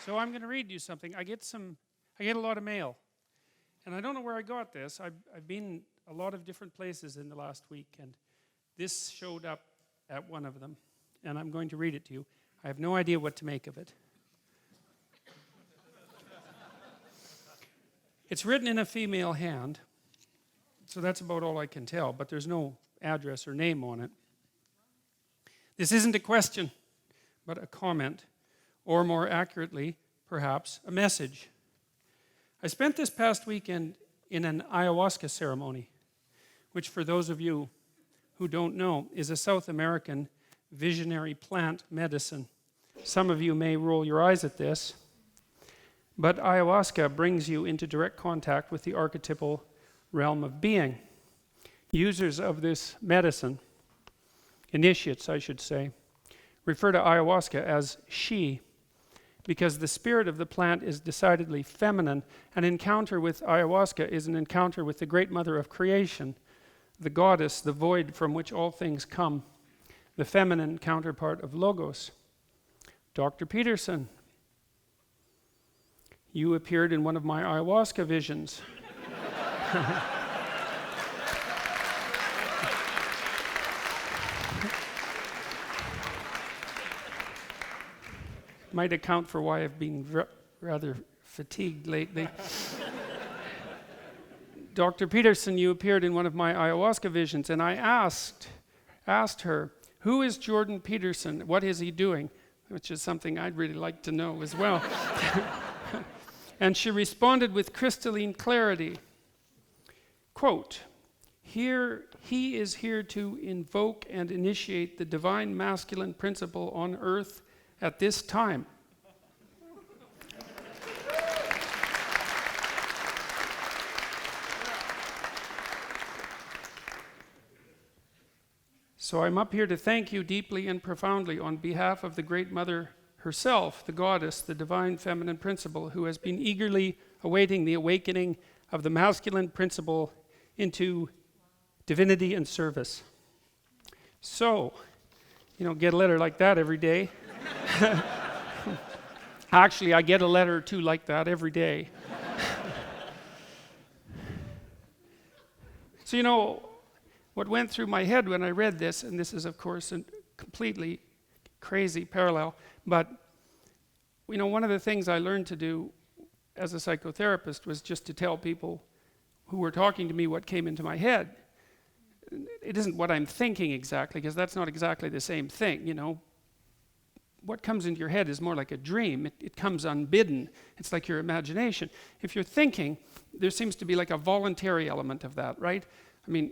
So I'm going to read you something. I get a lot of mail, and I don't know where I got this. I've been a lot of different places in the last week, and this showed up at one of them, and I'm going to read it to you. I have no idea what to make of it. It's written in a female hand, so that's about all I can tell, but there's no address or name on it. This isn't a question, but a comment, or more accurately, perhaps, a message. I spent this past weekend in an ayahuasca ceremony, which for those of you who don't know, is a South American visionary plant medicine. Some of you may roll your eyes at this, but ayahuasca brings you into direct contact with the archetypal realm of being. Users of this medicine, initiates I should say, refer to ayahuasca as she, because the spirit of the plant is decidedly feminine. An encounter with ayahuasca is an encounter with the great mother of creation, the goddess, the void from which all things come, the feminine counterpart of Logos. Dr. Peterson, you appeared in one of my ayahuasca visions. Might account for why I've been rather fatigued lately. Dr. Peterson, you appeared in one of my ayahuasca visions, and I asked her, who is Jordan Peterson? What is he doing? Which is something I'd really like to know as well. And she responded with crystalline clarity. Quote, he is here to invoke and initiate the divine masculine principle on earth at this time. So I'm up here to thank you deeply and profoundly on behalf of the Great Mother herself, the goddess, the divine feminine principle, who has been eagerly awaiting the awakening of the masculine principle into divinity and service. So, you don't get a letter like that every day. Actually, I get a letter or two like that every day. So, you know, what went through my head when I read this, and this is, of course, a completely crazy parallel, but, you know, one of the things I learned to do as a psychotherapist was just to tell people who were talking to me what came into my head. It isn't what I'm thinking exactly, because that's not exactly the same thing, you know. What comes into your head is more like a dream. It comes unbidden. It's like your imagination. If you're thinking, there seems to be like a voluntary element of that, right? I mean,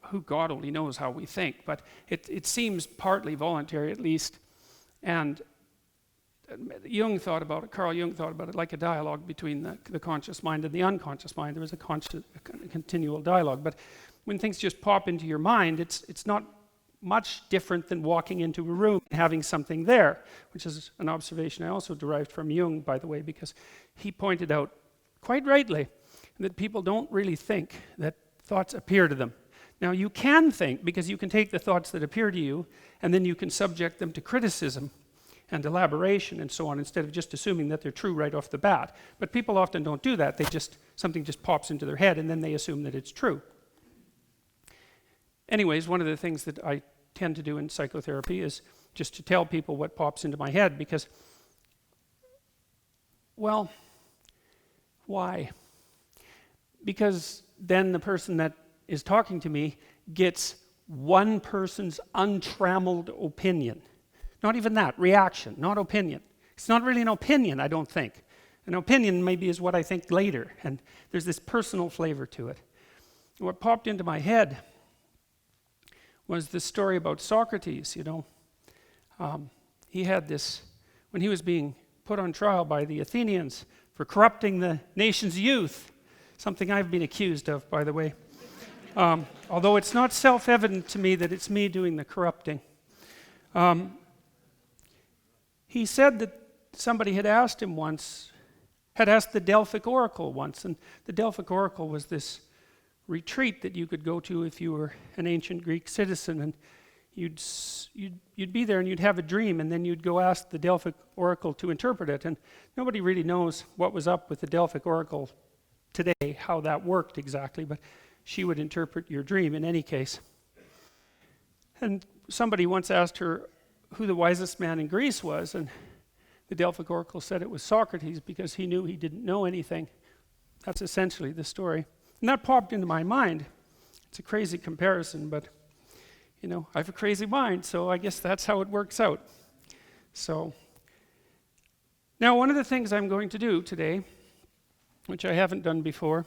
who God only knows how we think, but it seems partly voluntary at least. And Carl Jung thought about it like a dialogue between the conscious mind and the unconscious mind. There was a continual dialogue. But when things just pop into your mind, it's not much different than walking into a room and having something there, which is an observation I also derived from Jung, by the way, because he pointed out, quite rightly, that people don't really think that thoughts appear to them. Now, you can think, because you can take the thoughts that appear to you, and then you can subject them to criticism and elaboration and so on, instead of just assuming that they're true right off the bat. But people often don't do that. Something just pops into their head, and then they assume that it's true. Anyways, one of the things that I tend to do in psychotherapy is just to tell people what pops into my head, because, well, why? Because then the person that is talking to me gets one person's untrammeled opinion. Not even that, reaction, not opinion. It's not really an opinion, I don't think. An opinion maybe is what I think later, and there's this personal flavor to it. What popped into my head was the story about Socrates, you know. He had this, when he was being put on trial by the Athenians for corrupting the nation's youth, something I've been accused of, by the way. Although it's not self-evident to me that it's me doing the corrupting. He said that somebody had asked the Delphic Oracle once, and the Delphic Oracle was this retreat that you could go to if you were an ancient Greek citizen, and you'd be there and you'd have a dream, and then you'd go ask the Delphic Oracle to interpret it. And nobody really knows what was up with the Delphic Oracle today, how that worked exactly, but she would interpret your dream in any case. And somebody once asked her who the wisest man in Greece was, and the Delphic Oracle said it was Socrates because he knew he didn't know anything. That's essentially the story. And that popped into my mind. It's a crazy comparison, but I have a crazy mind, so I guess that's how it works out. So, now one of the things I'm going to do today, which I haven't done before,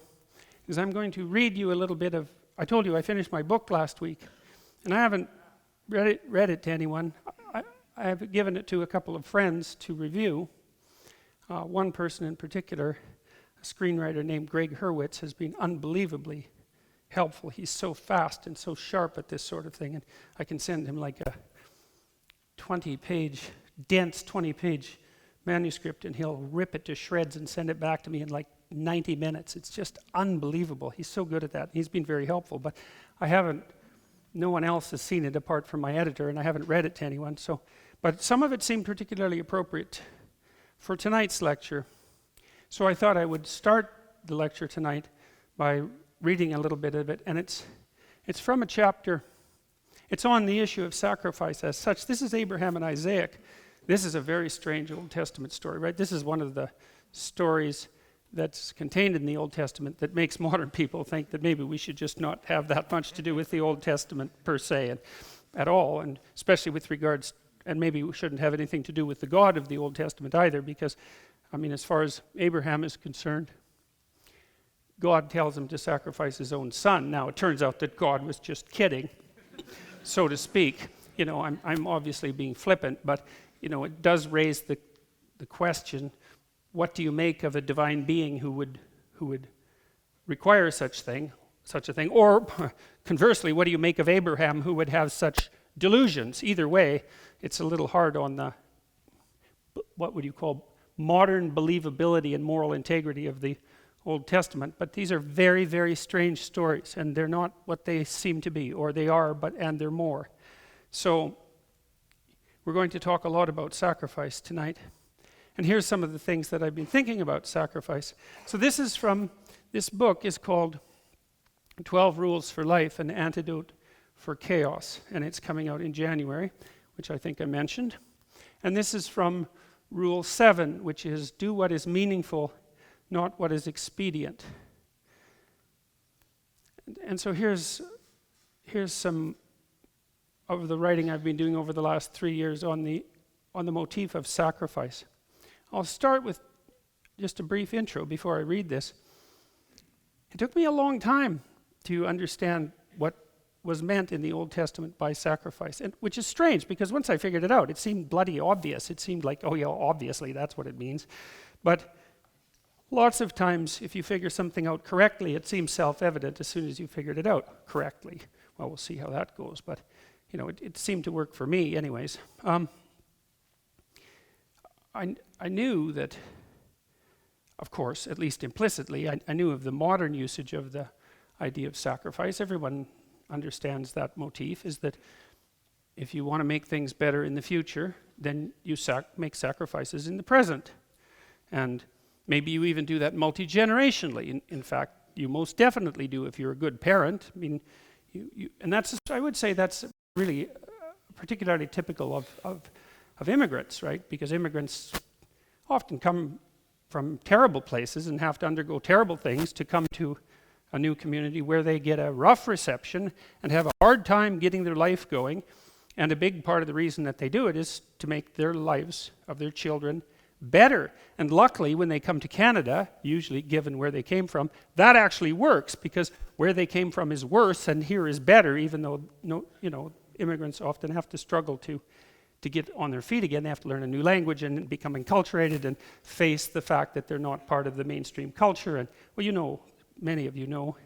is I'm going to read you a little bit of, I told you I finished my book last week, and I haven't read it to anyone. I have given it to a couple of friends to review. One person in particular, a screenwriter named Greg Hurwitz, has been unbelievably helpful. He's so fast and so sharp at this sort of thing, and I can send him like a 20-page, dense 20-page manuscript, and he'll rip it to shreds and send it back to me in like 90 minutes. It's just unbelievable. He's so good at that. He's been very helpful, but no one else has seen it apart from my editor, and I haven't read it to anyone. But some of it seemed particularly appropriate for tonight's lecture. So I thought I would start the lecture tonight by reading a little bit of it, and it's from a chapter. It's on the issue of sacrifice as such. This is Abraham and Isaac. This is a very strange Old Testament story, right? This is one of the stories that's contained in the Old Testament that makes modern people think that maybe we should just not have that much to do with the Old Testament per se and at all, and especially with regards, and maybe we shouldn't have anything to do with the God of the Old Testament either, because, as far as Abraham is concerned, God tells him to sacrifice his own son. Now, it turns out that God was just kidding, so to speak. I'm obviously being flippant, but, it does raise the question, what do you make of a divine being who would require such a thing? Or, conversely, what do you make of Abraham who would have such delusions? Either way, it's a little hard on the, what would you call, modern believability and moral integrity of the Old Testament, but these are very, very strange stories, and they're not what they seem to be, or they are, and they're more. So, we're going to talk a lot about sacrifice tonight, and here's some of the things that I've been thinking about sacrifice. So this book is called 12 Rules for Life, an Antidote for Chaos, and it's coming out in January, which I think I mentioned. And this is from Rule 7, which is do what is meaningful, not what is expedient. And so here's some of the writing I've been doing over the last 3 years on the motif of sacrifice. I'll start with just a brief intro before I read this. It took me a long time to understand what was meant in the Old Testament by sacrifice, and which is strange because once I figured it out, it seemed bloody obvious. It seemed like, oh yeah, obviously that's what it means. But lots of times, if you figure something out correctly, it seems self-evident as soon as you figured it out correctly. Well, we'll see how that goes, but it seemed to work for me anyways. I knew that, of course, at least implicitly, I knew of the modern usage of the idea of sacrifice. Everyone understands that motif, is that if you want to make things better in the future, then you make sacrifices in the present. And maybe you even do that multi-generationally. In fact, you most definitely do if you're a good parent. And I would say that's really particularly typical of immigrants, right? Because immigrants often come from terrible places and have to undergo terrible things to come to a new community where they get a rough reception and have a hard time getting their life going. And a big part of the reason that they do it is to make their lives of their children better. And luckily, when they come to Canada, usually given where they came from, that actually works because where they came from is worse and here is better, even though immigrants often have to struggle to get on their feet again. They have to learn a new language and become enculturated and face the fact that they're not part of the mainstream culture. And many of you know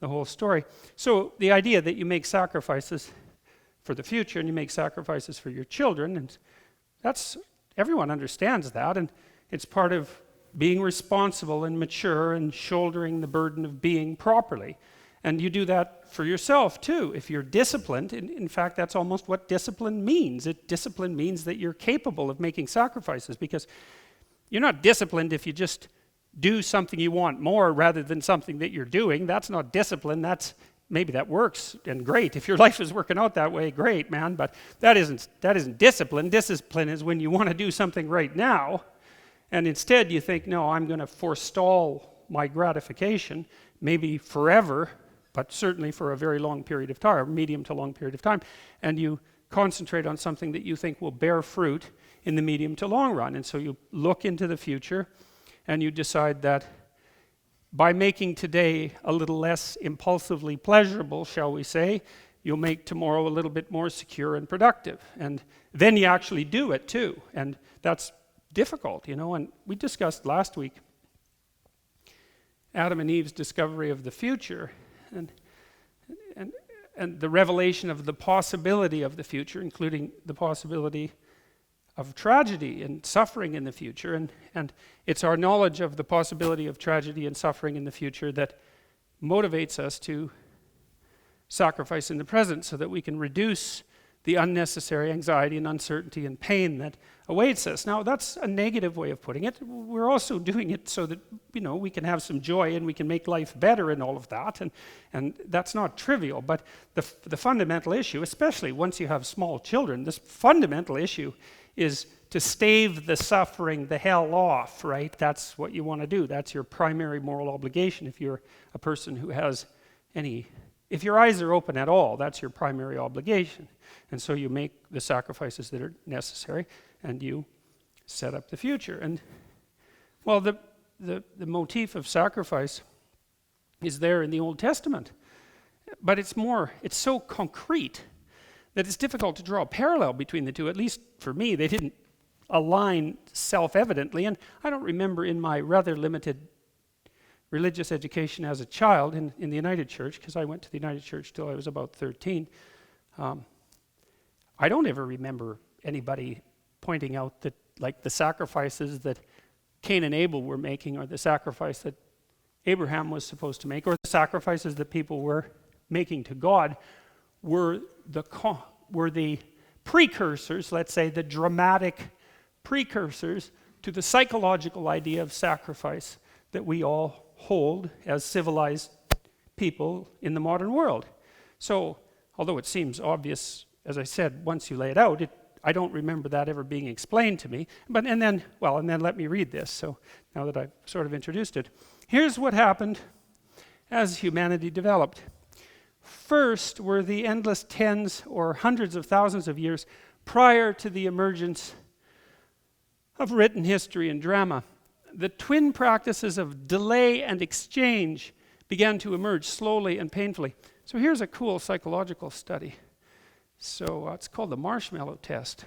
the whole story. So the idea that you make sacrifices for the future and you make sacrifices for your children, and everyone understands that, and it's part of being responsible and mature and shouldering the burden of being properly. And you do that for yourself too. If you're disciplined, in fact, that's almost what discipline means. Discipline means that you're capable of making sacrifices, because you're not disciplined if you just do something you want more rather than something that you're doing. That's not discipline. Maybe that works and great. If your life is working out that way, great, man. But that isn't discipline. Discipline is when you want to do something right now, and instead you think, no, I'm going to forestall my gratification, maybe forever, but certainly for a very long period of time, medium to long period of time, and you concentrate on something that you think will bear fruit in the medium to long run. And so you look into the future and you decide that by making today a little less impulsively pleasurable, shall we say, you'll make tomorrow a little bit more secure and productive. And then you actually do it too. And that's difficult, and we discussed last week Adam and Eve's discovery of the future, and the revelation of the possibility of the future, including the possibility of tragedy and suffering in the future. And it's our knowledge of the possibility of tragedy and suffering in the future that motivates us to sacrifice in the present, so that we can reduce the unnecessary anxiety and uncertainty and pain that awaits us. Now, that's a negative way of putting it. We're also doing it so that, we can have some joy and we can make life better and all of that, and that's not trivial. But the fundamental issue, especially once you have small children, this fundamental issue is to stave the suffering, the hell off, right? That's what you want to do. That's your primary moral obligation if you're a person who has if your eyes are open at all, that's your primary obligation. And so you make the sacrifices that are necessary, and you set up the future. And, well, the motif of sacrifice is there in the Old Testament. But it's so concrete that it's difficult to draw a parallel between the two. At least for me, they didn't align self-evidently. And I don't remember in my rather limited religious education as a child in the United Church, because I went to the United Church till I was about 13. I don't ever remember anybody pointing out that, like, the sacrifices that Cain and Abel were making, or the sacrifice that Abraham was supposed to make, or the sacrifices that people were making to God were the precursors, let's say, the dramatic precursors to the psychological idea of sacrifice that we all hold as civilized people in the modern world. So, although it seems obvious, as I said, once you lay it out, I don't remember that ever being explained to me. And then let me read this. So now that I've sort of introduced it, here's what happened as humanity developed. First were the endless tens or hundreds of thousands of years prior to the emergence of written history and drama. The twin practices of delay and exchange began to emerge slowly and painfully. So here's a cool psychological study. So it's called the marshmallow test.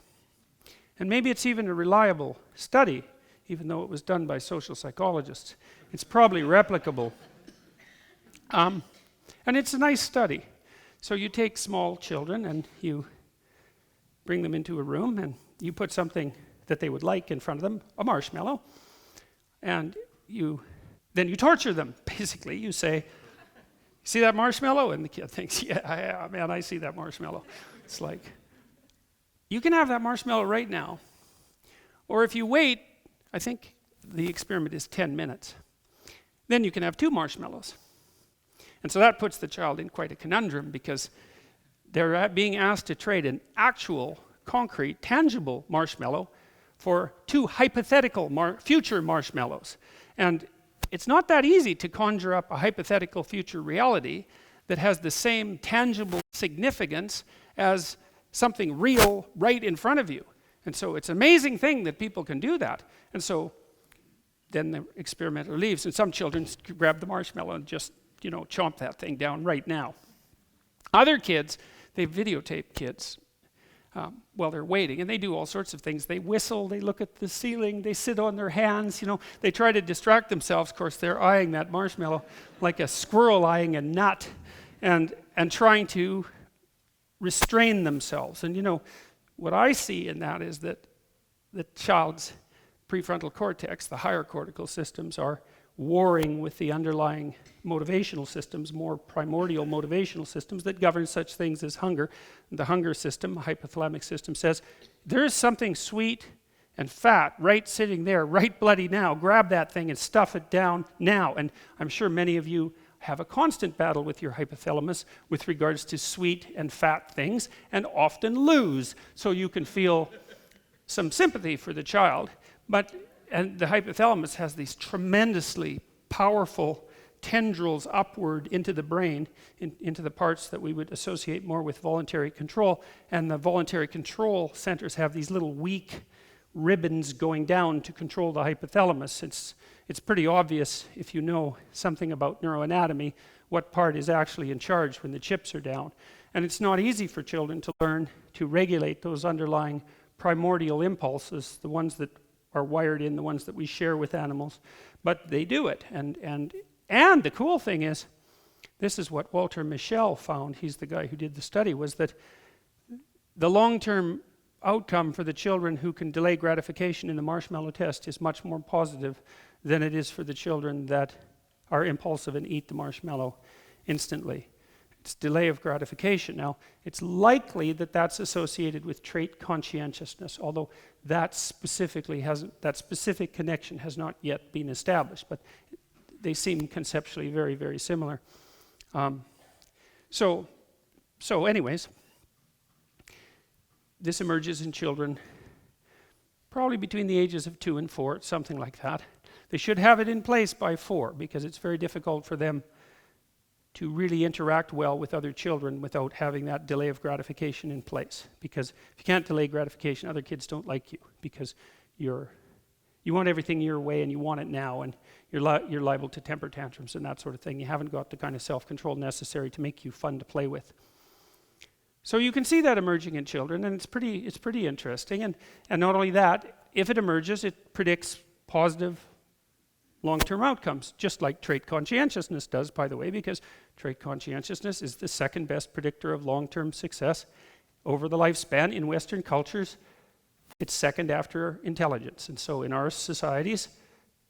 And maybe it's even a reliable study, even though it was done by social psychologists. It's probably replicable. And it's a nice study. So you take small children and you bring them into a room and you put something that they would like in front of them, a marshmallow, and then you torture them. Basically, you say, "See that marshmallow?" And the kid thinks, yeah, man, I see that marshmallow. It's like, you can have that marshmallow right now. Or if you wait, I think the experiment is 10 minutes, then you can have 2 marshmallows. And so that puts the child in quite a conundrum, because they're being asked to trade an actual, concrete, tangible marshmallow for 2 hypothetical future marshmallows. And it's not that easy to conjure up a hypothetical future reality that has the same tangible significance as something real right in front of you. And so it's an amazing thing that people can do that. And so then the experimenter leaves, and some children grab the marshmallow and just, chomp that thing down right now. Other kids, they videotape kids while they're waiting, and they do all sorts of things. They whistle, they look at the ceiling, they sit on their hands, they try to distract themselves. Of course, they're eyeing that marshmallow like a squirrel eyeing a nut, and trying to restrain themselves. And what I see in that is that the child's prefrontal cortex, the higher cortical systems, are warring with the underlying motivational systems, more primordial motivational systems that govern such things as hunger. The hunger system, hypothalamic system, says there is something sweet and fat right sitting there, right bloody now. Grab that thing and stuff it down now. And I'm sure many of you have a constant battle with your hypothalamus with regards to sweet and fat things, and often lose. So you can feel some sympathy for the child. And the hypothalamus has these tremendously powerful tendrils upward into the brain, into the parts that we would associate more with voluntary control. And the voluntary control centers have these little weak ribbons going down to control the hypothalamus. It's pretty obvious if you know something about neuroanatomy what part is actually in charge when the chips are down. And it's not easy for children to learn to regulate those underlying primordial impulses, the ones that are wired in, the ones that we share with animals, but they do it. And the cool thing is, this is what Walter Mischel found, he's the guy who did the study, was that the long-term outcome for the children who can delay gratification in the marshmallow test is much more positive than it is for the children that are impulsive and eat the marshmallow instantly. It's delay of gratification. Now, it's likely that that's associated with trait conscientiousness, although that specific connection has not yet been established, but they seem conceptually very, very similar. So anyways, this emerges in children probably between the ages of 2 and 4, something like that. They should have it in place by 4 because it's very difficult for them to really interact well with other children without having that delay of gratification in place. Because if you can't delay gratification, other kids don't like you because you want everything your way and you want it now, and you're liable to temper tantrums and that sort of thing. You haven't got the kind of self-control necessary to make you fun to play with. So you can see that emerging in children, and it's pretty interesting. And not only that, if it emerges, it predicts positive long-term outcomes, just like trait conscientiousness does, by the way, because trait conscientiousness is the second best predictor of long-term success over the lifespan. In Western cultures, it's second after intelligence. And so in our societies,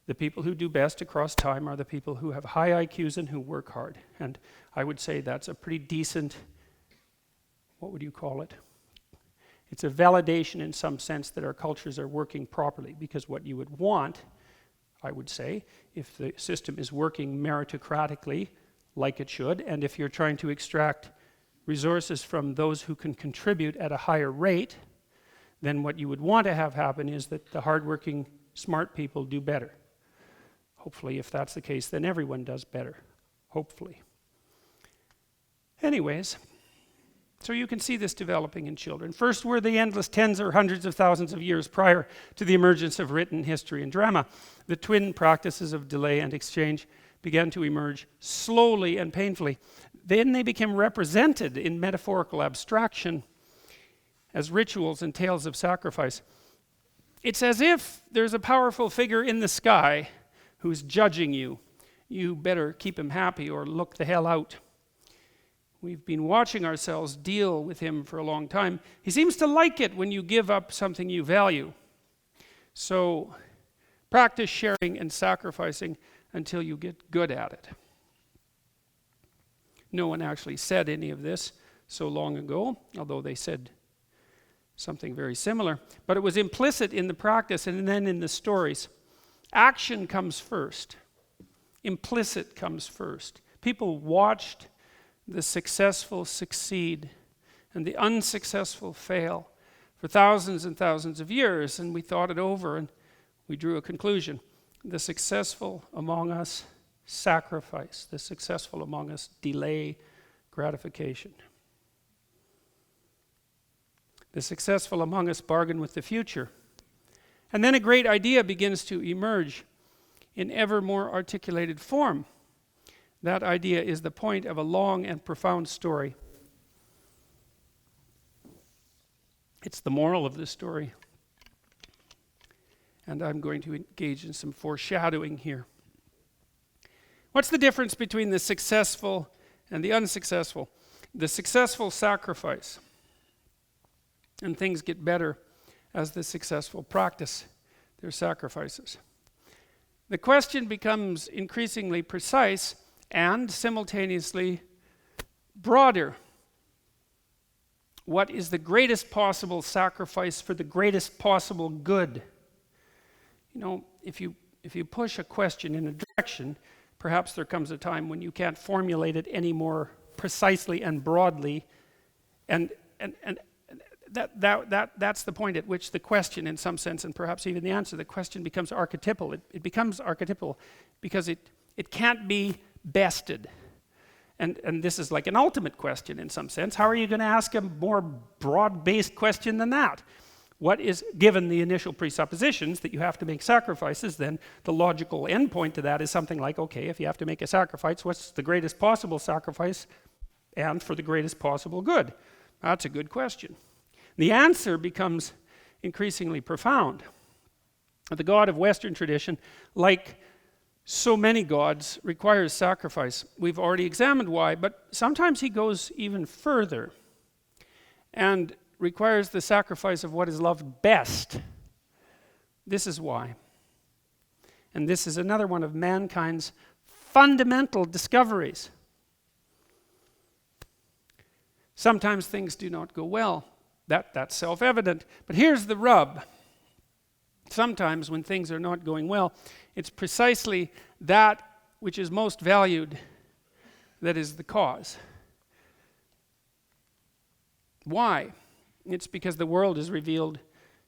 the people who do best across time are the people who have high IQs and who work hard. And I would say that's a pretty decent, what would you call it? It's a validation in some sense that our cultures are working properly, because what you would want, I would say, if the system is working meritocratically, like it should, and if you're trying to extract resources from those who can contribute at a higher rate, then what you would want to have happen is that the hardworking, smart people do better. Hopefully, if that's the case, then everyone does better. Hopefully. Anyways, so you can see this developing in children. First were the endless tens or hundreds of thousands of years prior to the emergence of written history and drama. The twin practices of delay and exchange began to emerge slowly and painfully. Then they became represented in metaphorical abstraction as rituals and tales of sacrifice. It's as if there's a powerful figure in the sky who's judging you. You better keep him happy or look the hell out. We've been watching ourselves deal with him for a long time. He seems to like it when you give up something you value. So practice sharing and sacrificing until you get good at it. No one actually said any of this so long ago, although they said something very similar. But it was implicit in the practice and then in the stories. Action comes first. Implicit comes first. People watched the successful succeed and the unsuccessful fail for thousands and thousands of years, and we thought it over and we drew a conclusion. The successful among us sacrifice. The successful among us delay gratification. The successful among us bargain with the future. And then a great idea begins to emerge in ever more articulated form. That idea is the point of a long and profound story. It's the moral of the story. And I'm going to engage in some foreshadowing here. What's the difference between the successful and the unsuccessful? The successful sacrifice, and things get better as the successful practice their sacrifices. the question becomes increasingly precise and simultaneously broader. What is the greatest possible sacrifice for the greatest possible good? You know, if you push a question in a direction, perhaps there comes a time when you can't formulate it any more precisely and broadly, and that's the point at which the question, in some sense, and perhaps even the answer, the question becomes archetypal. It becomes archetypal because it can't be bested. And this is like an ultimate question in some sense. How are you going to ask a more broad-based question than that? What is, given the initial presuppositions that you have to make sacrifices, then the logical endpoint to that is something like, okay, if you have to make a sacrifice, what's the greatest possible sacrifice and for the greatest possible good? That's a good question. The answer becomes increasingly profound. The God of Western tradition, like so many gods, requires sacrifice. We've already examined why, but sometimes he goes even further and requires the sacrifice of what is loved best. This is why. And this is another one of mankind's fundamental discoveries. Sometimes things do not go well. That's self-evident. But here's the rub. Sometimes when things are not going well, it's precisely that which is most valued that is the cause. Why? It's because the world is revealed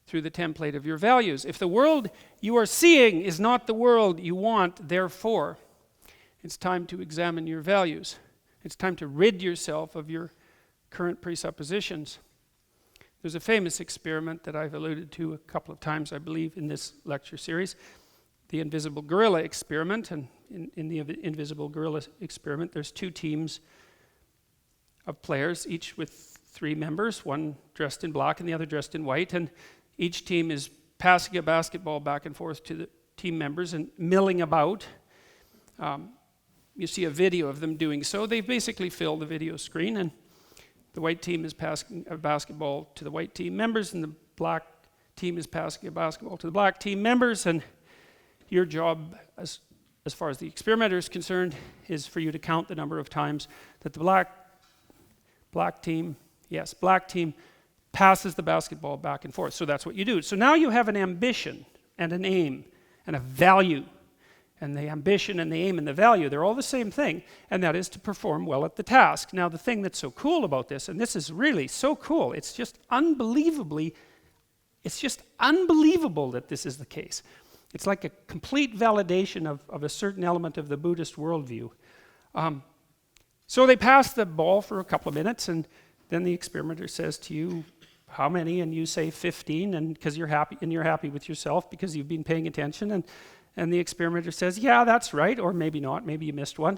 through the template of your values. If the world you are seeing is not the world you want, therefore, it's time to examine your values. It's time to rid yourself of your current presuppositions. There's a famous experiment that I've alluded to a couple of times, I believe, in this lecture series, the invisible gorilla experiment. And in the invisible gorilla experiment, there's two teams of players, each with 3 members, one dressed in black and the other dressed in white, and each team is passing a basketball back and forth to the team members and milling about. You see a video of them doing so. They basically fill the video screen, and the white team is passing a basketball to the white team members, and the black team is passing a basketball to the black team members, and your job, as far as the experimenter is concerned, is for you to count the number of times that the black team passes the basketball back and forth. So that's what you do. So now you have an ambition and an aim and a value. And the ambition and the aim and the value, they're all the same thing, and that is to perform well at the task. Now, the thing that's so cool about this, and this is really so cool, it's just unbelievable that this is the case. It's like a complete validation of a certain element of the Buddhist worldview. So they pass the ball for a couple of minutes, and then the experimenter says to you, how many? And you say 15, and because you're happy with yourself because you've been paying attention, and the experimenter says, yeah, that's right, or maybe not, maybe you missed one.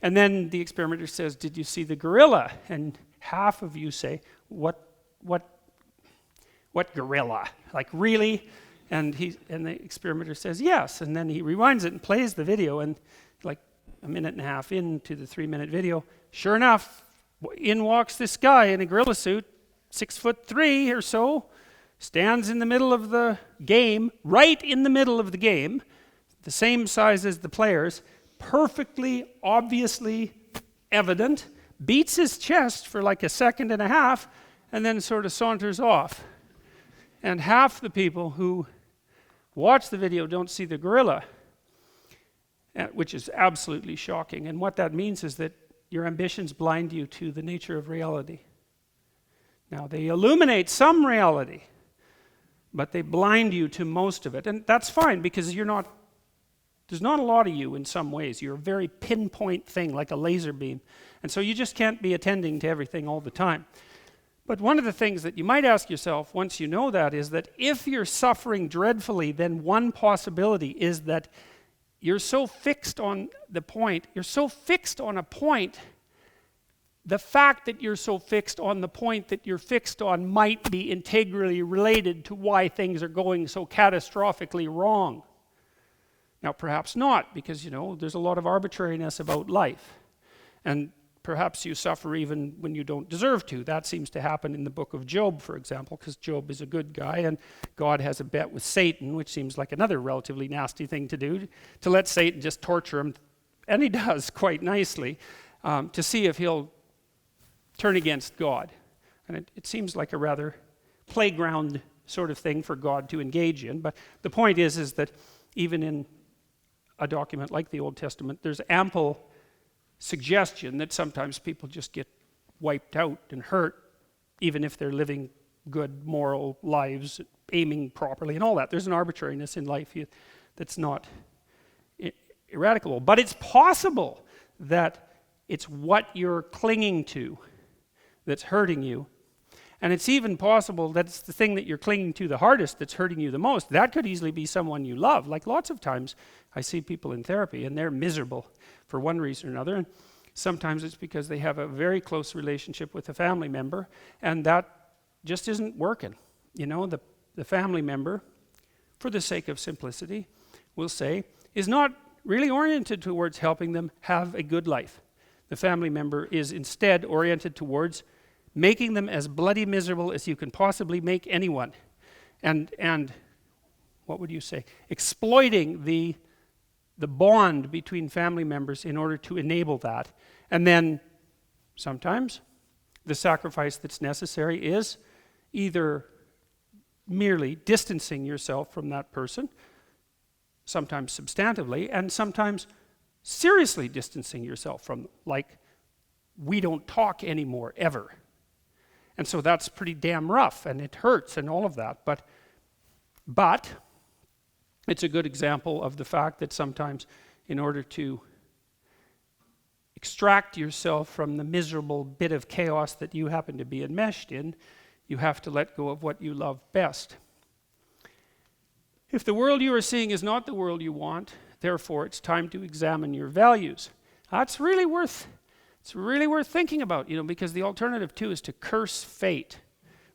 And then the experimenter says, did you see the gorilla? And half of you say, what gorilla? Like, really? And the experimenter says, yes. And then he rewinds it and plays the video, and like a minute and a half into the 3-minute video, sure enough, in walks this guy in a gorilla suit, 6'3" or so, stands in the middle of the game, right in the middle of the game, the same size as the players, perfectly, obviously evident, beats his chest for like a second and a half, and then sort of saunters off. And half the people who watch the video don't see the gorilla, which is absolutely shocking. And what that means is that your ambitions blind you to the nature of reality. Now, they illuminate some reality, but they blind you to most of it. And that's fine, because there's not a lot of you in some ways. You're a very pinpoint thing, like a laser beam. And so you just can't be attending to everything all the time. But one of the things that you might ask yourself once you know that is that if you're suffering dreadfully, then one possibility is that you're so fixed on the point, the fact that you're so fixed on the point that you're fixed on might be integrally related to why things are going so catastrophically wrong. Now, perhaps not, because, there's a lot of arbitrariness about life. And perhaps you suffer even when you don't deserve to. That seems to happen in the book of Job, for example, because Job is a good guy, and God has a bet with Satan, which seems like another relatively nasty thing to do, to let Satan just torture him, and he does quite nicely, to see if he'll turn against God. And it seems like a rather playground sort of thing for God to engage in, but the point is that even in a document like the Old Testament, there's ample suggestion that sometimes people just get wiped out and hurt, even if they're living good moral lives, aiming properly and all that. There's an arbitrariness in life that's not eradicable. But it's possible that it's what you're clinging to that's hurting you. And it's even possible that it's the thing that you're clinging to the hardest that's hurting you the most. That could easily be someone you love. Like lots of times I see people in therapy and they're miserable for one reason or another. And sometimes it's because they have a very close relationship with a family member and that just isn't working. You know, the family member, for the sake of simplicity, we'll say, is not really oriented towards helping them have a good life. The family member is instead oriented towards making them as bloody miserable as you can possibly make anyone. And what would you say? Exploiting the bond between family members in order to enable that. And then sometimes the sacrifice that's necessary is either merely distancing yourself from that person, sometimes substantively, and sometimes seriously distancing yourself from them, like we don't talk anymore, ever. And so that's pretty damn rough, and it hurts and all of that. But it's a good example of the fact that sometimes in order to extract yourself from the miserable bit of chaos that you happen to be enmeshed in, you have to let go of what you love best. If the world you are seeing is not the world you want, therefore it's time to examine your values. It's really worth thinking about, because the alternative too is to curse fate,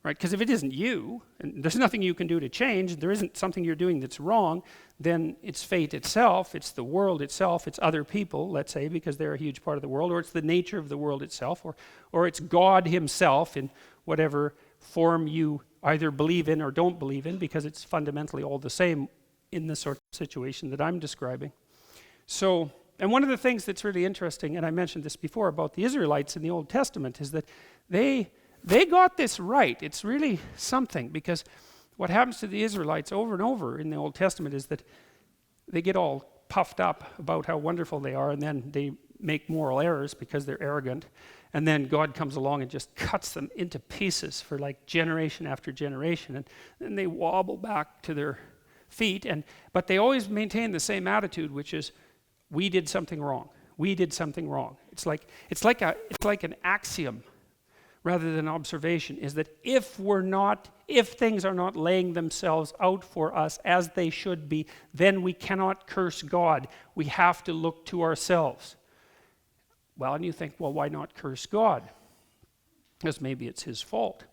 right? Because if it isn't you, and there's nothing you can do to change, there isn't something you're doing that's wrong, then it's fate itself, it's the world itself, it's other people, let's say, because they're a huge part of the world, or it's the nature of the world itself, or it's God himself in whatever form you either believe in or don't believe in, because it's fundamentally all the same in the sort of situation that I'm describing. So, and one of the things that's really interesting, and I mentioned this before about the Israelites in the Old Testament, is that they got this right. It's really something, because what happens to the Israelites over and over in the Old Testament is that they get all puffed up about how wonderful they are, and then they make moral errors because they're arrogant, and then God comes along and just cuts them into pieces for like generation after generation, and then they wobble back to their feet, but they always maintain the same attitude, which is, we did something wrong. We did something wrong. It's like an axiom rather than observation, is that if things are not laying themselves out for us as they should be, then we cannot curse God. We have to look to ourselves. Well, and you think, well, why not curse God? Because maybe it's his fault.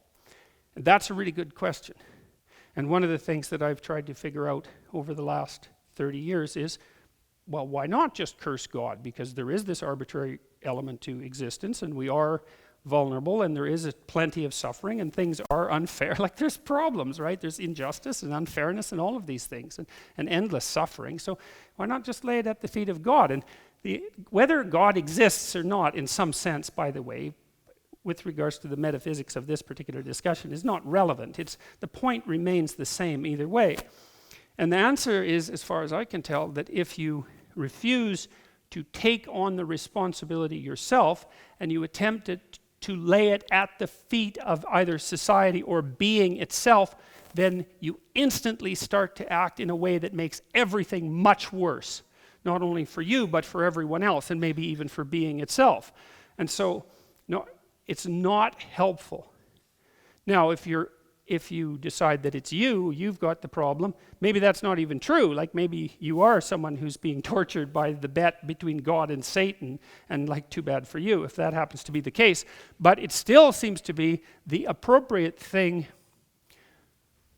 And that's a really good question. And one of the things that I've tried to figure out over the last 30 years is, well, why not just curse God? Because there is this arbitrary element to existence, and we are vulnerable, and there is plenty of suffering, and things are unfair. Like there's problems, right? There's injustice and unfairness and all of these things, and endless suffering. So why not just lay it at the feet of God? And whether God exists or not, in some sense, by the way, with regards to the metaphysics of this particular discussion, is not relevant. The point remains the same either way. And the answer is, as far as I can tell, that if you refuse to take on the responsibility yourself and you attempt to lay it at the feet of either society or being itself, then you instantly start to act in a way that makes everything much worse, not only for you, but for everyone else, and maybe even for being itself. And so, no, it's not helpful. Now, if you decide that it's you've got the problem, maybe that's not even true. Like maybe you are someone who's being tortured by the bet between God and Satan, and like too bad for you if that happens to be the case. But it still seems to be the appropriate thing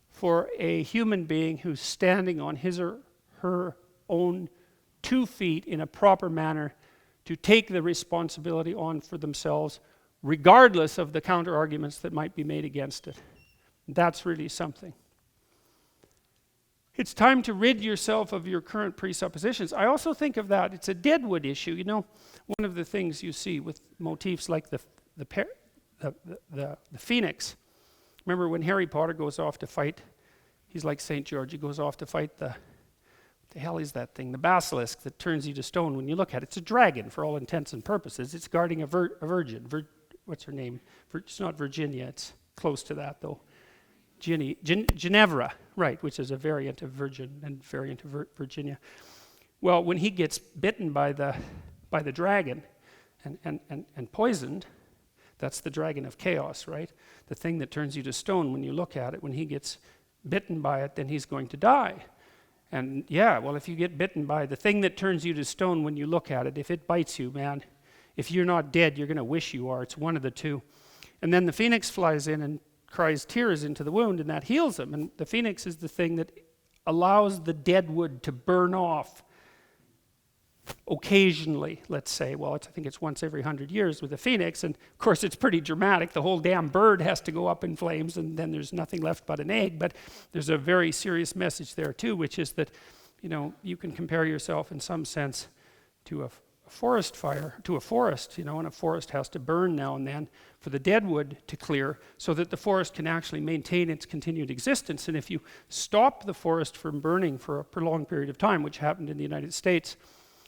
for a human being who's standing on his or her own 2 feet in a proper manner to take the responsibility on for themselves, regardless of the counter-arguments that might be made against it. That's really something. It's time to rid yourself of your current presuppositions. I also think of that, it's a deadwood issue. You know, one of the things you see with motifs like the phoenix. Remember when Harry Potter goes off to fight, he's like St. George, he goes off to fight the hell is that thing? The basilisk that turns you to stone when you look at it. It's a dragon for all intents and purposes. It's guarding a virgin. What's her name? It's not Virginia, it's close to that though. Ginevra, right, which is a variant of virgin and variant of Virginia. Well, when he gets bitten by the dragon and poisoned, that's the dragon of chaos, right? The thing that turns you to stone when you look at it. When he gets bitten by it, then he's going to die. And yeah, well, if you get bitten by the thing that turns you to stone when you look at it, if it bites you, man, if you're not dead, you're going to wish you are. It's one of the two. And then the phoenix flies in and cries tears into the wound, and that heals him. And the phoenix is the thing that allows the dead wood to burn off occasionally, let's say. Well, I think it's once every 100 years with a phoenix, and of course it's pretty dramatic. The whole damn bird has to go up in flames, and then there's nothing left but an egg. But there's a very serious message there too, which is that, you know, you can compare yourself in some sense to a forest fire, to a forest, you know, and a forest has to burn now and then for the dead wood to clear so that the forest can actually maintain its continued existence. And if you stop the forest from burning for a prolonged period of time, which happened in the United States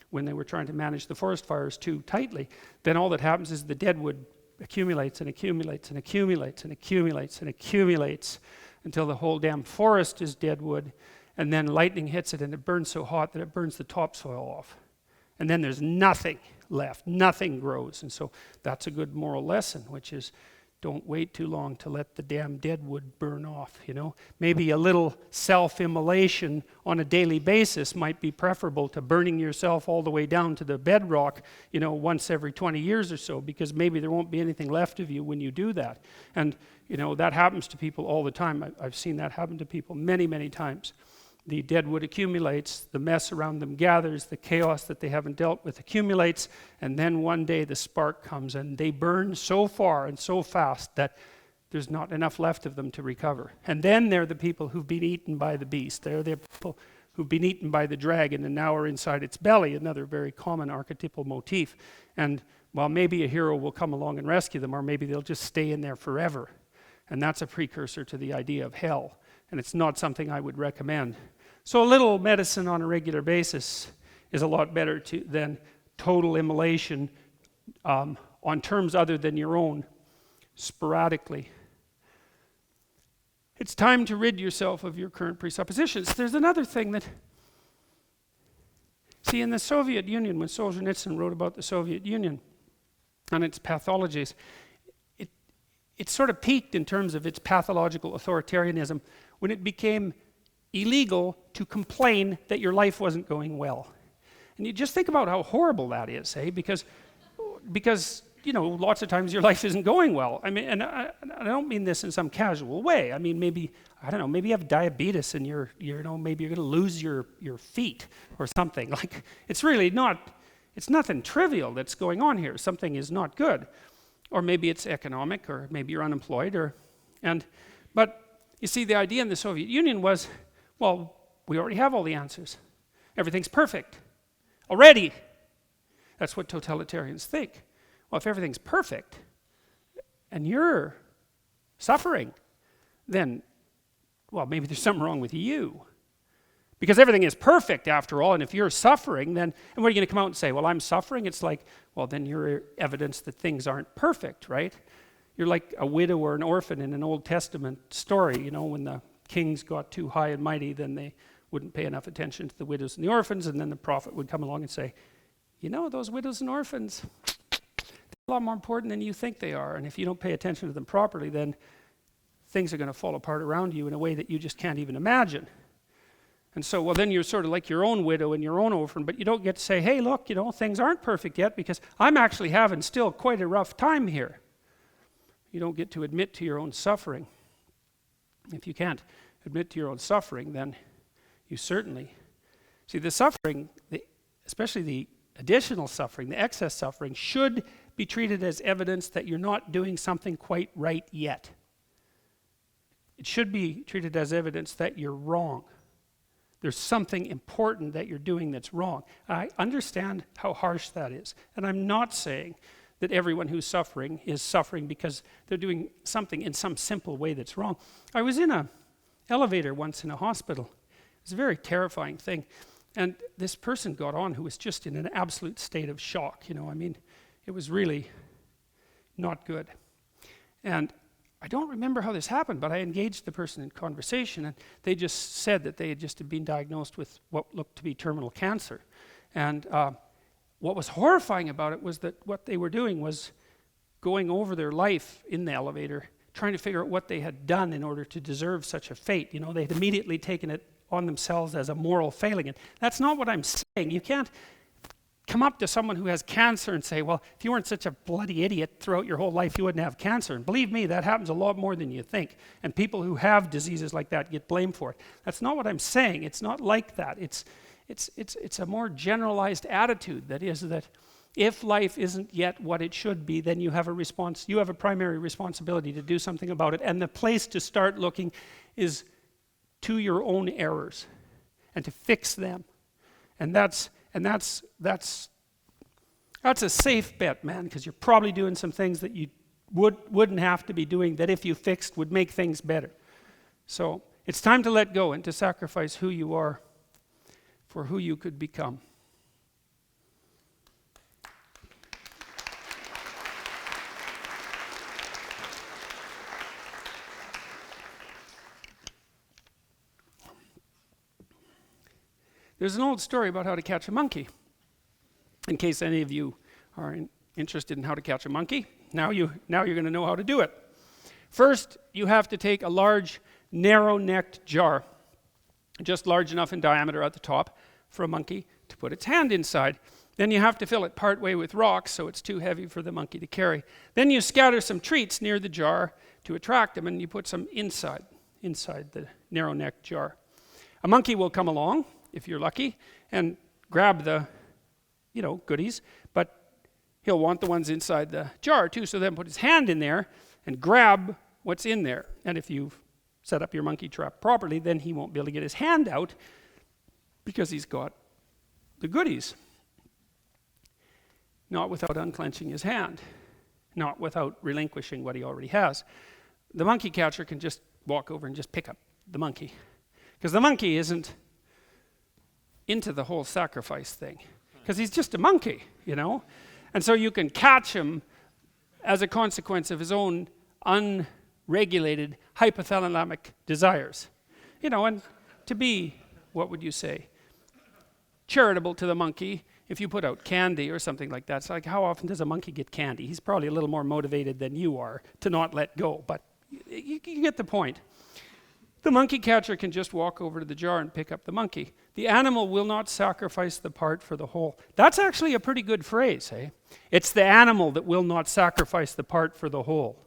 when they were trying to manage the forest fires too tightly, then all that happens is the dead wood accumulates and accumulates and accumulates and accumulates and accumulates until the whole damn forest is dead wood, and then lightning hits it and it burns so hot that it burns the topsoil off. And then there's nothing left, nothing grows. And so that's a good moral lesson, which is don't wait too long to let the damn dead wood burn off, you know. Maybe a little self-immolation on a daily basis might be preferable to burning yourself all the way down to the bedrock, you know, once every 20 years or so, because maybe there won't be anything left of you when you do that. And, you know, that happens to people all the time. I've seen that happen to people many, many times. The dead wood accumulates, the mess around them gathers, the chaos that they haven't dealt with accumulates, and then one day the spark comes and they burn so far and so fast that there's not enough left of them to recover. And then they're the people who've been eaten by the beast. They're the people who've been eaten by the dragon and now are inside its belly, another very common archetypal motif. And while maybe a hero will come along and rescue them, or maybe they'll just stay in there forever. And that's a precursor to the idea of hell. And it's not something I would recommend. So a little medicine on a regular basis is a lot better than total immolation on terms other than your own, sporadically. It's time to rid yourself of your current presuppositions. There's another thing that, see, in the Soviet Union, when Solzhenitsyn wrote about the Soviet Union and its pathologies, it sort of peaked in terms of its pathological authoritarianism when it became illegal to complain that your life wasn't going well. And you just think about how horrible that is, eh? Because you know, lots of times your life isn't going well. I mean, and I don't mean this in some casual way. I mean, maybe, I don't know, maybe you have diabetes and you're you know, maybe you're going to lose your feet or something. Like, it's really not, it's nothing trivial that's going on here. Something is not good. Or maybe it's economic, or maybe you're unemployed, but you see, the idea in the Soviet Union was, well, we already have all the answers. Everything's perfect already. That's what totalitarians think. Well, if everything's perfect and you're suffering, then, well, maybe there's something wrong with you. Because everything is perfect after all, and if you're suffering, then, and what are you going to come out and say? Well, I'm suffering? It's like, well, then you're evidence that things aren't perfect, right? You're like a widow or an orphan in an Old Testament story, you know, when the kings got too high and mighty, then they wouldn't pay enough attention to the widows and the orphans, and then the prophet would come along and say, you know, those widows and orphans, they're a lot more important than you think they are, and if you don't pay attention to them properly, then things are going to fall apart around you in a way that you just can't even imagine. And so, well, then you're sort of like your own widow and your own orphan, but you don't get to say, hey, look, you know, things aren't perfect yet because I'm actually having still quite a rough time here. You don't get to admit to your own suffering. If you can't admit to your own suffering, then you certainly... See, the suffering, especially the additional suffering, the excess suffering, should be treated as evidence that you're not doing something quite right yet. It should be treated as evidence that you're wrong. There's something important that you're doing that's wrong. I understand how harsh that is. And I'm not saying that everyone who's suffering is suffering because they're doing something in some simple way that's wrong. I was in an elevator once in a hospital. It was a very terrifying thing. And this person got on who was just in an absolute state of shock. It was really not good. And I don't remember how this happened, but I engaged the person in conversation, and they just said that they had just been diagnosed with what looked to be terminal cancer. And what was horrifying about it was that what they were doing was going over their life in the elevator, trying to figure out what they had done in order to deserve such a fate. They had immediately taken it on themselves as a moral failing. And that's not what I'm saying. You can't come up to someone who has cancer and say, well, if you weren't such a bloody idiot throughout your whole life, you wouldn't have cancer. And believe me, that happens a lot more than you think. And people who have diseases like that get blamed for it. That's not what I'm saying. It's not like that. It's a more generalized attitude. That is that if life isn't yet what it should be, then you have a primary responsibility to do something about it. And the place to start looking is to your own errors and to fix them. And that's a safe bet, man, because you're probably doing some things that you wouldn't have to be doing that if you fixed would make things better. So it's time to let go and to sacrifice who you are for who you could become. There's an old story about how to catch a monkey. In case any of you are interested in how to catch a monkey, now you're going to know how to do it. First, you have to take a large, narrow-necked jar, just large enough in diameter at the top for a monkey to put its hand inside. Then you have to fill it partway with rocks so it's too heavy for the monkey to carry. Then you scatter some treats near the jar to attract them, and you put some inside the narrow-necked jar. A monkey will come along, if you're lucky, and grab the goodies, but he'll want the ones inside the jar too, so then put his hand in there and grab what's in there. And if you've set up your monkey trap properly, then he won't be able to get his hand out because he's got the goodies. Not without unclenching his hand, not without relinquishing what he already has. The monkey catcher can just walk over and just pick up the monkey, because the monkey isn't into the whole sacrifice thing, because he's just a monkey, And so you can catch him as a consequence of his own unregulated hypothalamic desires. And to be, what would you say, charitable to the monkey, if you put out candy or something like that, it's like, how often does a monkey get candy? He's probably a little more motivated than you are to not let go, but you get the point. The monkey catcher can just walk over to the jar and pick up the monkey. The animal will not sacrifice the part for the whole. That's actually a pretty good phrase, eh? It's the animal that will not sacrifice the part for the whole.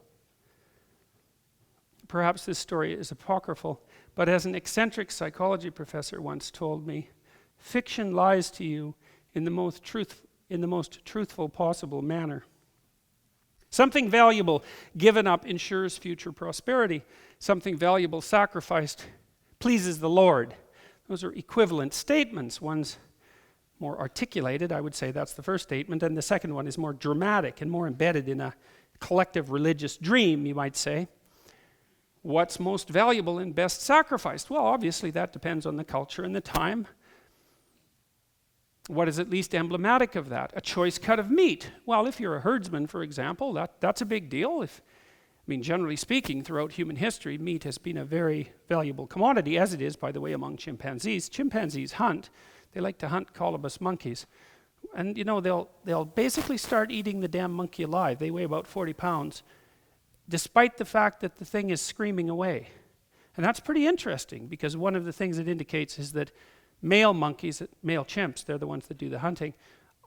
Perhaps this story is apocryphal, but as an eccentric psychology professor once told me, fiction lies to you in the most truthful possible manner. Something valuable given up ensures future prosperity. Something valuable sacrificed pleases the Lord. Those are equivalent statements. One's more articulated, I would say that's the first statement, and the second one is more dramatic and more embedded in a collective religious dream, you might say. What's most valuable and best sacrificed? Well, obviously that depends on the culture and the time. What is at least emblematic of that? A choice cut of meat. Well, if you're a herdsman, for example, that's a big deal. Generally speaking, throughout human history, meat has been a very valuable commodity, as it is, by the way, among chimpanzees. Chimpanzees hunt. They like to hunt colobus monkeys. And, they'll basically start eating the damn monkey alive. They weigh about 40 pounds, despite the fact that the thing is screaming away. And that's pretty interesting, because one of the things it indicates is that male monkeys, male chimps, they're the ones that do the hunting,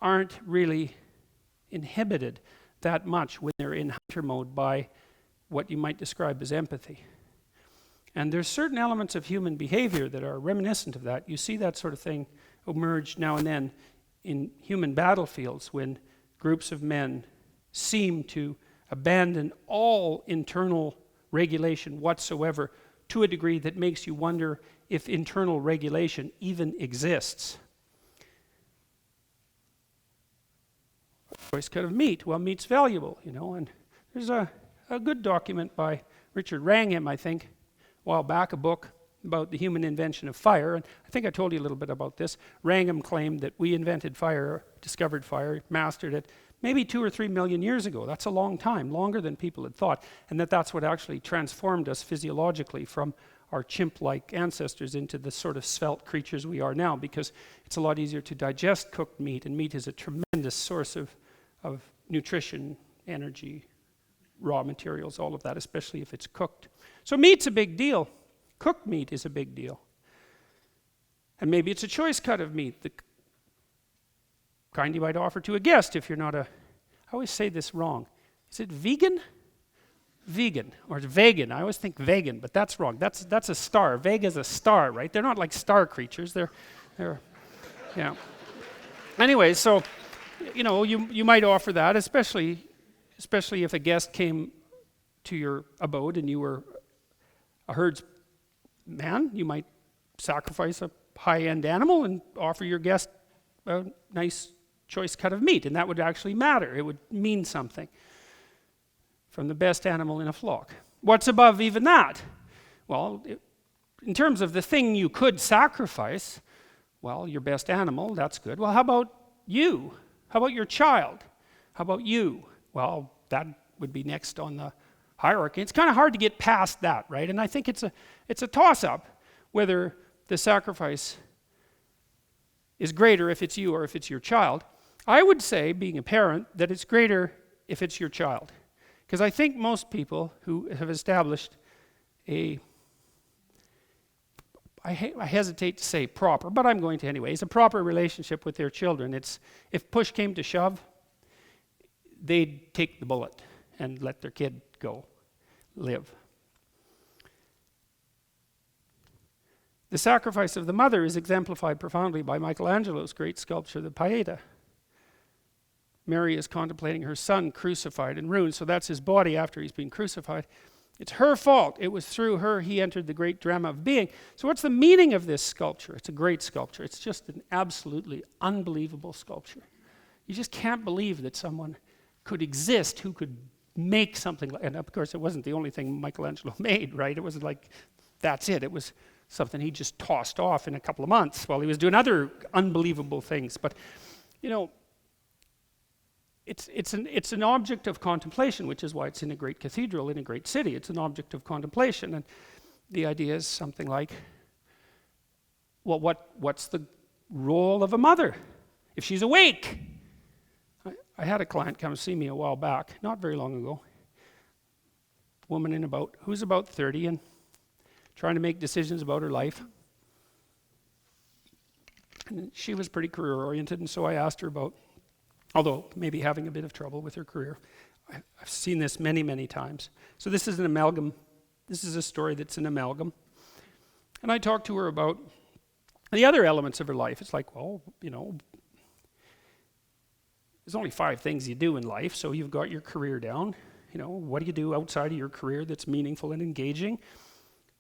aren't really inhibited that much when they're in hunter mode by what you might describe as empathy. And there's certain elements of human behavior that are reminiscent of that. You see that sort of thing emerge now and then in human battlefields when groups of men seem to abandon all internal regulation whatsoever to a degree that makes you wonder if internal regulation even exists. Choice cut of meat. Well, meat's valuable, and there's a good document by Richard Wrangham, I think, a while back, a book about the human invention of fire, and I think I told you a little bit about this. Wrangham claimed that we invented fire, discovered fire, mastered it, maybe 2 or 3 million years ago. That's a long time, longer than people had thought, and that's what actually transformed us physiologically from our chimp-like ancestors into the sort of svelte creatures we are now, because it's a lot easier to digest cooked meat, and meat is a tremendous source of nutrition, energy, raw materials, all of that, especially if it's cooked. So meat's a big deal. Cooked meat is a big deal. And maybe it's a choice cut of meat, the kind you might offer to a guest if you're not I always say this wrong. Is it vegan? Vegan, or vegan. I always think vegan, but that's wrong. That's a star. Vega's a star, right? They're not like star creatures. They're yeah. Anyway, so you might offer that, especially if a guest came to your abode and you were a herdsman. You might sacrifice a high-end animal and offer your guest a nice choice cut of meat, and that would actually matter. It would mean something. From the best animal in a flock. What's above even that? Well, in terms of the thing you could sacrifice, well, your best animal, that's good. Well, how about you? How about your child? How about you? Well, that would be next on the hierarchy. It's kind of hard to get past that, right? And I think it's a toss-up whether the sacrifice is greater if it's you or if it's your child. I would say, being a parent, that it's greater if it's your child. Because I think most people who have established I hesitate to say proper, but I'm going to anyway, it's a proper relationship with their children. If push came to shove, they'd take the bullet and let their kid go, live. The sacrifice of the mother is exemplified profoundly by Michelangelo's great sculpture, the Pieta. Mary is contemplating her son crucified and ruined, so that's his body after he's been crucified. It's her fault. It was through her he entered the great drama of being. So what's the meaning of this sculpture? It's a great sculpture. It's just an absolutely unbelievable sculpture. You just can't believe that someone could exist who could make something like, and of course it wasn't the only thing Michelangelo made, right? It wasn't like, that's it. It was something he just tossed off in a couple of months while he was doing other unbelievable things. But, it's an object of contemplation, which is why it's in a great cathedral in a great city. It's an object of contemplation, and the idea is something like, well, what's the role of a mother if she's awake? I had a client come see me a while back, not very long ago. Woman who's about 30 and trying to make decisions about her life. And she was pretty career-oriented, and so I asked her about, although maybe having a bit of trouble with her career. I've seen this many, many times. So this is an amalgam. This is a story that's an amalgam. And I talked to her about the other elements of her life. It's like, well, there's only 5 things you do in life, so you've got your career down. What do you do outside of your career that's meaningful and engaging?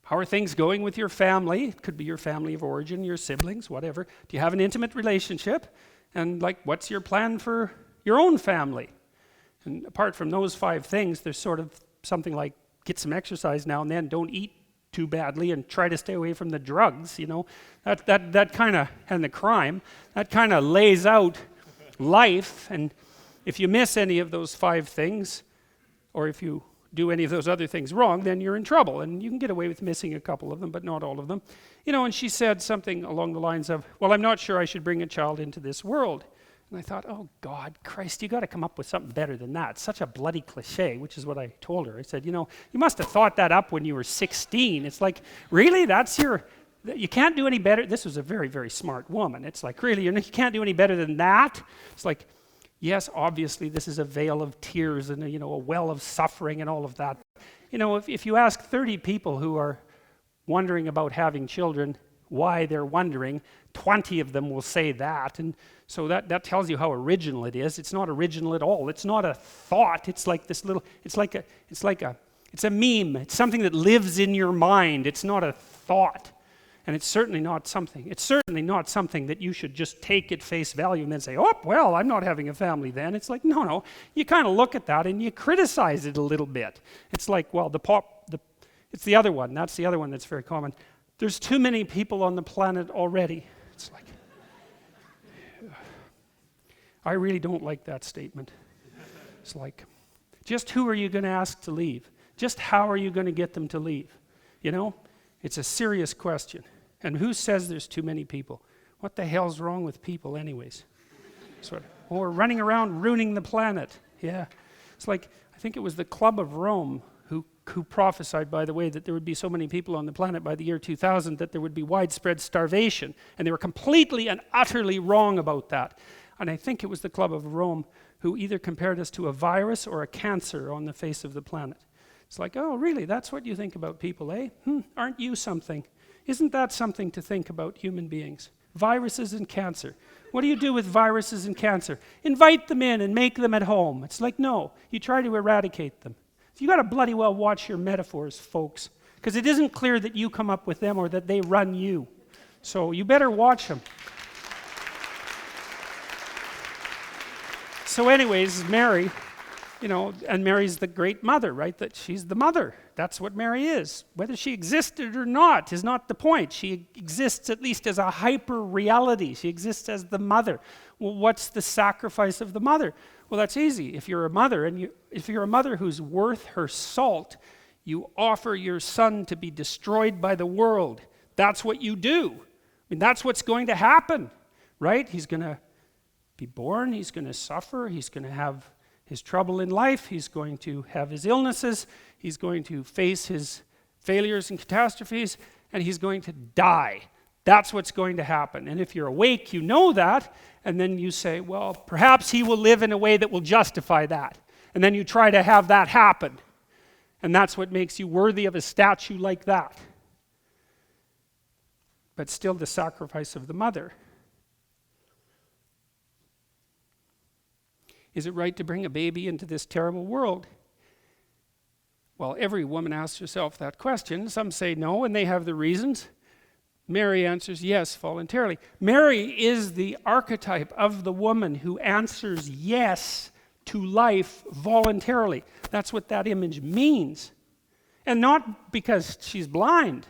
How are things going with your family? It could be your family of origin, your siblings, whatever. Do you have an intimate relationship? And what's your plan for your own family? And apart from those 5 things, there's sort of something like get some exercise now and then, don't eat too badly, and try to stay away from the drugs, That kind of, and the crime, that kind of lays out life. And if you miss any of those 5 things, or if you do any of those other things wrong, then you're in trouble. And you can get away with missing a couple of them, but not all of them. And she said something along the lines of, well, I'm not sure I should bring a child into this world. And I thought, oh, God, Christ, you got to come up with something better than that. It's such a bloody cliche, which is what I told her. I said, you must have thought that up when you were 16. It's like, really? You can't do any better? This was a very, very smart woman. It's like, really, you can't do any better than that? It's like, yes, obviously, this is a vale of tears and a well of suffering and all of that. If you ask 30 people who are wondering about having children, why they're wondering. 20 of them will say that, and so that tells you how original it is. It's not original at all. It's not a thought. It's like this little, it's a meme. It's something that lives in your mind. It's not a thought. And it's certainly not something that you should just take at face value and then say, oh, well, I'm not having a family then. It's like, no. You kind of look at that and you criticize it a little bit. It's like, well, it's the other one. That's the other one that's very common. There's too many people on the planet already. It's like, I really don't like that statement. It's like, just who are you going to ask to leave? Just how are you going to get them to leave? You know, it's a serious question. And who says there's too many people? What the hell's wrong with people anyways? Or running around ruining the planet. Yeah. It's like, I think it was the Club of Rome who prophesied, by the way, that there would be so many people on the planet by the year 2000 that there would be widespread starvation. And they were completely and utterly wrong about that. And I think it was the Club of Rome who either compared us to a virus or a cancer on the face of the planet. It's like, oh, really? That's what you think about people, eh? Aren't you something? Isn't that something to think about human beings? Viruses and cancer. What do you do with viruses and cancer? Invite them in and make them at home. It's like, no, you try to eradicate them. So you got to bloody well watch your metaphors, folks, because it isn't clear that you come up with them or that they run you. So you better watch them. So anyways, Mary, you know, and Mary's the great mother, right? That she's the mother. That's what Mary is. Whether she existed or not is not the point. She exists at least as a hyper-reality. She exists as the mother. Well, what's the sacrifice of the mother? Well, that's easy. If you're a mother, if you're a mother who's worth her salt, you offer your son to be destroyed by the world. That's what you do. I mean, that's what's going to happen, right? He's going to be born. He's going to suffer. He's going to have his trouble in life. He's going to have his illnesses. He's going to face his failures and catastrophes, and he's going to die. That's what's going to happen. And if you're awake, you know that, and then you say, well, perhaps he will live in a way that will justify that. And then you try to have that happen. And that's what makes you worthy of a statue like that. But still the sacrifice of the mother. Is it right to bring a baby into this terrible world? Well, every woman asks herself that question. Some say no, and they have the reasons. Mary answers yes, voluntarily. Mary is the archetype of the woman who answers yes to life voluntarily. That's what that image means. And not because she's blind.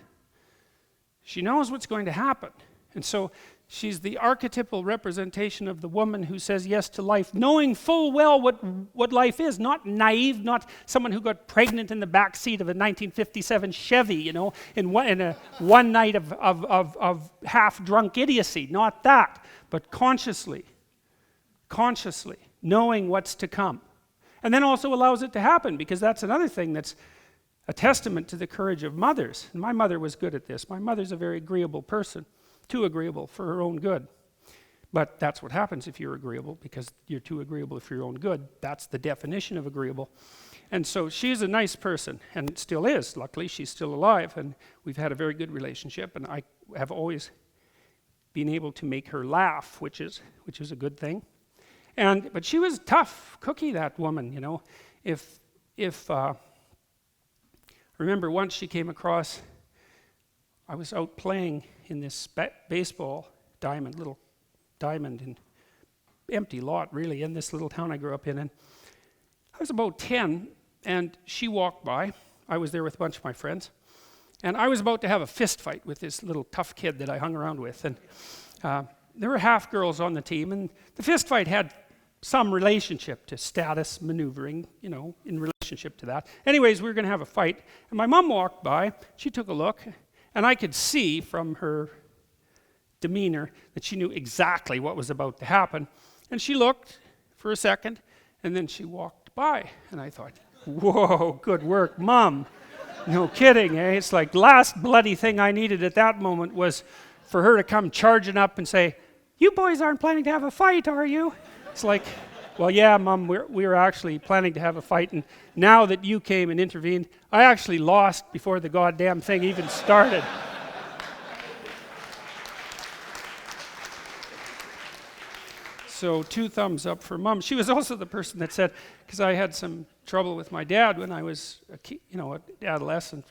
She knows what's going to happen. And so she's the archetypal representation of the woman who says yes to life, knowing full well what life is, not naive, not someone who got pregnant in the back seat of a 1957 Chevy, you know, in one night of half-drunk idiocy. Not that, but consciously, knowing what's to come. And then also allows it to happen, because that's another thing that's a testament to the courage of mothers. And my mother was good at this. My mother's a very agreeable person. Too agreeable for her own good. But that's what happens if you're agreeable, because you're too agreeable for your own good. That's the definition of agreeable. And so she's a nice person, and still is. Luckily, she's still alive, and we've had a very good relationship, and I have always been able to make her laugh, which is a good thing. But she was a tough cookie, that woman, you know. I remember once she came across, I was out playing in this baseball little diamond, in empty lot really, in this little town I grew up in. And I was about 10, and she walked by. I was there with a bunch of my friends. And I was about to have a fist fight with this little tough kid that I hung around with. And there were half girls on the team, and the fist fight had some relationship to status maneuvering, you know, in relationship to that. Anyways, we were going to have a fight, and my mom walked by. She took a look, and I could see from her demeanor that she knew exactly what was about to happen. And she looked for a second, and then she walked by. And I thought, whoa, good work, Mom. No kidding, eh? It's like last bloody thing I needed at that moment was for her to come charging up and say, you boys aren't planning to have a fight, are you? It's like, well, yeah, Mom, we were actually planning to have a fight, and now that you came and intervened, I actually lost before the goddamn thing even started. So 2 thumbs up for Mom. She was also the person that said, because I had some trouble with my dad when I was an adolescent.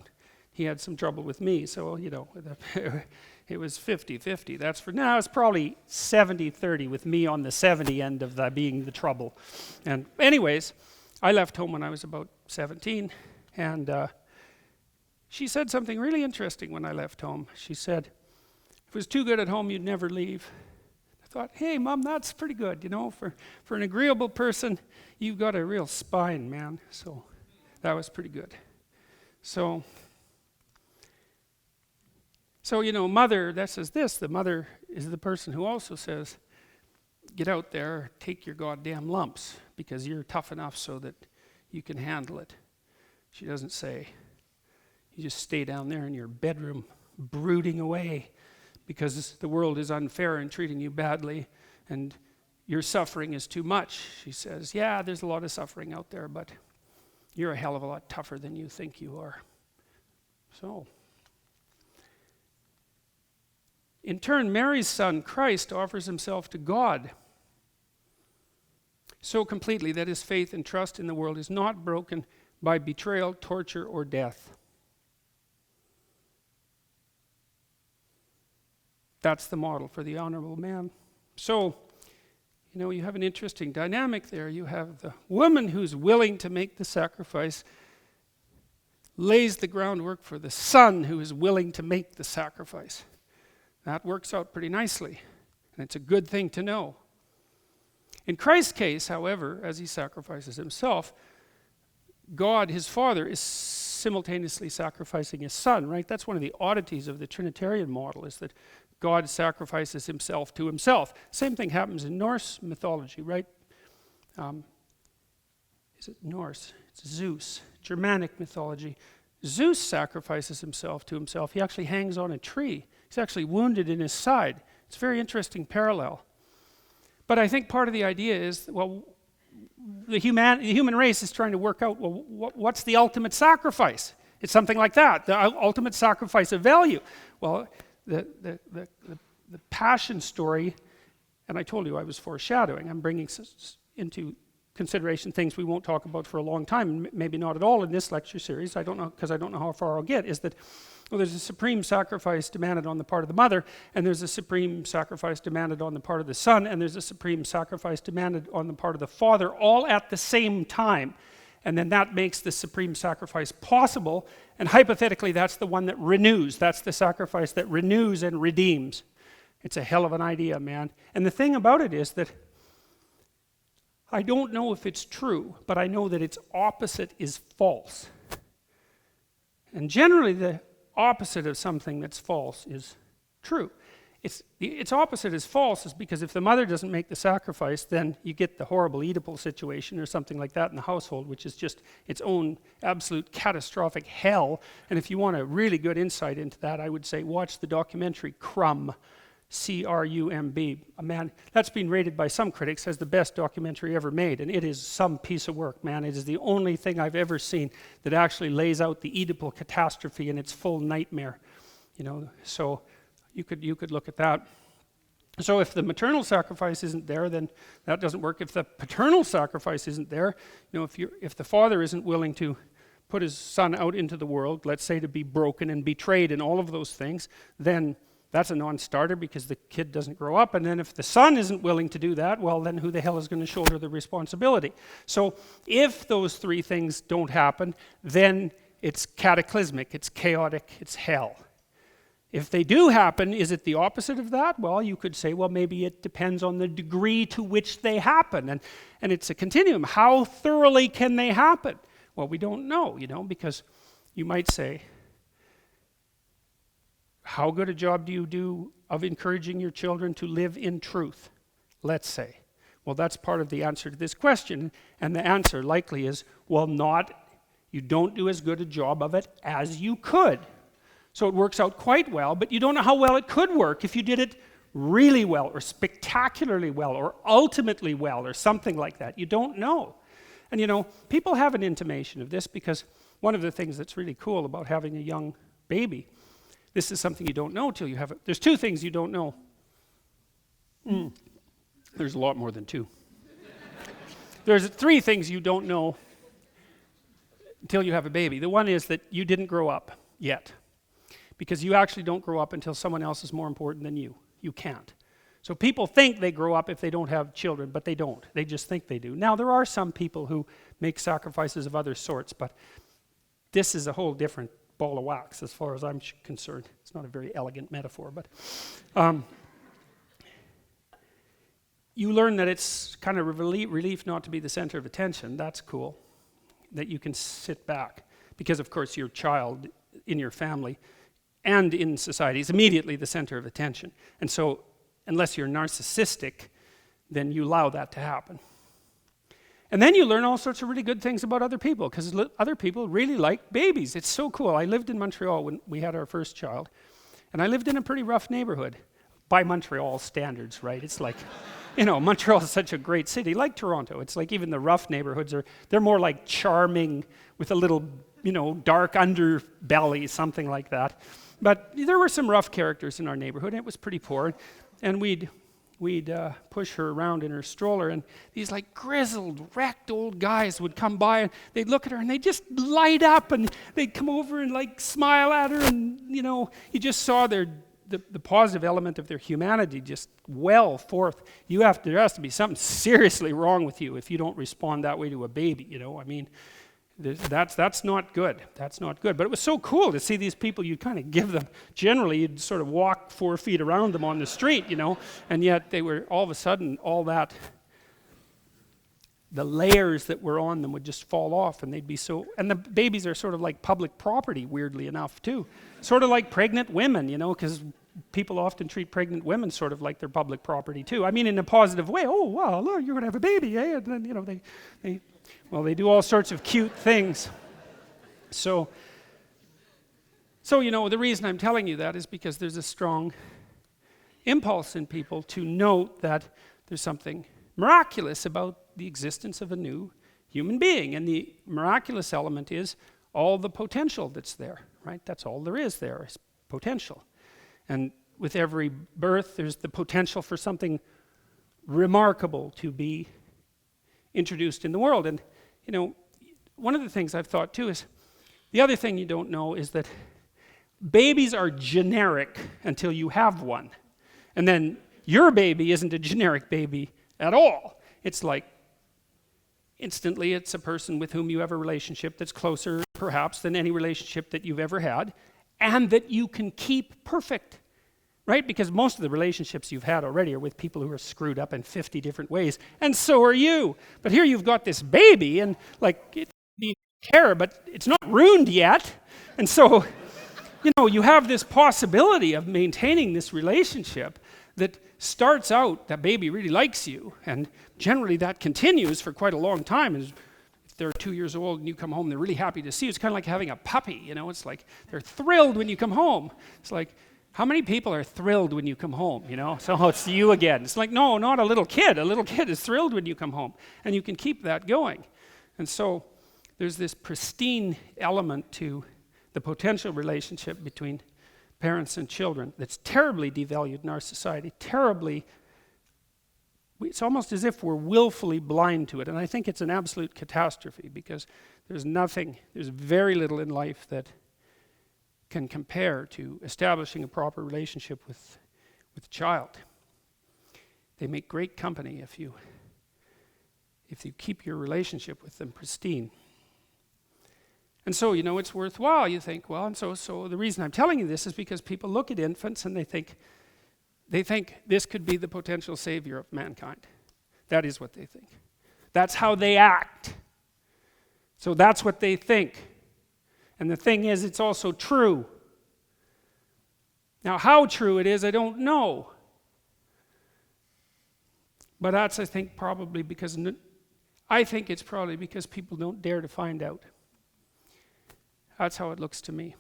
He had some trouble with me, so it was 50-50. That's for now. It's probably 70-30 with me on the 70 end of that being the trouble. And anyways, I left home when I was about 17, and she said something really interesting when I left home. She said, if it was too good at home, you'd never leave. I thought, hey, Mom, that's pretty good. For an agreeable person, you've got a real spine, man. So that was pretty good. So mother, that says this, the mother is the person who also says, get out there, take your goddamn lumps, because you're tough enough so that you can handle it. She doesn't say, you just stay down there in your bedroom brooding away because the world is unfair and treating you badly and your suffering is too much. She says, yeah, there's a lot of suffering out there, but you're a hell of a lot tougher than you think you are. So, in turn, Mary's son, Christ, offers himself to God so completely that his faith and trust in the world is not broken by betrayal, torture, or death. That's the model for the honorable man. So, you have an interesting dynamic there. You have the woman who's willing to make the sacrifice, lays the groundwork for the son who is willing to make the sacrifice. That works out pretty nicely, and it's a good thing to know. In Christ's case, however, as he sacrifices himself, God, his Father, is simultaneously sacrificing his Son, right? That's one of the oddities of the Trinitarian model, is that God sacrifices himself to himself. Same thing happens in Norse mythology, right? Is it Norse? It's Zeus. Germanic mythology. Zeus sacrifices himself to himself. He actually hangs on a tree. He's actually wounded in his side. It's a very interesting parallel. But I think part of the idea is, the human race is trying to work out, what's the ultimate sacrifice? It's something like that, the ultimate sacrifice of value. Well, the passion story, and I told you I was foreshadowing. I'm bringing into consideration things we won't talk about for a long time, maybe not at all in this lecture series. I don't know, because I don't know how far I'll get, is that there's a supreme sacrifice demanded on the part of the mother, and there's a supreme sacrifice demanded on the part of the son, and there's a supreme sacrifice demanded on the part of the father, all at the same time. And then that makes the supreme sacrifice possible, and hypothetically that's the one that renews. That's the sacrifice that renews and redeems. It's a hell of an idea, man. And the thing about it is that I don't know if it's true, but I know that its opposite is false. And generally the opposite of something that's false is true. Its opposite is false is because if the mother doesn't make the sacrifice, then you get the horrible Oedipal situation or something like that in the household, which is just its own absolute catastrophic hell. And if you want a really good insight into that, I would say watch the documentary Crumb, C-R-U-M-B. Man, that's been rated by some critics as the best documentary ever made, and it is some piece of work, man. It is the only thing I've ever seen that actually lays out the Oedipal catastrophe in its full nightmare. So you could look at that. So if the maternal sacrifice isn't there, then that doesn't work. If the paternal sacrifice isn't there, if the father isn't willing to put his son out into the world, let's say to be broken and betrayed and all of those things, then that's a non-starter because the kid doesn't grow up. And then if the son isn't willing to do that, well, then who the hell is going to shoulder the responsibility? So if those three things don't happen, then it's cataclysmic, it's chaotic, it's hell. If they do happen, is it the opposite of that? Well, you could say, well, maybe it depends on the degree to which they happen. And it's a continuum. How thoroughly can they happen? Well, we don't know, because you might say, how good a job do you do of encouraging your children to live in truth? Let's say. Well, that's part of the answer to this question. And the answer likely is, well, you don't do as good a job of it as you could. So it works out quite well, but you don't know how well it could work if you did it really well or spectacularly well or ultimately well or something like that. You don't know. And people have an intimation of this because one of the things that's really cool about having a young baby, this is something you don't know till you have it. There's two things you don't know. There's a lot more than 2. There's 3 things you don't know until you have a baby. The one is that you didn't grow up yet, because you actually don't grow up until someone else is more important than you. You can't. So people think they grow up if they don't have children, but they don't. They just think they do. Now, there are some people who make sacrifices of other sorts, but this is a whole different ball of wax as far as I'm concerned. It's not a very elegant metaphor, but you learn that it's kind of a relief not to be the center of attention. That's cool, that you can sit back, because of course your child in your family and in society is immediately the center of attention. And so unless you're narcissistic, then you allow that to happen. And then you learn all sorts of really good things about other people, because other people really like babies. It's so cool. I lived in Montreal when we had our first child, and I lived in a pretty rough neighborhood by Montreal standards, right? It's like, Montreal is such a great city, like Toronto. It's like even the rough neighborhoods they're more like charming with a little, dark underbelly, something like that. But there were some rough characters in our neighborhood, and it was pretty poor. And we'd push her around in her stroller, and these like grizzled, wrecked old guys would come by, and they'd look at her, and they'd just light up, and they'd come over and like smile at her, and you just saw the positive element of their humanity just well forth. There has to be something seriously wrong with you if you don't respond that way to a baby. That's not good. That's not good. But it was so cool to see these people. You'd kind of give them, generally you'd sort of walk 4 feet around them on the street, and yet they were all of a sudden, the layers that were on them would just fall off, and they'd be so, and the babies are sort of like public property, weirdly enough, too. Sort of like pregnant women, because people often treat pregnant women sort of like they're public property, too. I mean, in a positive way. Oh, wow, look, you're going to have a baby, eh? And then, they do all sorts of cute things. So, the reason I'm telling you that is because there's a strong impulse in people to note that there's something miraculous about the existence of a new human being. And the miraculous element is all the potential that's there, right? That's all there is potential. And with every birth, there's the potential for something remarkable to be introduced in the world. And, one of the things I've thought too is, the other thing you don't know is that babies are generic until you have one. And then your baby isn't a generic baby at all. It's like, instantly it's a person with whom you have a relationship that's closer, perhaps, than any relationship that you've ever had, and that you can keep perfect. Right? Because most of the relationships you've had already are with people who are screwed up in 50 different ways, and so are you. But here you've got this baby, and it needs care, but it's not ruined yet. And so, you have this possibility of maintaining this relationship that starts out, that baby really likes you, and generally that continues for quite a long time. And if they're 2 years old and you come home, they're really happy to see you. It's kind of like having a puppy, It's like they're thrilled when you come home. It's like, how many people are thrilled when you come home, So it's you again. It's like, no, not a little kid. A little kid is thrilled when you come home. And you can keep that going. And so there's this pristine element to the potential relationship between parents and children that's terribly devalued in our society, it's almost as if we're willfully blind to it. And I think it's an absolute catastrophe, because there's very little in life that can compare to establishing a proper relationship with a child. They make great company if you keep your relationship with them pristine. And so, it's worthwhile. You think, well, and so the reason I'm telling you this is because people look at infants and they think this could be the potential savior of mankind. That is what they think. That's how they act. So that's what they think. And the thing is, it's also true. Now, how true it is, I don't know. But that's, I think, probably because it's probably because people don't dare to find out. That's how it looks to me.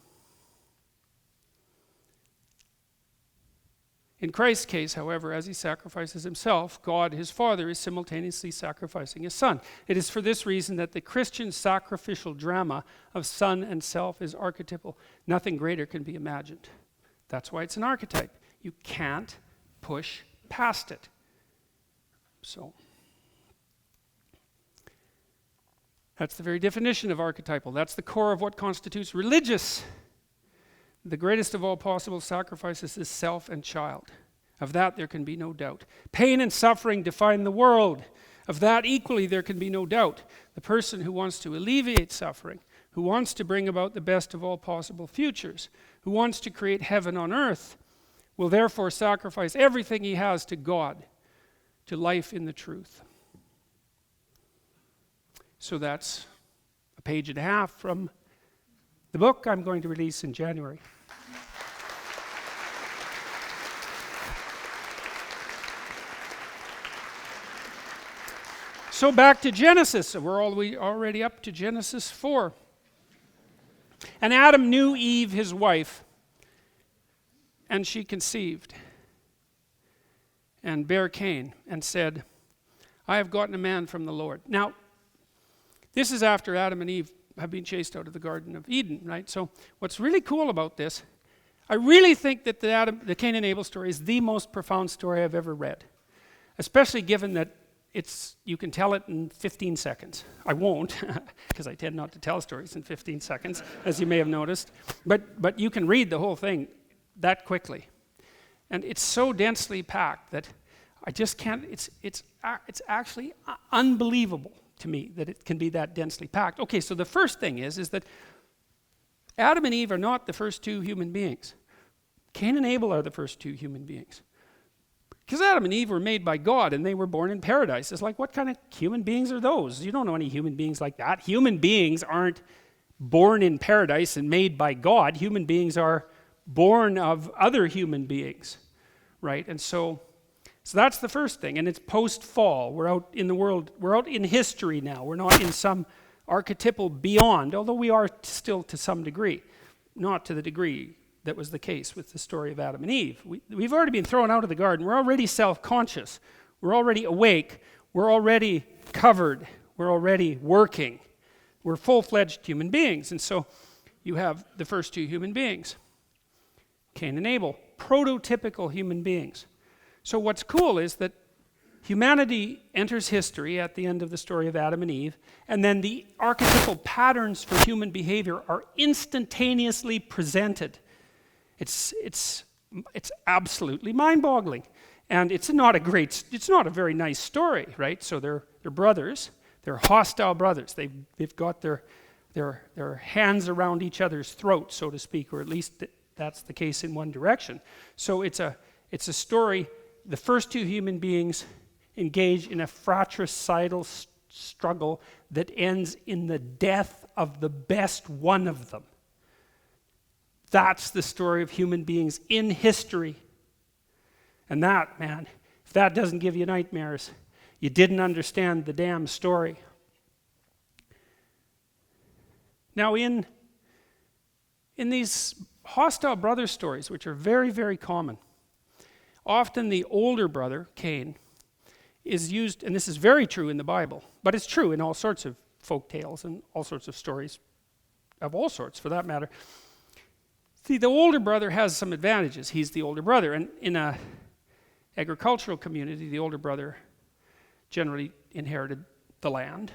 In Christ's case, however, as he sacrifices himself, God, his Father, is simultaneously sacrificing his Son. It is for this reason that the Christian sacrificial drama of Son and self is archetypal. Nothing greater can be imagined. That's why it's an archetype. You can't push past it. So that's the very definition of archetypal. That's the core of what constitutes religious. The greatest of all possible sacrifices is self and child. Of that there can be no doubt. Pain and suffering define the world. Of that equally there can be no doubt. The person who wants to alleviate suffering, who wants to bring about the best of all possible futures, who wants to create heaven on earth, will therefore sacrifice everything he has to God, to life in the truth. So that's a page and a half from the book I'm going to release in January. So back to Genesis. We're already up to Genesis 4. And Adam knew Eve, his wife, and she conceived and bare Cain and said, I have gotten a man from the Lord. Now, this is after Adam and Eve have been chased out of the Garden of Eden, right? So what's really cool about this, I really think that the Cain and Abel story is the most profound story I've ever read, especially given that you can tell it in 15 seconds. I won't, because I tend not to tell stories in 15 seconds, as you may have noticed. But you can read the whole thing that quickly. And it's so densely packed that I just can't, it's actually unbelievable to me that it can be that densely packed. Okay, so the first thing is that Adam and Eve are not the first two human beings. Cain and Abel are the first two human beings. Because Adam and Eve were made by God and they were born in paradise. It's like, what kind of human beings are those? You don't know any human beings like that. Human beings aren't born in paradise and made by God. Human beings are born of other human beings, right? And so that's the first thing. And it's post-fall. We're out in the world. We're out in history now. We're not in some archetypal beyond, although we are still to some degree. Not to the degree that was the case with the story of Adam and Eve. We've already been thrown out of the garden. We're already self-conscious. We're already awake. We're already covered. We're already working. We're full-fledged human beings. And so you have the first two human beings, Cain and Abel, prototypical human beings. So what's cool is that humanity enters history at the end of the story of Adam and Eve, and then the archetypal patterns for human behavior are instantaneously presented. It's absolutely mind-boggling, and it's not a very nice story, right? So they're brothers, they're hostile brothers. They've got their hands around each other's throats, so to speak, or at least that's the case in one direction. So it's a story. The first two human beings engage in a fratricidal struggle that ends in the death of the best one of them. That's the story of human beings in history. And that, man, if that doesn't give you nightmares, you didn't understand the damn story. Now, in these hostile brother stories, which are very, very common, often the older brother, Cain, is used, and this is very true in the Bible, but it's true in all sorts of folk tales and all sorts of stories of all sorts, for that matter. See, the older brother has some advantages. He's the older brother, and in an agricultural community, the older brother generally inherited the land,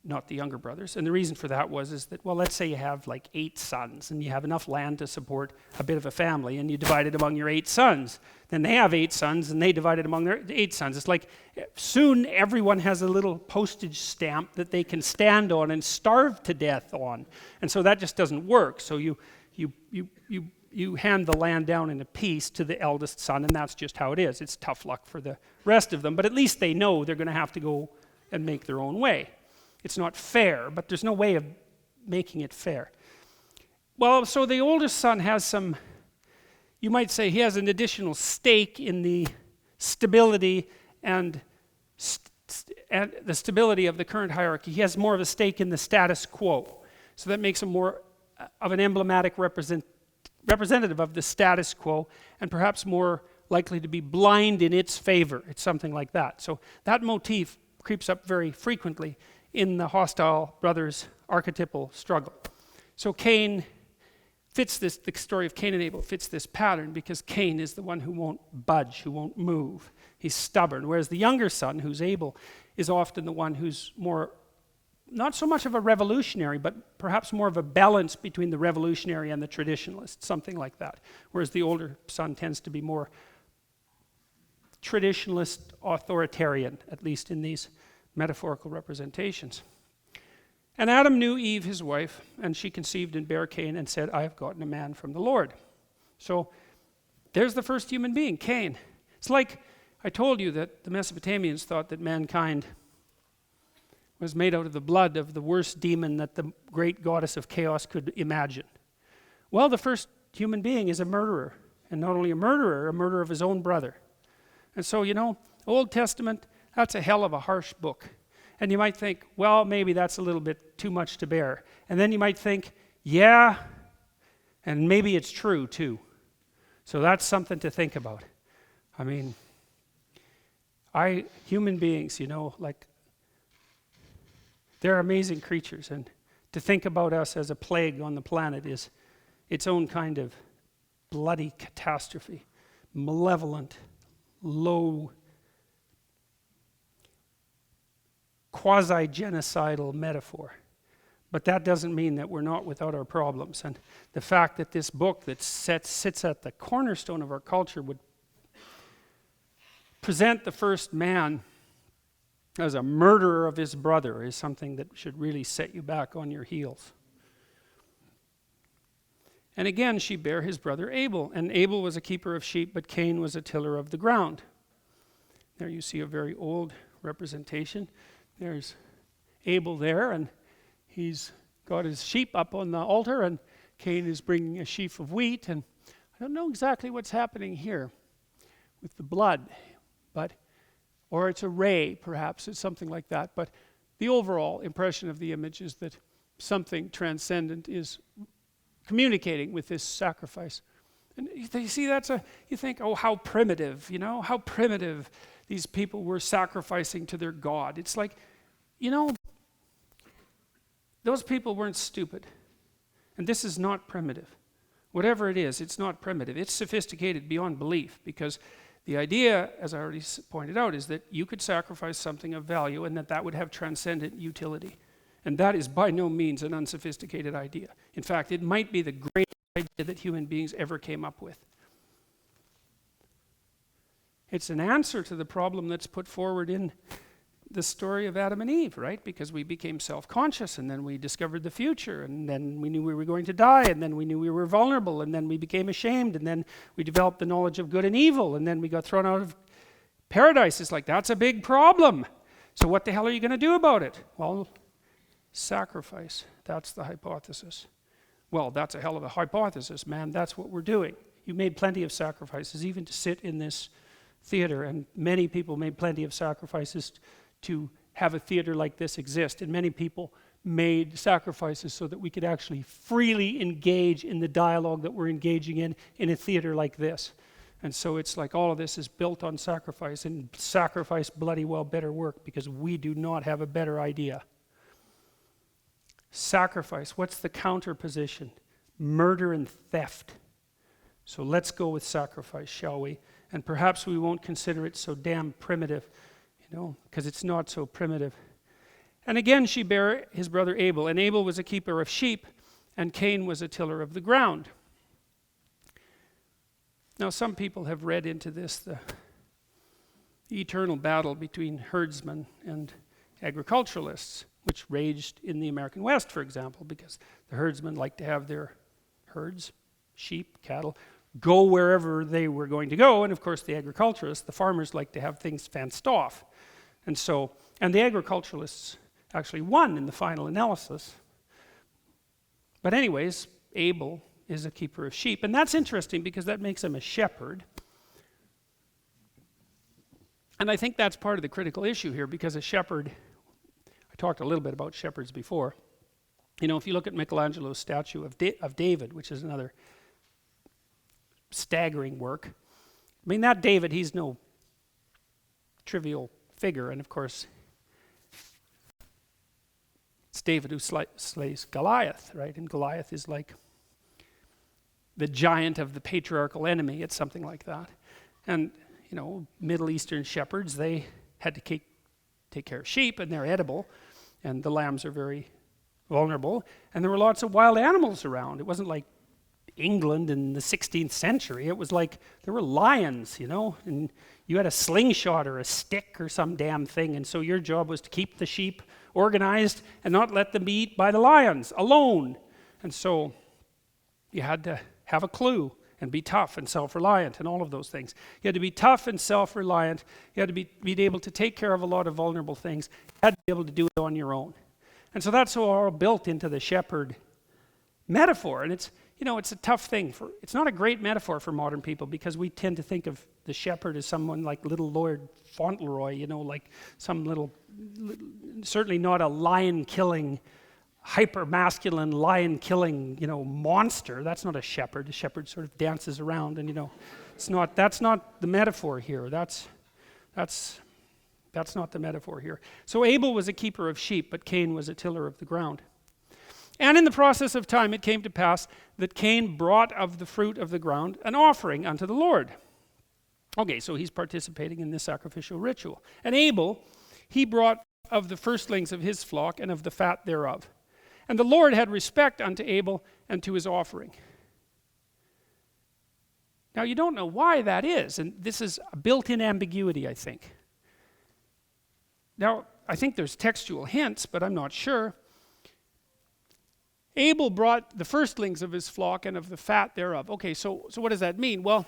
not the younger brothers. And the reason for that is that, well, let's say you have like 8 sons, and you have enough land to support a bit of a family, and you divide it among your 8 sons. Then they have 8 sons, and they divide it among their 8 sons. It's like soon everyone has a little postage stamp that they can stand on and starve to death on. And so that just doesn't work. So you hand the land down in a piece to the eldest son, and that's just how it is. It's tough luck for the rest of them, but at least they know they're going to have to go and make their own way. It's not fair, but there's no way of making it fair. Well, so the oldest son has some, you might say he has an additional stake in the stability and the stability of the current hierarchy. He has more of a stake in the status quo. So that makes him more of an emblematic representative of the status quo, and perhaps more likely to be blind in its favor. It's something like that. So that motif creeps up very frequently in the hostile brothers' archetypal struggle. So Cain fits this, the story of Cain and Abel fits this pattern, because Cain is the one who won't budge, who won't move. He's stubborn, whereas the younger son, who's Abel, is often the one who's more, not so much of a revolutionary, but perhaps more of a balance between the revolutionary and the traditionalist, something like that. Whereas the older son tends to be more traditionalist, authoritarian, at least in these metaphorical representations. And Adam knew Eve, his wife, and she conceived and bare Cain and said, I have gotten a man from the Lord. So there's the first human being, Cain. It's like I told you that the Mesopotamians thought that mankind was made out of the blood of the worst demon that the great goddess of chaos could imagine. Well, the first human being is a murderer, and not only a murderer of his own brother. And so, you know, Old Testament, that's a hell of a harsh book. And you might think, well, maybe that's a little bit too much to bear. And then you might think, yeah, and maybe it's true too. So that's something to think about. I mean, human beings, you know, like, they're amazing creatures. And to think about us as a plague on the planet is its own kind of bloody catastrophe. Malevolent, low, quasi-genocidal metaphor. But that doesn't mean that we're not without our problems. And the fact that this book that sits at the cornerstone of our culture would present the first man as a murderer of his brother is something that should really set you back on your heels. And again, she bare his brother Abel. And Abel was a keeper of sheep, but Cain was a tiller of the ground. There you see a very old representation. There's Abel there, and he's got his sheep up on the altar, and Cain is bringing a sheaf of wheat. And I don't know exactly what's happening here with the blood, or it's a ray, perhaps, it's something like that. But the overall impression of the image is that something transcendent is communicating with this sacrifice. And you see, you think, oh, how primitive, you know, how primitive these people were sacrificing to their God. It's like, you know, those people weren't stupid. And this is not primitive. Whatever it is, it's not primitive. It's sophisticated beyond belief, because the idea, as I already pointed out, is that you could sacrifice something of value and that would have transcendent utility. And that is by no means an unsophisticated idea. In fact, it might be the greatest idea that human beings ever came up with. It's an answer to the problem that's put forward in the story of Adam and Eve, right? Because we became self-conscious, and then we discovered the future, and then we knew we were going to die, and then we knew we were vulnerable, and then we became ashamed, and then we developed the knowledge of good and evil, and then we got thrown out of paradise. It's like, that's a big problem. So what the hell are you going to do about it? Well, sacrifice. That's the hypothesis. Well, that's a hell of a hypothesis, man. That's what we're doing. You made plenty of sacrifices, even to sit in this theater, and many people made plenty of sacrifices to have a theater like this exist, and many people made sacrifices so that we could actually freely engage in the dialogue that we're engaging in a theater like this. And so it's like all of this is built on sacrifice, and sacrifice bloody well better work, because we do not have a better idea. Sacrifice, what's the counter position? Murder and theft. So let's go with sacrifice, shall we? And perhaps we won't consider it so damn primitive, you know, because it's not so primitive. And again, she bare his brother Abel, and Abel was a keeper of sheep, and Cain was a tiller of the ground. Now, some people have read into this the eternal battle between herdsmen and agriculturalists, which raged in the American West, for example, because the herdsmen liked to have their herds, sheep, cattle, go wherever they were going to go, and of course the agriculturists, the farmers, like to have things fenced off. And the agriculturalists actually won in the final analysis. But anyways, Abel is a keeper of sheep, and that's interesting because that makes him a shepherd. And I think that's part of the critical issue here, because a shepherd, I talked a little bit about shepherds before. You know, if you look at Michelangelo's statue of David, which is another staggering work. I mean, that David, he's no trivial figure, and of course, it's David who slays Goliath, right? And Goliath is like the giant of the patriarchal enemy. It's something like that. And, Middle Eastern shepherds, they had to take care of sheep, and they're edible, and the lambs are very vulnerable, and there were lots of wild animals around. It wasn't like England in the 16th century. It was like there were lions, and you had a slingshot or a stick or some damn thing, and so your job was to keep the sheep organized and not let them be eaten by the lions alone. And so you had to have a clue and be tough and self-reliant and all of those things. You had to be tough and self-reliant. You had to be able to take care of a lot of vulnerable things. You had to be able to do it on your own. And so that's all built into the shepherd metaphor. And it's a tough thing. It's not a great metaphor for modern people, because we tend to think of the shepherd as someone like little Lord Fauntleroy, like some little, certainly not a lion-killing, hyper-masculine, lion-killing, monster. That's not a shepherd. The shepherd sort of dances around, and, that's not the metaphor here. That's not the metaphor here. So Abel was a keeper of sheep, but Cain was a tiller of the ground. And in the process of time it came to pass that Cain brought of the fruit of the ground an offering unto the Lord. Okay, so he's participating in this sacrificial ritual. And Abel, he brought of the firstlings of his flock and of the fat thereof. And the Lord had respect unto Abel and to his offering. Now you don't know why that is, and this is a built-in ambiguity, I think. Now, I think there's textual hints, but I'm not sure. Abel brought the firstlings of his flock and of the fat thereof. Okay, so what does that mean? Well,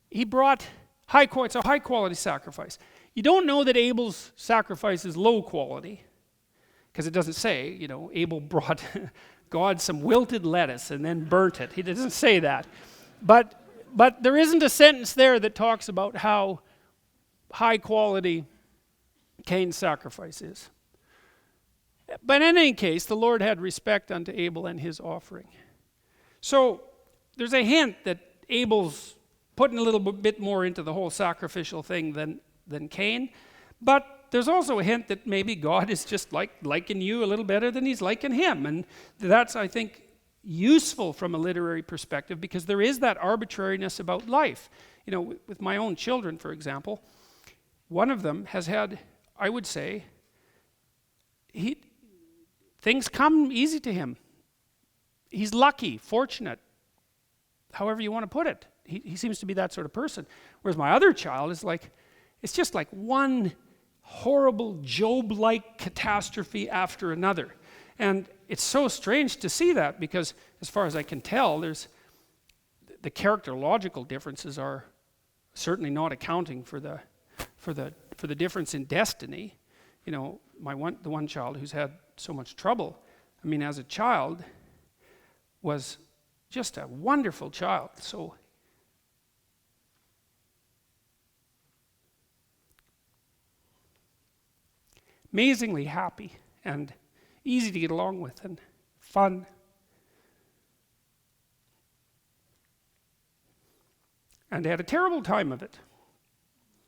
he brought it's a high quality sacrifice. You don't know that Abel's sacrifice is low quality, because it doesn't say, Abel brought God some wilted lettuce and then burnt it. He doesn't say that. But there isn't a sentence there that talks about how high quality Cain's sacrifice is. But in any case, the Lord had respect unto Abel and his offering. So there's a hint that Abel's putting a little bit more into the whole sacrificial thing than Cain. But there's also a hint that maybe God is just liking you a little better than he's liking him. And that's, I think, useful from a literary perspective, because there is that arbitrariness about life. With my own children, for example, one of them has had, I would say, things come easy to him. He's lucky, fortunate, however you want to put it. He seems to be that sort of person. Whereas my other child is it's just like one horrible Job-like catastrophe after another. And it's so strange to see that, because as far as I can tell, the characterological differences are certainly not accounting for the difference in destiny. The one child who's had so much trouble, as a child, was just a wonderful child. So amazingly happy and easy to get along with and fun. And they had a terrible time of it.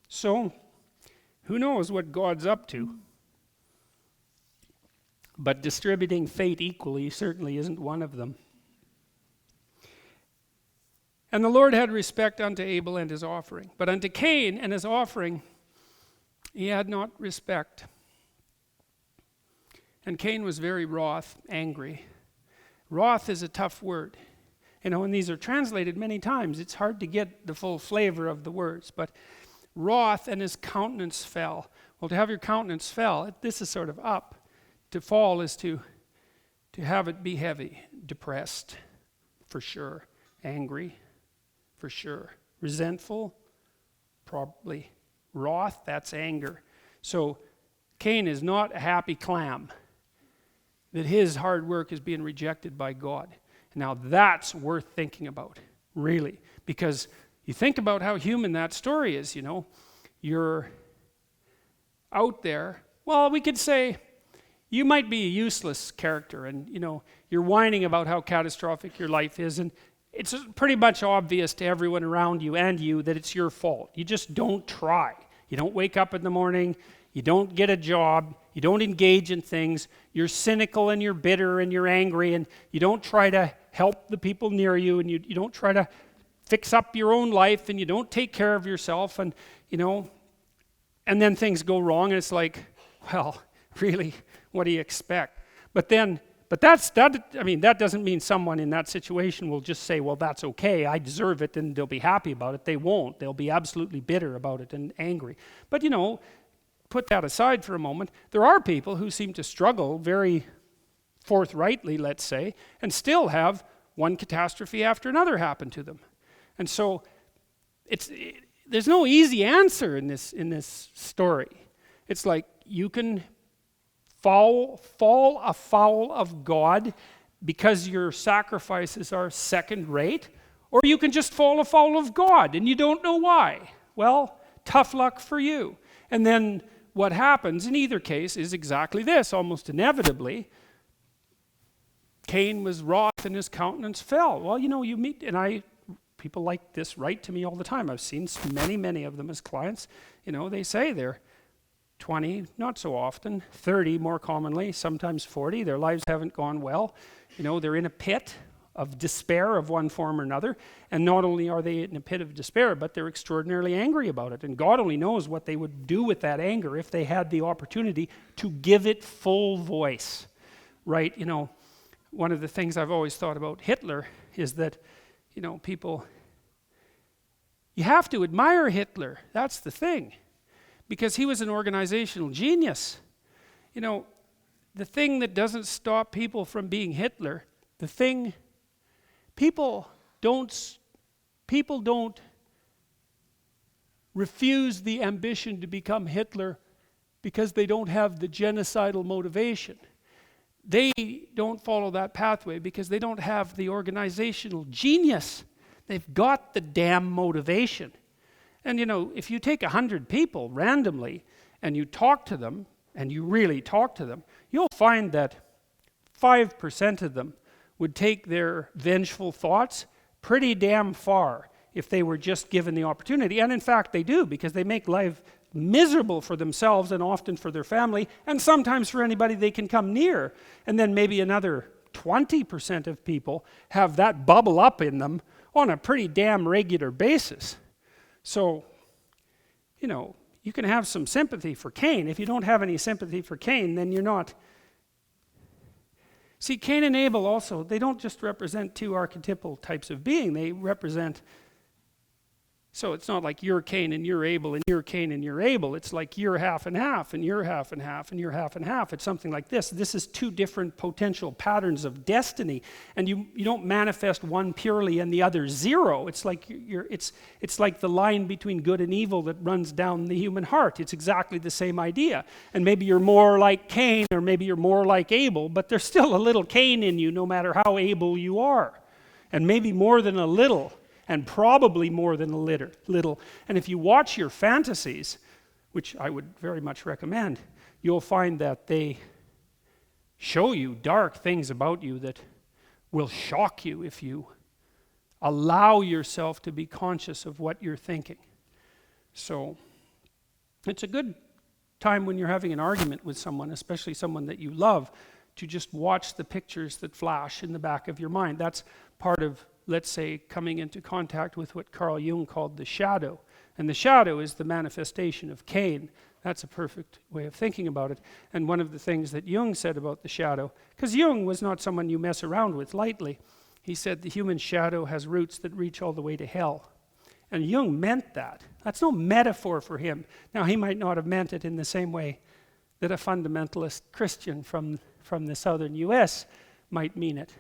So who knows what God's up to? But distributing fate equally certainly isn't one of them. And the Lord had respect unto Abel and his offering. But unto Cain and his offering he had not respect. And Cain was very wroth, angry. Wroth is a tough word. And these are translated many times. It's hard to get the full flavor of the words. But wroth, and his countenance fell. Well, to have your countenance fell, this is sort of up. To fall is to have it be heavy, depressed, for sure. Angry, for sure. Resentful, probably. Wroth, that's anger. So Cain is not a happy clam that his hard work is being rejected by God. Now that's worth thinking about, really, because you think about how human that story is, You're out there. Well, we could say you might be a useless character, and you're whining about how catastrophic your life is, and it's pretty much obvious to everyone around you and you that it's your fault. You just don't try. You don't wake up in the morning, you don't get a job, you don't engage in things, you're cynical and you're bitter and you're angry, and you don't try to help the people near you, and you don't try to fix up your own life, and you don't take care of yourself, and and then things go wrong, and it's like, well, really, what do you expect? But that doesn't mean someone in that situation will just say, well, that's okay, I deserve it, and they'll be happy about it. They won't. They'll be absolutely bitter about it and angry. But put that aside for a moment. There are people who seem to struggle very forthrightly, let's say, and still have one catastrophe after another happen to them. And so there's no easy answer in this story. It's like you can fall afoul of God because your sacrifices are second rate, or you can just fall afoul of God and you don't know why. Well, tough luck for you. And then what happens in either case is exactly this, almost inevitably. Cain was wroth and his countenance fell. Well, you meet, and people like this write to me all the time. I've seen many of them as clients. They say they're 20, not so often, 30 more commonly, sometimes 40. Their lives haven't gone well. They're in a pit of despair of one form or another. And not only are they in a pit of despair, but they're extraordinarily angry about it. And God only knows what they would do with that anger if they had the opportunity to give it full voice. Right? One of the things I've always thought about Hitler is that, people, you have to admire Hitler. That's the thing. Because he was an organizational genius. The thing that doesn't stop people from being Hitler, people don't refuse the ambition to become Hitler because they don't have the genocidal motivation. They don't follow that pathway because they don't have the organizational genius. They've got the damn motivation. And if you take 100 people randomly and you talk to them, and you really talk to them, you'll find that 5% of them would take their vengeful thoughts pretty damn far if they were just given the opportunity. And in fact, they do, because they make life miserable for themselves and often for their family, and sometimes for anybody they can come near. And then maybe another 20% of people have that bubble up in them on a pretty damn regular basis. So, you can have some sympathy for Cain. If you don't have any sympathy for Cain, then you're not. See, Cain and Abel also, they don't just represent two archetypal types of being. They represent, so it's not like you're Cain and you're Abel and you're Cain and you're Abel. It's like you're half and half and you're half and half and you're half and half. It's something like this. This is two different potential patterns of destiny. And you don't manifest one purely and the other zero. It's like it's like the line between good and evil that runs down the human heart. It's exactly the same idea. And maybe you're more like Cain or maybe you're more like Abel, but there's still a little Cain in you no matter how able you are. And maybe more than a little. And probably more than a little. And if you watch your fantasies, which I would very much recommend, you'll find that they show you dark things about you that will shock you if you allow yourself to be conscious of what you're thinking. So it's a good time when you're having an argument with someone, especially someone that you love, to just watch the pictures that flash in the back of your mind. That's part of, let's say, coming into contact with what Carl Jung called the shadow. And the shadow is the manifestation of Cain. That's a perfect way of thinking about it. And one of the things that Jung said about the shadow, because Jung was not someone you mess around with lightly, he said the human shadow has roots that reach all the way to hell. And Jung meant that. That's no metaphor for him. Now, he might not have meant it in the same way that a fundamentalist Christian from the southern US might mean it.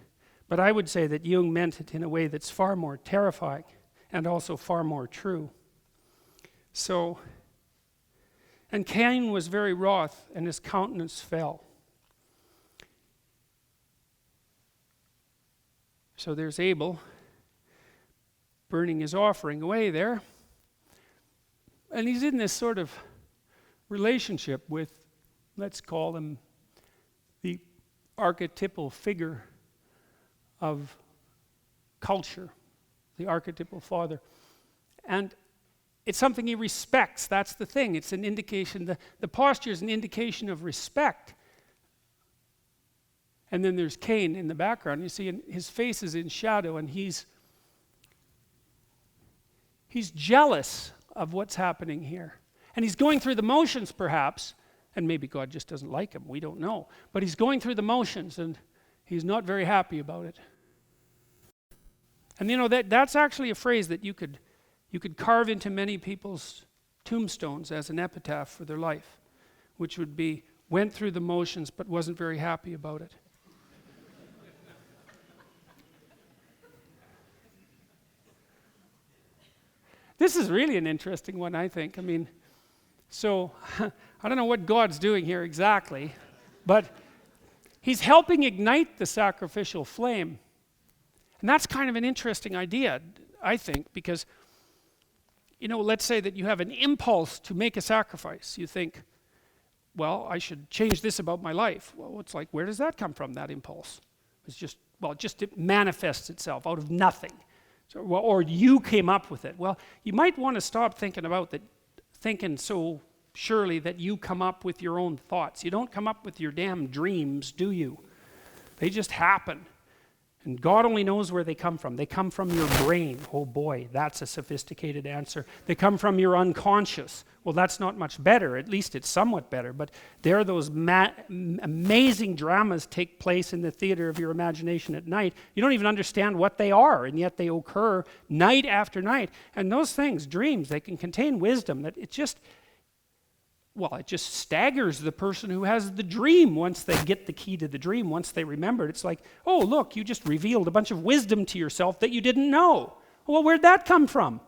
But I would say that Jung meant it in a way that's far more terrifying and also far more true. So, and Cain was very wroth and his countenance fell. So there's Abel burning his offering away there. And he's in this sort of relationship with, let's call him the archetypal figure of culture, the archetypal father. And it's something he respects. That's the thing. It's an indication, the posture is an indication of respect. And then there's Cain in the background. You see, and his face is in shadow, and he's jealous of what's happening here. And he's going through the motions, perhaps, and maybe God just doesn't like him. We don't know. But he's going through the motions, and he's not very happy about it. And you know, that's actually a phrase that you could carve into many people's tombstones as an epitaph for their life, which would be, went through the motions but wasn't very happy about it. This is really an interesting one, I think. I mean, so I don't know what God's doing here exactly, but he's helping ignite the sacrificial flame. And that's kind of an interesting idea, I think, because, you know, let's say that you have an impulse to make a sacrifice. You think, well, I should change this about my life. Well, it's like, where does that come from, that impulse? It's just, well, it manifests itself out of nothing. So, well, or you came up with it. Well, you might want to stop thinking so surely that you come up with your own thoughts. You don't come up with your damn dreams, do you? They just happen. And God only knows where they come from. They come from your brain. Oh boy, that's a sophisticated answer. They come from your unconscious. Well, that's not much better. At least it's somewhat better. But there those amazing dramas take place in the theater of your imagination at night. You don't even understand what they are, and yet they occur night after night. And those things, dreams, they can contain wisdom that it just staggers the person who has the dream once they get the key to the dream, once they remember it. It's like, oh, look, you just revealed a bunch of wisdom to yourself that you didn't know. Well, where'd that come from?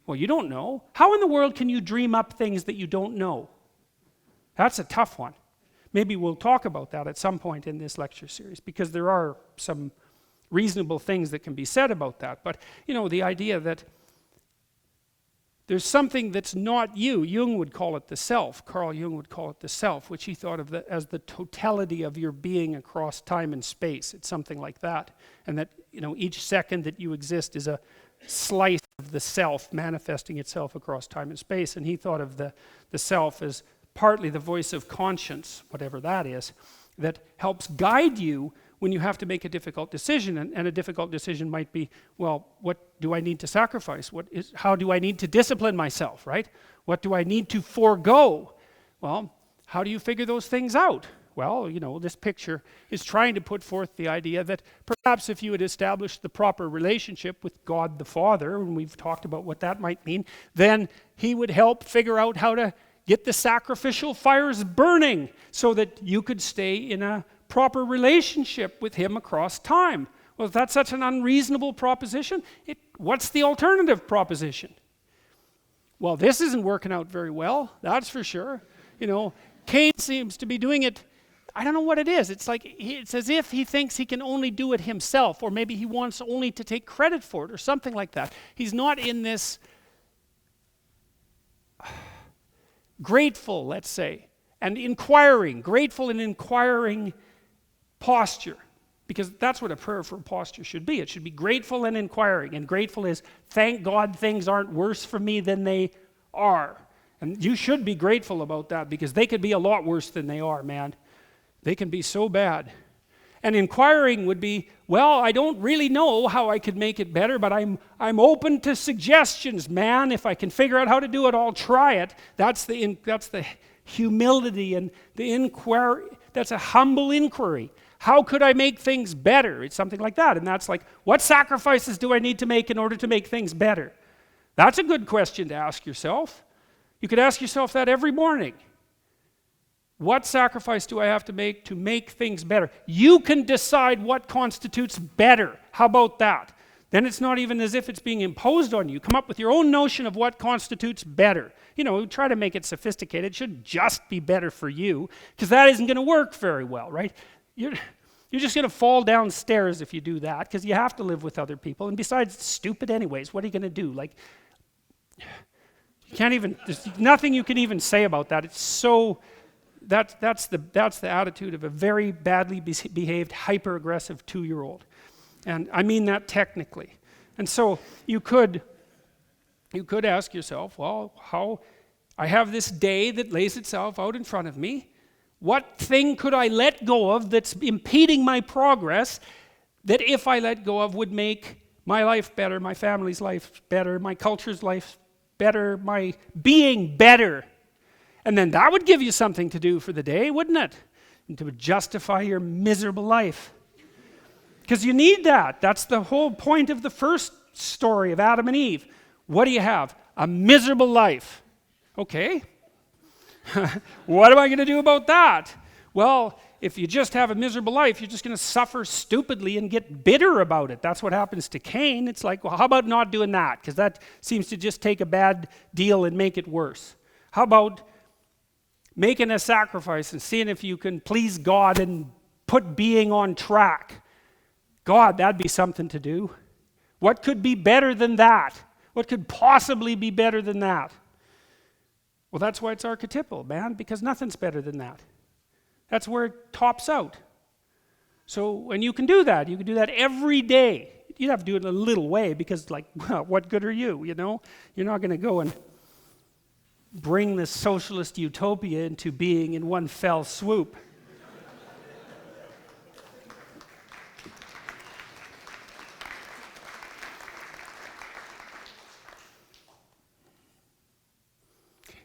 Well, you don't know. How in the world can you dream up things that you don't know? That's a tough one. Maybe we'll talk about that at some point in this lecture series, because there are some reasonable things that can be said about that. But, you know, the idea that there's something that's not you. Jung would call it the self. Carl Jung would call it the self, which he thought of as the totality of your being across time and space. It's something like that. And that, you know, each second that you exist is a slice of the self manifesting itself across time and space. And he thought of the self as partly the voice of conscience, whatever that is, that helps guide you when you have to make a difficult decision. And a difficult decision might be, well, what do I need to sacrifice? How do I need to discipline myself, right? What do I need to forego? Well, how do you figure those things out? Well, you know, this picture is trying to put forth the idea that perhaps if you had established the proper relationship with God the Father, and we've talked about what that might mean, then he would help figure out how to get the sacrificial fires burning so that you could stay in a proper relationship with him across time. Well, if that's such an unreasonable proposition, what's the alternative proposition? Well, this isn't working out very well, that's for sure. You know, Cain seems to be doing it, I don't know what it is. It's like, it's as if he thinks he can only do it himself, or maybe he wants only to take credit for it, or something like that. He's not in this grateful, let's say, and grateful and inquiring posture, because that's what a prayer for posture should be. It should be grateful and inquiring, and grateful is, thank God things aren't worse for me than they are. And you should be grateful about that, because they could be a lot worse than they are, man. They can be so bad. And inquiring would be, well, I don't really know how I could make it better, but I'm open to suggestions, man. If I can figure out how to do it, I'll try it. That's the humility and the inquiry. That's a humble inquiry. How could I make things better? It's something like that. And that's like, what sacrifices do I need to make in order to make things better? That's a good question to ask yourself. You could ask yourself that every morning. What sacrifice do I have to make things better? You can decide what constitutes better. How about that? Then it's not even as if it's being imposed on you. Come up with your own notion of what constitutes better. You know, try to make it sophisticated. It shouldn't just be better for you, because that isn't going to work very well, right? You're just going to fall downstairs if you do that, because you have to live with other people. And besides, it's stupid anyways. What are you going to do? Like, you can't even, there's nothing you can even say about that. It's so, that's the attitude of a very badly behaved, hyper-aggressive 2-year-old. And I mean that technically. And so you could ask yourself, well, how I have this day that lays itself out in front of me. What thing could I let go of that's impeding my progress, that if I let go of would make my life better, my family's life better, my culture's life better, my being better? And then that would give you something to do for the day, wouldn't it? And to justify your miserable life. Because you need that. That's the whole point of the first story of Adam and Eve. What do you have? A miserable life. Okay. What am I going to do about that? Well, if you just have a miserable life, you're just going to suffer stupidly and get bitter about it. That's what happens to Cain. It's like, well, how about not doing that? Because that seems to just take a bad deal and make it worse. How about making a sacrifice and seeing if you can please God and put being on track? God, that'd be something to do. What could be better than that? What could possibly be better than that? Well, that's why it's archetypal, man, because nothing's better than that. That's where it tops out. So when you can do that every day. You'd have to do it in a little way because, like, well, what good are you, you know? You're not going to go and bring the socialist utopia into being in one fell swoop.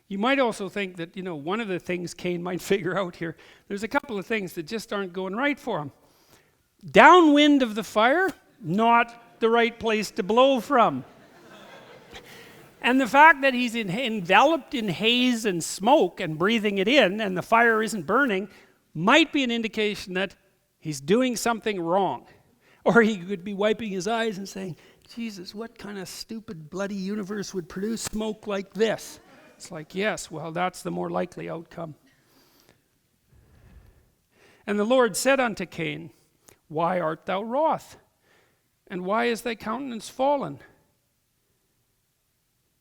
You might also think that, one of the things Cain might figure out here, there's a couple of things that just aren't going right for him. Downwind of the fire, not the right place to blow from. And the fact that he's enveloped in haze and smoke and breathing it in and the fire isn't burning might be an indication that he's doing something wrong. Or he could be wiping his eyes and saying, Jesus, what kind of stupid bloody universe would produce smoke like this? It's like, yes, well, that's the more likely outcome. And the Lord said unto Cain, why art thou wroth? And why is thy countenance fallen?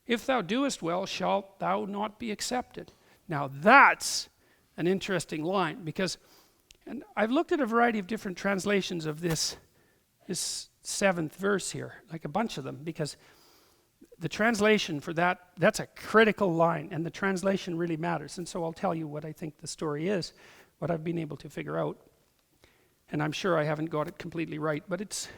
If thou doest well, shalt thou not be accepted. Now that's an interesting line, because, and I've looked at a variety of different translations of this 7th verse here, like a bunch of them, because the translation for that's a critical line, and the translation really matters. And so I'll tell you what I think the story is, what I've been able to figure out. And I'm sure I haven't got it completely right, but it's...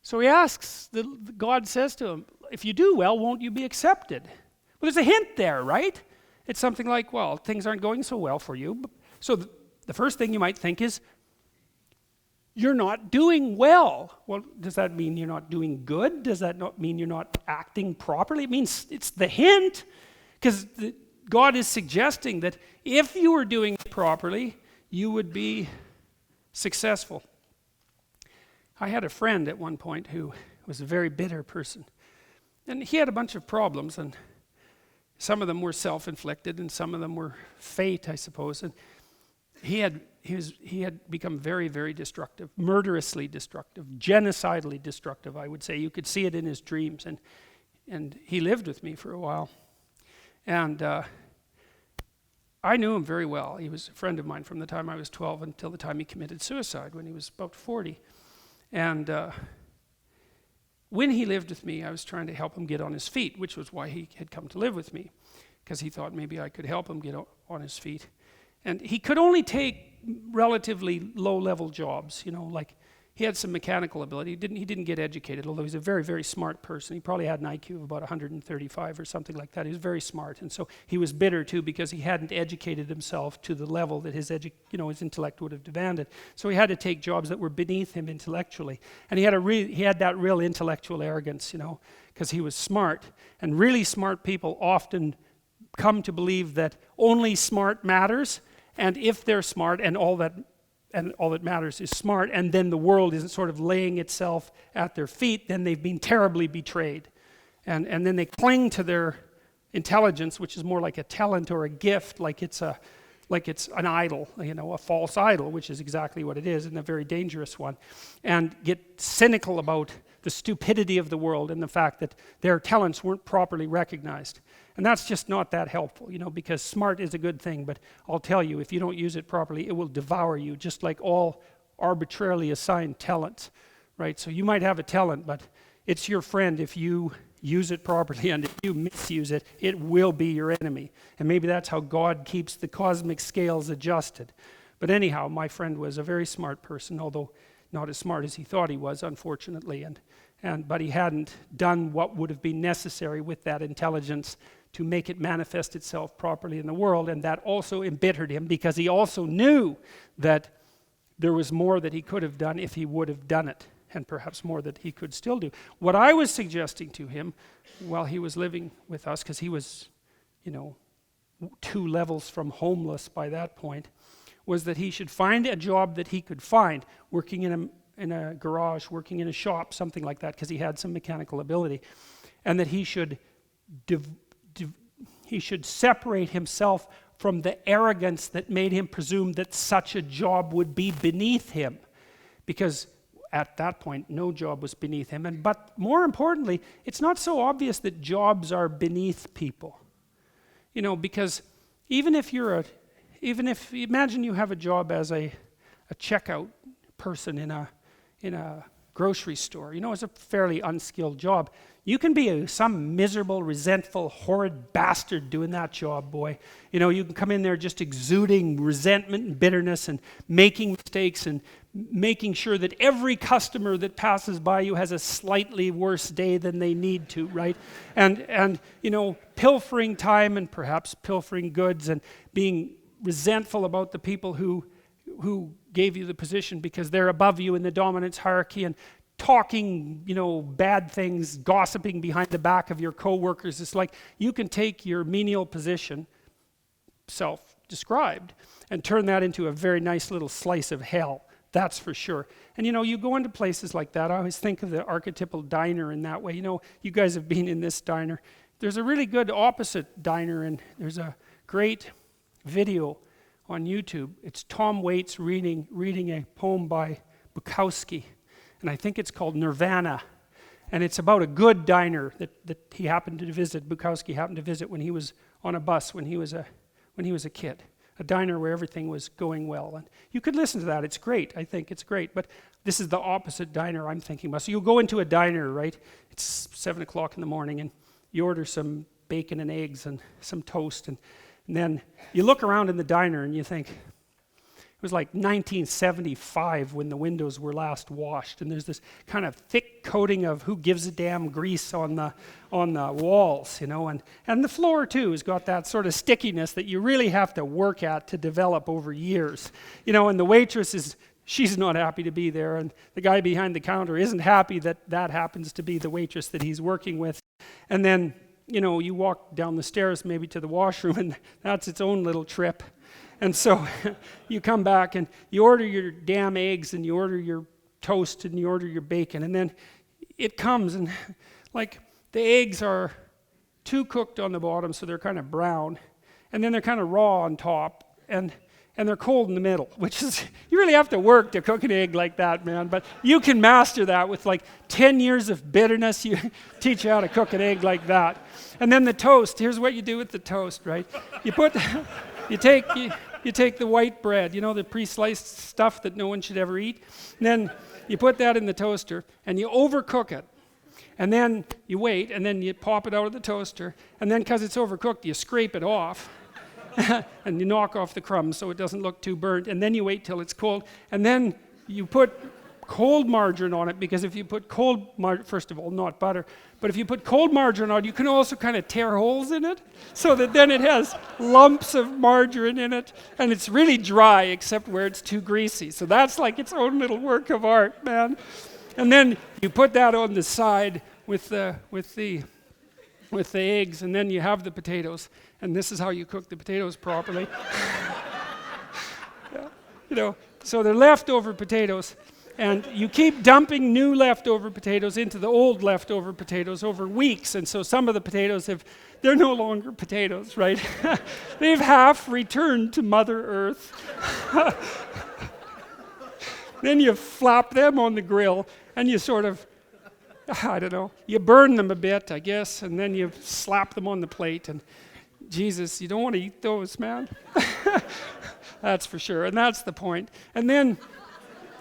So he asks, God says to him, if you do well, won't you be accepted? Well, there's a hint there, right? It's something like, well, things aren't going so well for you. So the first thing you might think is, you're not doing well. Well, does that mean you're not doing good? Does that not mean you're not acting properly? It means it's the hint, because God is suggesting that if you were doing it properly, you would be successful. I had a friend at one point who was a very bitter person. And he had a bunch of problems, and some of them were self-inflicted, and some of them were fate, I suppose. And he had become very, very destructive, murderously destructive, genocidally destructive, I would say. You could see it in his dreams. And he lived with me for a while. And I knew him very well. He was a friend of mine from the time I was 12 until the time he committed suicide when he was about 40. And when he lived with me, I was trying to help him get on his feet, which was why he had come to live with me, because he thought maybe I could help him get on his feet. And he could only take relatively low-level jobs, like he had some mechanical ability. He didn't get educated, although he's a very, very smart person. He probably had an IQ of about 135 or something like that. He was very smart, and so he was bitter too because he hadn't educated himself to the level that his intellect would have demanded. So he had to take jobs that were beneath him intellectually, and he had that real intellectual arrogance, because he was smart. And really smart people often come to believe that only smart matters. And if they're smart and all that matters is smart, and then the world isn't sort of laying itself at their feet, then they've been terribly betrayed. And then they cling to their intelligence, which is more like a talent or a gift, like it's an idol, a false idol, which is exactly what it is, and a very dangerous one, and get cynical about the stupidity of the world and the fact that their talents weren't properly recognized. And that's just not that helpful, because smart is a good thing, but I'll tell you, if you don't use it properly, it will devour you, just like all arbitrarily assigned talents, right? So you might have a talent, but it's your friend if you use it properly, and if you misuse it, it will be your enemy. And maybe that's how God keeps the cosmic scales adjusted. But anyhow, my friend was a very smart person, although not as smart as he thought he was, unfortunately, but he hadn't done what would have been necessary with that intelligence to make it manifest itself properly in the world, and that also embittered him, because he also knew that there was more that he could have done if he would have done it, and perhaps more that he could still do. What I was suggesting to him while he was living with us, because he was, 2 levels from homeless by that point, was that he should find a job that he could find, working in a garage, working in a shop, something like that, because he had some mechanical ability, and that he should separate himself from the arrogance that made him presume that such a job would be beneath him, because at that point no job was beneath him. But more importantly, it's not so obvious that jobs are beneath people, because imagine you have a job as a checkout person in a grocery store. It's a fairly unskilled job. You can be some miserable, resentful, horrid bastard doing that job, boy. You can come in there just exuding resentment and bitterness and making mistakes and making sure that every customer that passes by you has a slightly worse day than they need to, right? And pilfering time and perhaps pilfering goods and being resentful about the people who gave you the position because they're above you in the dominance hierarchy, and talking, bad things, gossiping behind the back of your co-workers. It's like you can take your menial position, self-described, and turn that into a very nice little slice of hell. That's for sure. And you go into places like that. I always think of the archetypal diner in that way. You guys have been in this diner. There's a really good opposite diner, and there's a great video on YouTube. It's Tom Waits reading a poem by Bukowski, and I think it's called Nirvana. And it's about a good diner that he happened to visit. Bukowski happened to visit when he was on a bus when he was a kid. A diner where everything was going well. And you could listen to that. It's great. I think it's great. But this is the opposite diner I'm thinking about. So you go into a diner, right? It's 7 o'clock in the morning, and you order some bacon and eggs and some toast, and then you look around in the diner and you think, it was like 1975 when the windows were last washed, and there's this kind of thick coating of who gives a damn grease on the walls, and the floor too has got that sort of stickiness that you really have to work at to develop over years, and the waitress she's not happy to be there, and the guy behind the counter isn't happy that happens to be the waitress that he's working with. And then you walk down the stairs maybe to the washroom, and that's its own little trip. And so you come back and you order your damn eggs and you order your toast and you order your bacon, and then it comes, and like the eggs are too cooked on the bottom, so they're kind of brown, and then they're kind of raw on top, and they're cold in the middle, which is, you really have to work to cook an egg like that, man. But you can master that with like 10 years of bitterness. You teach you how to cook an egg like that. And then the toast, here's what you do with the toast, right? You take the white bread, the pre-sliced stuff that no one should ever eat. And then you put that in the toaster and you overcook it. And then you wait, and then you pop it out of the toaster. And then because it's overcooked, you scrape it off. And you knock off the crumbs so it doesn't look too burnt, and then you wait till it's cold, and then you put cold margarine on it, because if you put cold margarine, first of all, not butter, but if you put cold margarine on it, you can also kind of tear holes in it, so that then it has lumps of margarine in it, and it's really dry except where it's too greasy. So that's like its own little work of art, man. And then you put that on the side with the eggs, and then you have the potatoes, and this is how you cook the potatoes properly. So they're leftover potatoes, and you keep dumping new leftover potatoes into the old leftover potatoes over weeks, and so some of the potatoes they're no longer potatoes, right? They've half returned to Mother Earth. Then you flap them on the grill, and you sort of, you burn them a bit, I guess, and then you slap them on the plate, and Jesus, you don't want to eat those, man. That's for sure, and that's the point. And then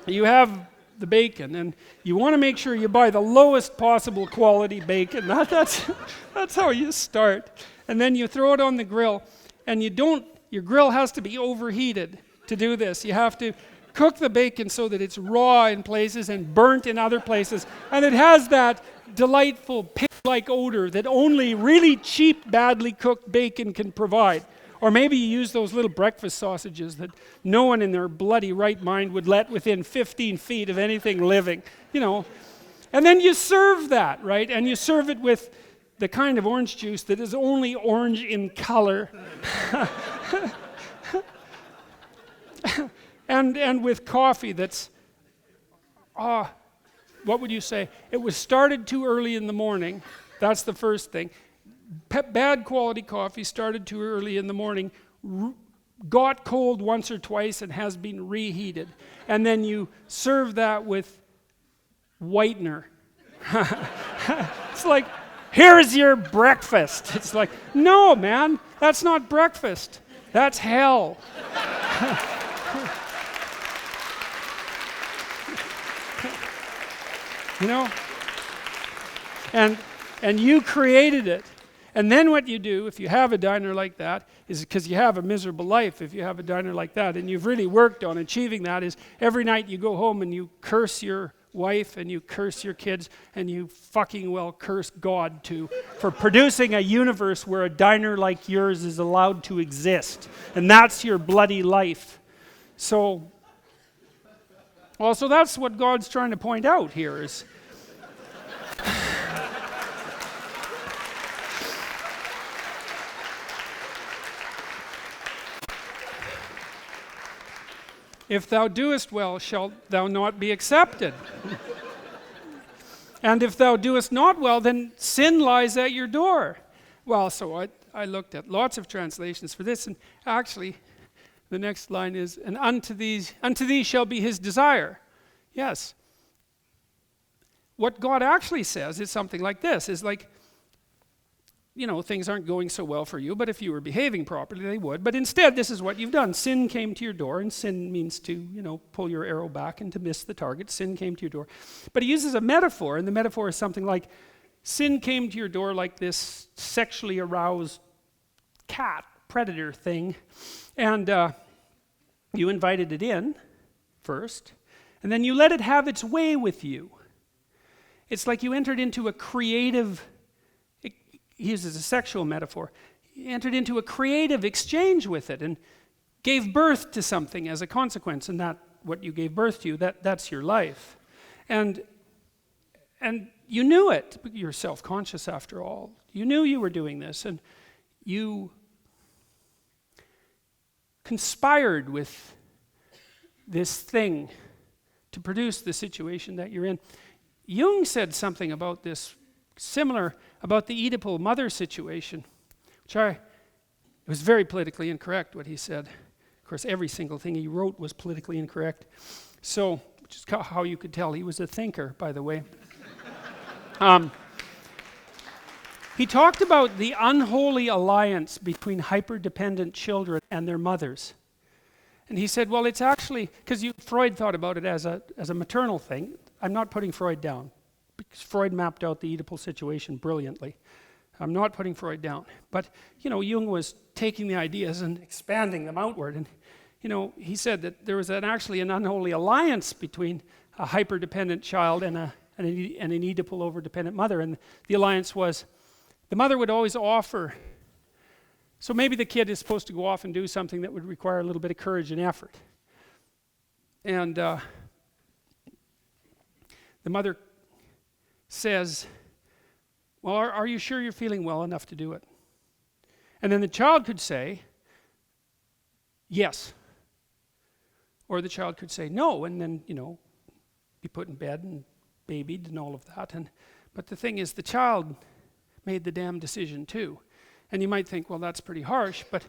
you have the bacon, and you want to make sure you buy the lowest possible quality bacon. That's how you start. And then you throw it on the grill, and your grill has to be overheated to do this. You have to cook the bacon so that it's raw in places and burnt in other places, and it has that delightful pig-like odor that only really cheap, badly cooked bacon can provide. Or maybe you use those little breakfast sausages that no one in their bloody right mind would let within 15 feet of anything living, And then you serve that, right? And you serve it with the kind of orange juice that is only orange in color. And with coffee that's, what would you say? It was started too early in the morning. That's the first thing. Bad quality coffee started too early in the morning, got cold once or twice and has been reheated. And then you serve that with whitener. It's like, here's your breakfast. It's like, no, man, that's not breakfast. That's hell. And you created it. And then what you do, if you have a diner like that, is because you have a miserable life if you have a diner like that, and you've really worked on achieving that, is every night you go home and you curse your wife and you curse your kids and you fucking well curse God too for producing a universe where a diner like yours is allowed to exist. And that's your bloody life. So that's what God's trying to point out here is if thou doest well, shalt thou not be accepted. And if thou doest not well, then sin lies at your door. Well, so I looked at lots of translations for this, and actually, the next line is, and unto thee shall be his desire. Yes. What God actually says is something like this, is like, things aren't going so well for you, but if you were behaving properly, they would. But instead, this is what you've done. Sin came to your door, and sin means to, pull your arrow back and to miss the target. Sin came to your door. But he uses a metaphor, and the metaphor is something like, sin came to your door like this sexually aroused cat, predator thing, and you invited it in first, and then you let it have its way with you. It's like you entered into a creative, he uses a sexual metaphor, you entered into a creative exchange with it and gave birth to something as a consequence, and that what you gave birth to, that's your life. And you knew it. You're self-conscious after all. You knew you were doing this, and you conspired with this thing to produce the situation that you're in. Jung said something about this, similar about the Oedipal mother situation, it was very politically incorrect what he said. Of course, every single thing he wrote was politically incorrect. So, which is how you could tell he was a thinker, by the way. He talked about the unholy alliance between hyper-dependent children and their mothers. And he said, well, it's actually, because Freud thought about it as a maternal thing. I'm not putting Freud down, because Freud mapped out the Oedipal situation brilliantly. I'm not putting Freud down. But, Jung was taking the ideas and expanding them outward. And, he said that there was actually an unholy alliance between a hyper-dependent child and an Oedipal over-dependent mother. And the alliance was, the mother would always offer. So maybe the kid is supposed to go off and do something that would require a little bit of courage and effort. And the mother says, well, are you sure you're feeling well enough to do it? And then the child could say, yes. Or the child could say no, and then, be put in bed and babied and all of that. But the thing is, the child made the damn decision too. And you might think, well, that's pretty harsh, but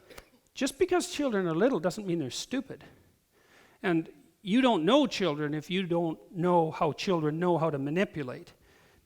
just because children are little doesn't mean they're stupid. And you don't know children if you don't know how children know how to manipulate,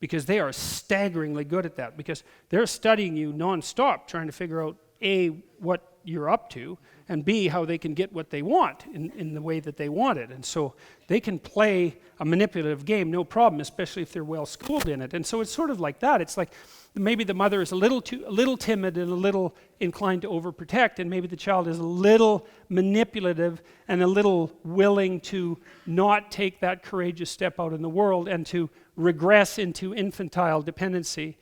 because they are staggeringly good at that, because they're studying you nonstop, trying to figure out A, what you're up to, and B, how they can get what they want in the way that they want it. And so they can play a manipulative game, no problem, especially if they're well schooled in it. And so it's sort of like that. It's like maybe the mother is a little timid and a little inclined to overprotect, and maybe the child is a little manipulative and a little willing to not take that courageous step out in the world and to regress into infantile dependency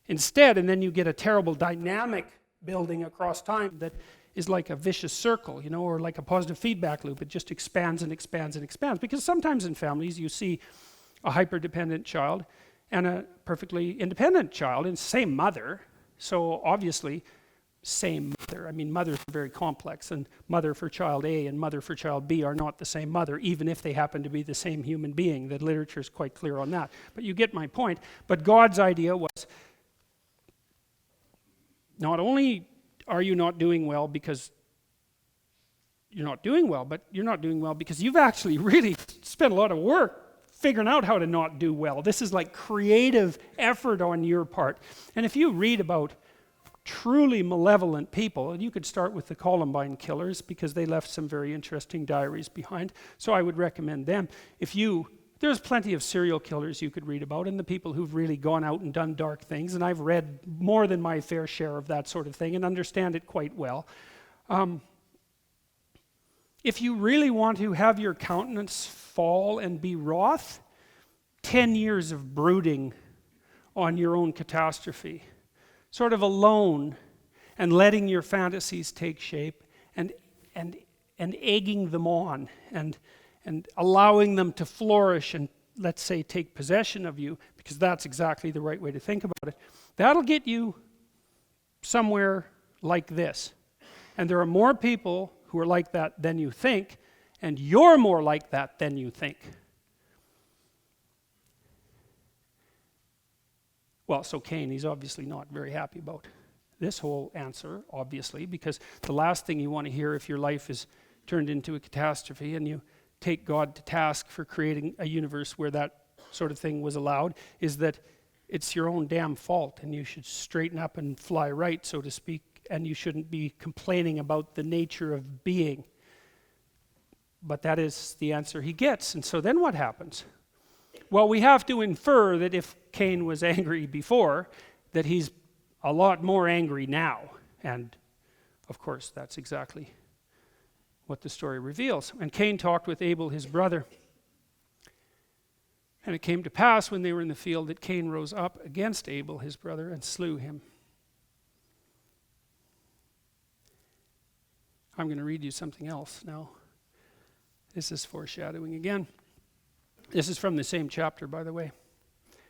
instead. And then you get a terrible dynamic building across time that is like a vicious circle, you know, or like a positive feedback loop. It just expands and expands and expands. Because sometimes in families you see a hyper-dependent child and a perfectly independent child, and same mother. So obviously, same mother. I mean, mothers are very complex, and mother for child A and mother for child B are not the same mother, even if they happen to be the same human being. The literature is quite clear on that. But you get my point. But God's idea was, not only are you not doing well because you're not doing well, but you're not doing well because you've actually really spent a lot of work figuring out how to not do well. This is like creative effort on your part. And if you read about truly malevolent people, and you could start with the Columbine killers because they left some very interesting diaries behind, so I would recommend them. There's plenty of serial killers you could read about, and the people who've really gone out and done dark things, and I've read more than my fair share of that sort of thing and understand it quite well. If you really want to have your countenance fall and be wroth, 10 years of brooding on your own catastrophe, sort of alone, and letting your fantasies take shape, and egging them on, and allowing them to flourish and, let's say, take possession of you, because that's exactly the right way to think about it. That'll get you somewhere like this. And there are more people who are like that than you think, and you're more like that than you think. Well, so Cain, he's obviously not very happy about this whole answer, obviously, because the last thing you want to hear if your life is turned into a catastrophe and you take God to task for creating a universe where that sort of thing was allowed, is that it's your own damn fault and you should straighten up and fly right, so to speak, and you shouldn't be complaining about the nature of being. But that is the answer he gets. And so then what happens? Well, we have to infer that if Cain was angry before, that he's a lot more angry now. And of course, that's exactly what the story reveals. And Cain talked with Abel, his brother. And it came to pass when they were in the field that Cain rose up against Abel, his brother, and slew him. I'm going to read you something else now. This is foreshadowing again. This is from the same chapter, by the way.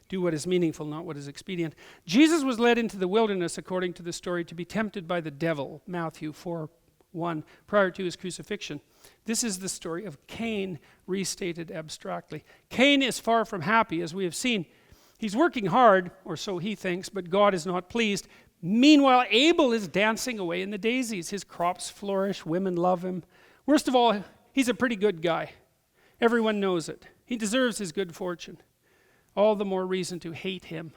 Do what is meaningful, not what is expedient. Jesus was led into the wilderness, according to the story, to be tempted by the devil, Matthew 4:1, prior to his crucifixion. This is the story of Cain, restated abstractly. Cain is far from happy, as we have seen. He's working hard, or so he thinks, but God is not pleased. Meanwhile, Abel is dancing away in the daisies. His crops flourish, women love him. Worst of all, he's a pretty good guy. Everyone knows it. He deserves his good fortune. All the more reason to hate him.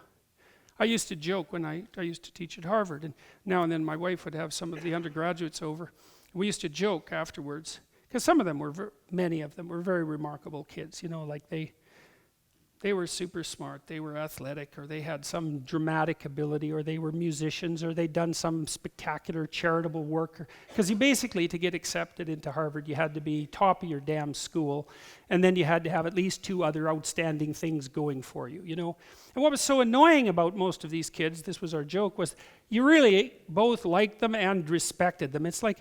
I used to joke when I used to teach at Harvard, and now and then my wife would have some of the undergraduates over. We used to joke afterwards, because some of them were, many of them were very remarkable kids, you know, like they were super smart, they were athletic, or they had some dramatic ability, or they were musicians, or they'd done some spectacular charitable work. Because you basically, to get accepted into Harvard, you had to be top of your damn school, and then you had to have at least 2 other outstanding things going for you, you know. And what was so annoying about most of these kids, this was our joke, was you really both liked them and respected them. It's like,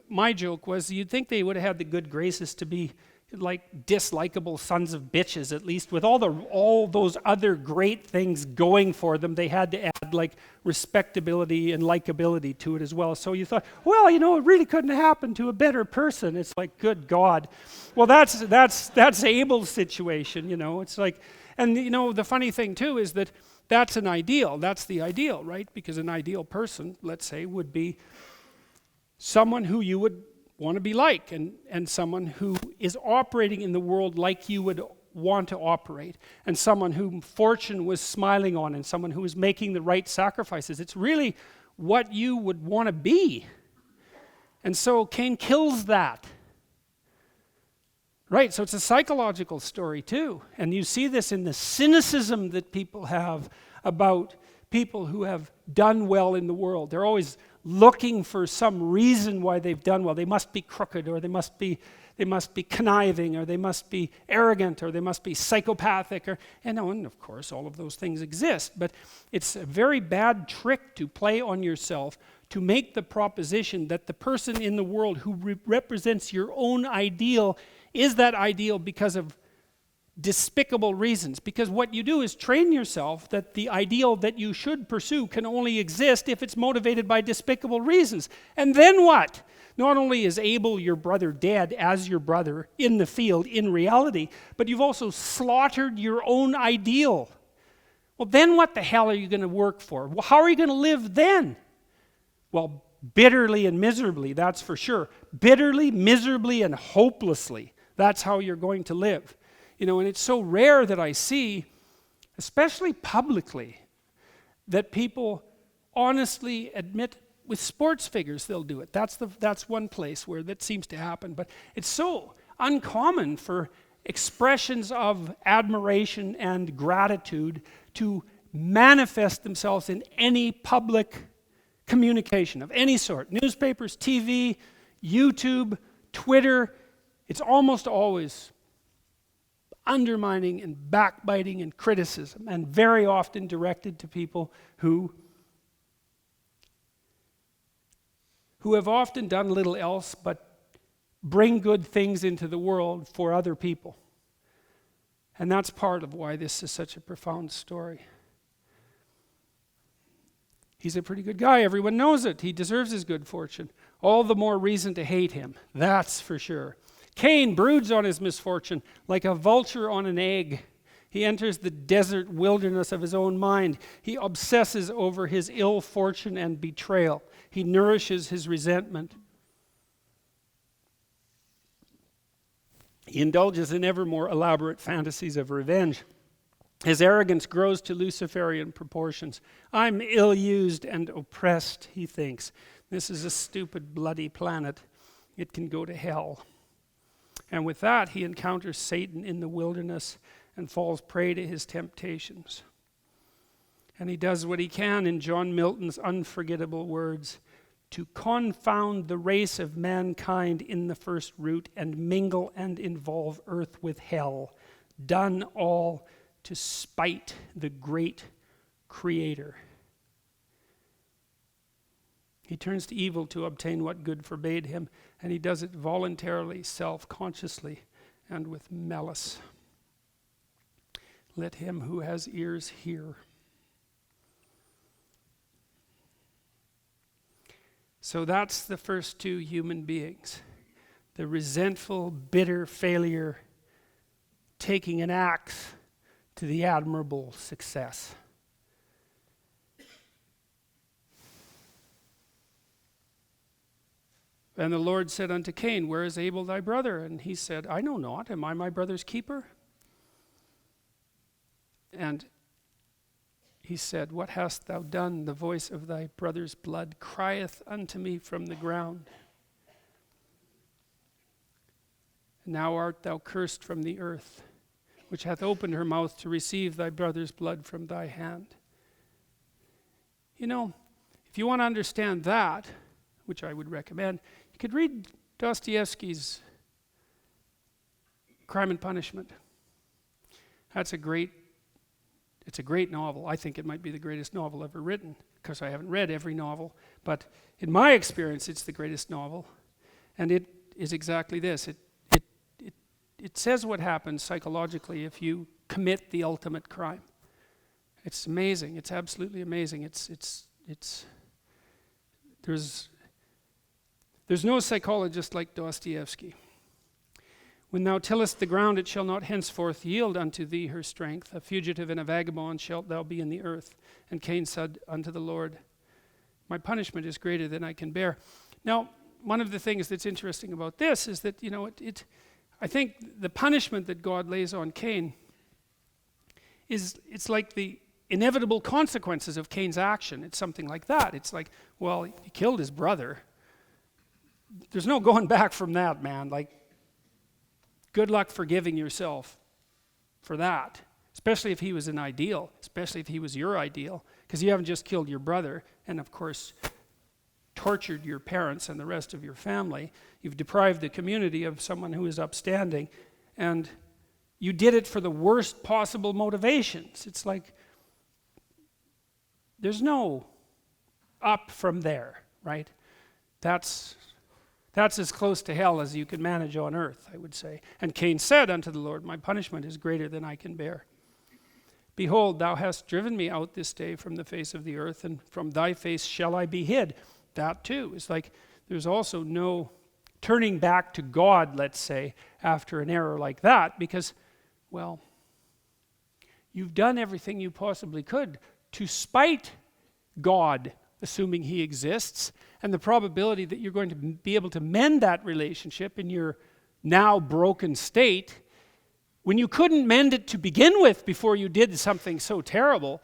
my joke was, you'd think they would have had the good graces to be like dislikable sons of bitches, at least with all those other great things going for them. They had to add like respectability and likability to it as well. So you thought, well, you know, it really couldn't happen to a better person. It's like, good God. Well, that's Abel's situation, you know. It's like, and you know, the funny thing too is that that's an ideal. That's the ideal, right? Because an ideal person, let's say, would be someone who you would want to be like, and someone who is operating in the world like you would want to operate, and someone whom fortune was smiling on, and someone who is making the right sacrifices. It's really what you would want to be. And so Cain kills that. Right, so it's a psychological story too. And you see this in the cynicism that people have about people who have done well in the world. They're always looking for some reason why they've done well. They must be crooked, or they must be conniving, or they must be arrogant, or they must be psychopathic, and of course all of those things exist. But it's a very bad trick to play on yourself to make the proposition that the person in the world who represents your own ideal is that ideal because of despicable reasons. Because what you do is train yourself that the ideal that you should pursue can only exist if it's motivated by despicable reasons. And then what? Not only is Abel, your brother, dead as your brother in the field, in reality, but you've also slaughtered your own ideal. Well, then what the hell are you going to work for? Well, how are you going to live then? Well, bitterly and miserably, that's for sure. Bitterly, miserably, and hopelessly. That's how you're going to live. And it's so rare that I see, especially publicly, that people honestly admit, with sports figures they'll do it. That's one place where that seems to happen. But it's so uncommon for expressions of admiration and gratitude to manifest themselves in any public communication of any sort. Newspapers, TV, YouTube, Twitter. It's almost always undermining and backbiting and criticism, and very often directed to people who have often done little else but bring good things into the world for other people. And that's part of why this is such a profound story. He's a pretty good guy. Everyone knows it. He deserves his good fortune. All the more reason to hate him. That's for sure. Cain broods on his misfortune like a vulture on an egg. He enters the desert wilderness of his own mind. He obsesses over his ill fortune and betrayal. He nourishes his resentment. He indulges in ever more elaborate fantasies of revenge. His arrogance grows to Luciferian proportions. I'm ill-used and oppressed, he thinks. This is a stupid, bloody planet. It can go to hell. And with that, he encounters Satan in the wilderness and falls prey to his temptations. And he does what he can, in John Milton's unforgettable words, to confound the race of mankind in the first root and mingle and involve earth with hell, done all to spite the great Creator. He turns to evil to obtain what good forbade him, and he does it voluntarily, self-consciously, and with malice. Let him who has ears hear. So that's the first two human beings. The resentful, bitter failure taking an axe to the admirable success. And the Lord said unto Cain, where is Abel thy brother? And he said, I know not. Am I my brother's keeper? And he said, what hast thou done? The voice of thy brother's blood crieth unto me from the ground. Now art thou cursed from the earth, which hath opened her mouth to receive thy brother's blood from thy hand. If you want to understand that, which I would recommend, you could read Dostoevsky's Crime and Punishment. It's a great novel. I think it might be the greatest novel ever written, because I haven't read every novel, but in my experience, it's the greatest novel. And it is exactly this. It says what happens psychologically if you commit the ultimate crime. It's amazing. It's absolutely amazing. There's no psychologist like Dostoevsky. When thou tillest the ground, it shall not henceforth yield unto thee her strength. A fugitive and a vagabond shalt thou be in the earth. And Cain said unto the Lord, my punishment is greater than I can bear. Now, one of the things that's interesting about this is that, I think the punishment that God lays on Cain it's like the inevitable consequences of Cain's action. It's something like that. It's like, well, he killed his brother. There's no going back from that, man. Like, good luck forgiving yourself for that. Especially if he was an ideal. Especially if he was your ideal. Because you haven't just killed your brother and, of course, tortured your parents and the rest of your family. You've deprived the community of someone who is upstanding. And you did it for the worst possible motivations. It's like, there's no up from there, right? That's as close to hell as you can manage on earth, I would say. And Cain said unto the Lord, my punishment is greater than I can bear. Behold, thou hast driven me out this day from the face of the earth, and from thy face shall I be hid. That too is like, there's also no turning back to God, let's say, after an error like that, because, well, you've done everything you possibly could to spite God, assuming he exists, and the probability that you're going to be able to mend that relationship in your now broken state, when you couldn't mend it to begin with before you did something so terrible,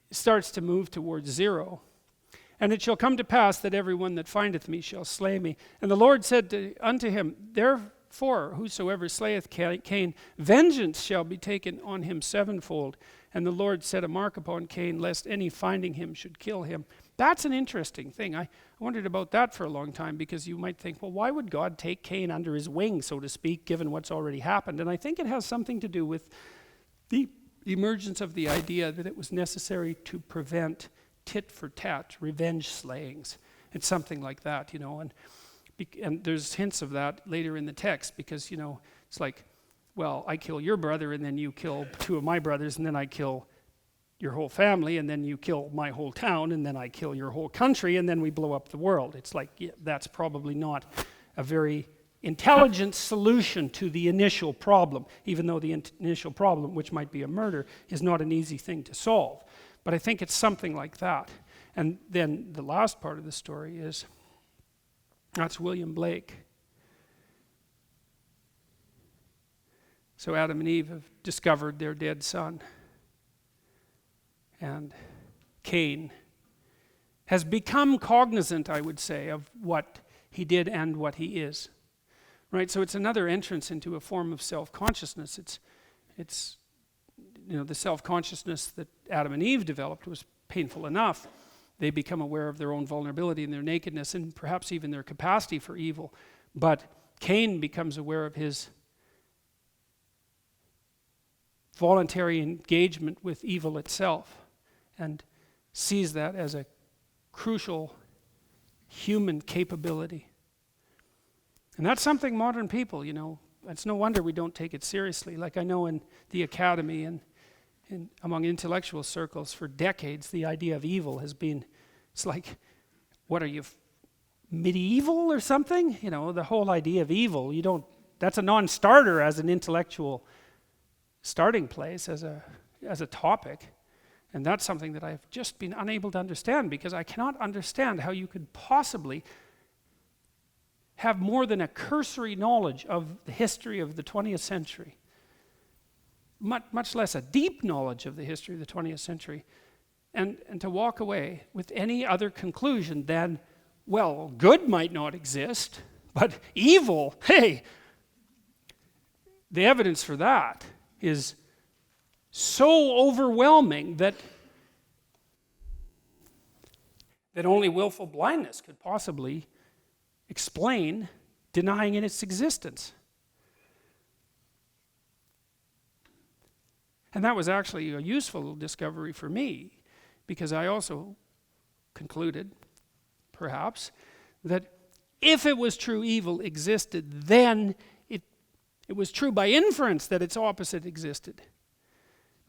starts to move towards zero. And it shall come to pass that everyone that findeth me shall slay me. And the Lord said unto him, therefore, whosoever slayeth Cain, vengeance shall be taken on him sevenfold. And the Lord set a mark upon Cain, lest any finding him should kill him. That's an interesting thing. I wondered about that for a long time, because you might think, well, why would God take Cain under his wing, so to speak, given what's already happened? And I think it has something to do with the emergence of the idea that it was necessary to prevent tit-for-tat, revenge slayings. It's something like that, and there's hints of that later in the text, because, it's like, well, I kill your brother, and then you kill two of my brothers, and then I kill your whole family, and then you kill my whole town, and then I kill your whole country, and then we blow up the world. It's like, yeah, that's probably not a very intelligent solution to the initial problem, even though the initial problem, which might be a murder, is not an easy thing to solve. But I think it's something like that. And then the last part of the story is, that's William Blake. So Adam and Eve have discovered their dead son. And Cain has become cognizant, I would say, of what he did and what he is. Right? So it's another entrance into a form of self-consciousness. It's the self-consciousness that Adam and Eve developed was painful enough. They become aware of their own vulnerability and their nakedness, and perhaps even their capacity for evil. But Cain becomes aware of his voluntary engagement with evil itself, and sees that as a crucial human capability. And that's something modern people, it's no wonder we don't take it seriously. Like, I know in the academy and among intellectual circles for decades, the idea of evil has been, it's like, what are you, medieval or something? The whole idea of evil, that's a non-starter as an intellectual starting place, as a topic. And that's something that I've just been unable to understand, because I cannot understand how you could possibly have more than a cursory knowledge of the history of the 20th century, much less a deep knowledge of the history of the 20th century, and to walk away with any other conclusion than, well, good might not exist, but evil, hey, the evidence for that is so overwhelming that only willful blindness could possibly explain denying in its existence. And that was actually a useful discovery for me, because I also concluded, perhaps, that if it was true evil existed, then it was true by inference that its opposite existed.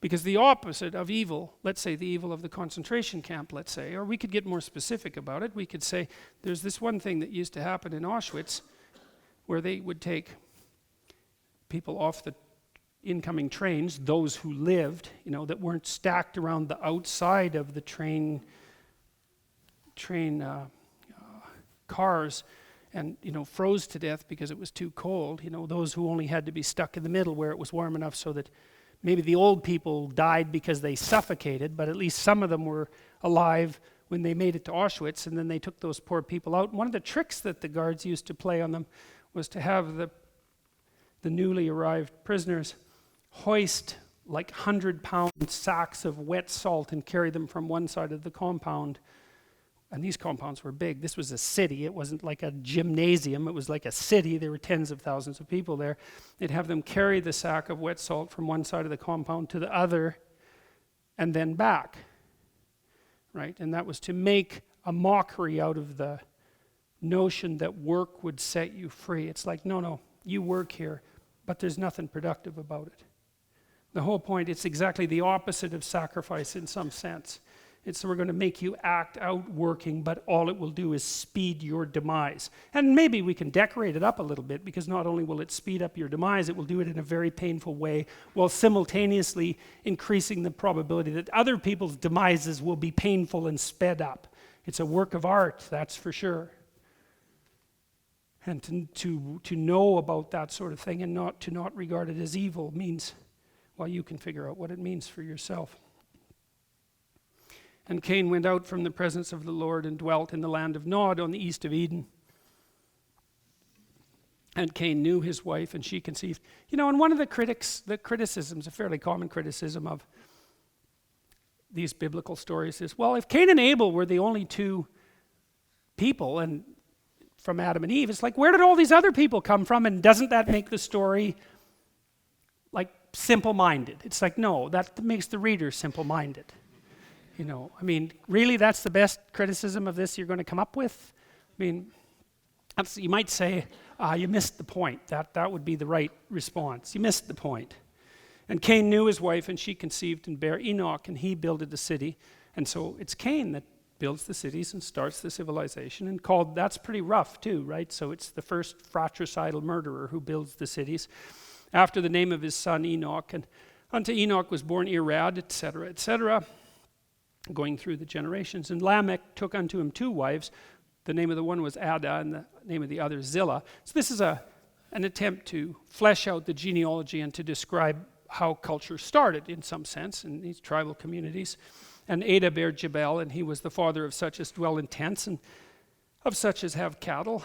Because the opposite of evil, let's say the evil of the concentration camp, let's say, or we could get more specific about it. We could say there's this one thing that used to happen in Auschwitz, where they would take people off the incoming trains, those who lived, that weren't stacked around the outside of the train cars, and froze to death because it was too cold. Those who only had to be stuck in the middle where it was warm enough so that maybe the old people died because they suffocated, but at least some of them were alive when they made it to Auschwitz, and then they took those poor people out. One of the tricks that the guards used to play on them was to have the newly arrived prisoners hoist like 100-pound sacks of wet salt and carry them from one side of the compound. And these compounds were big. This was a city. It wasn't like a gymnasium. It was like a city. There were tens of thousands of people there. They'd have them carry the sack of wet salt from one side of the compound to the other and then back. Right? And that was to make a mockery out of the notion that work would set you free. It's like, no, you work here, but there's nothing productive about it. The whole point, it's exactly the opposite of sacrifice in some sense. It's we're going to make you act out working, but all it will do is speed your demise. And maybe we can decorate it up a little bit, because not only will it speed up your demise, it will do it in a very painful way, while simultaneously increasing the probability that other people's demises will be painful and sped up. It's a work of art, that's for sure. And to know about that sort of thing and to not regard it as evil means, well, you can figure out what it means for yourself. And Cain went out from the presence of the Lord and dwelt in the land of Nod on the east of Eden. And Cain knew his wife, and she conceived. And one of the criticisms, a fairly common criticism of these biblical stories is, well, if Cain and Abel were the only two people and from Adam and Eve, it's like, where did all these other people come from? And doesn't that make the story like simple-minded? It's like, no, that makes the reader simple-minded. Really, that's the best criticism of this you're going to come up with? You might say, you missed the point. That would be the right response. You missed the point. And Cain knew his wife, and she conceived and bare Enoch, and he builded the city. And so it's Cain that builds the cities and starts the civilization, and that's pretty rough too, right? So it's the first fratricidal murderer who builds the cities, after the name of his son Enoch. And unto Enoch was born Irad, etc., etc., going through the generations. And Lamech took unto him two wives. The name of the one was Ada, and the name of the other Zillah. So this is an attempt to flesh out the genealogy and to describe how culture started in some sense in these tribal communities. And Ada bare Jabal, and he was the father of such as dwell in tents, and of such as have cattle.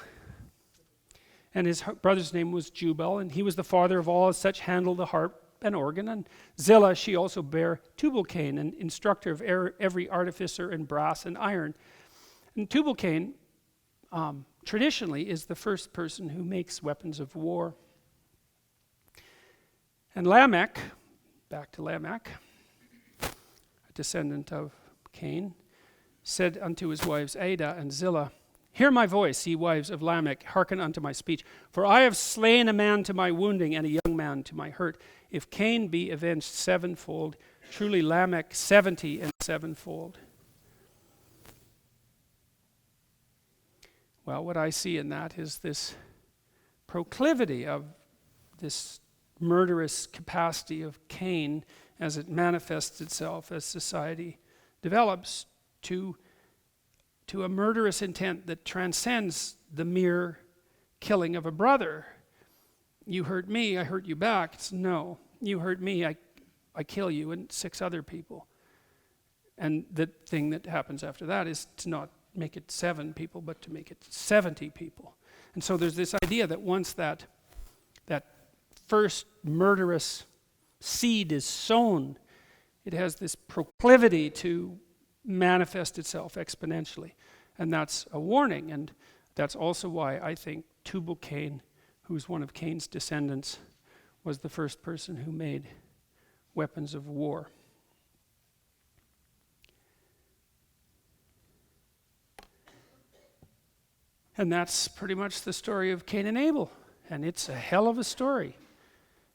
And his brother's name was Jubal, and he was the father of all such handle the harp and organ. And Zillah, she also bare Tubal-Cain, an instructor of every artificer in brass and iron. And Tubal-Cain traditionally is the first person who makes weapons of war. And Lamech, back to Lamech, a descendant of Cain, said unto his wives Ada and Zillah, hear my voice, ye wives of Lamech, hearken unto my speech. For I have slain a man to my wounding, and a young man to my hurt. If Cain be avenged sevenfold, truly Lamech 70 and sevenfold. Well, what I see in that is this proclivity of this murderous capacity of Cain as it manifests itself as society develops to a murderous intent that transcends the mere killing of a brother. You hurt me, I hurt you back. It's no. You hurt me, I kill you and 6 other people. And the thing that happens after that is to not make it 7 people, but to make it 70 people. And so there's this idea that once that first murderous seed is sown, it has this proclivity to manifest itself exponentially. And that's a warning. And that's also why I think Tubal-Cain, who's one of Cain's descendants, was the first person who made weapons of war. And that's pretty much the story of Cain and Abel. And it's a hell of a story,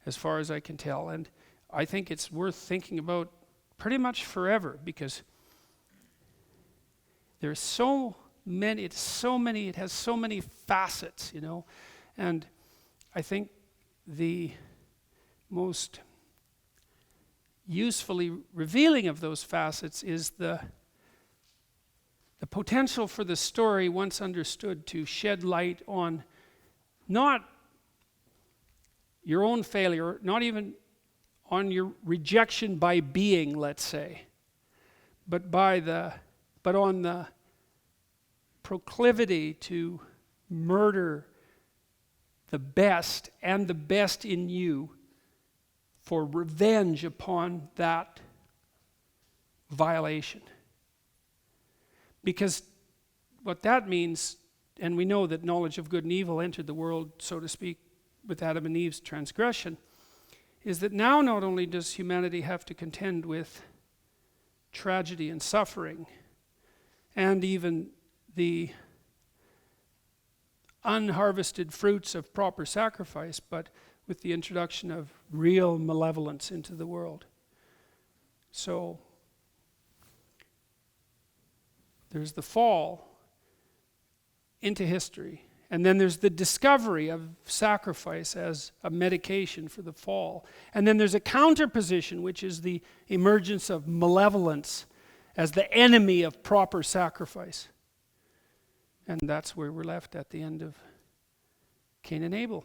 as far as I can tell. And I think it's worth thinking about pretty much forever, because there's so many, it has so many facets, And I think the most usefully revealing of those facets is the potential for the story, once understood, to shed light on not your own failure, not even on your rejection by being, let's say, but on the proclivity to murder the best and the best in you for revenge upon that violation. Because what that means, and we know that knowledge of good and evil entered the world, so to speak, with Adam and Eve's transgression, is that now not only does humanity have to contend with tragedy and suffering, and even the unharvested fruits of proper sacrifice, but with the introduction of real malevolence into the world. So there's the fall into history, and then there's the discovery of sacrifice as a medication for the fall, and then there's a counterposition, which is the emergence of malevolence as the enemy of proper sacrifice. And that's where we're left at the end of Cain and Abel.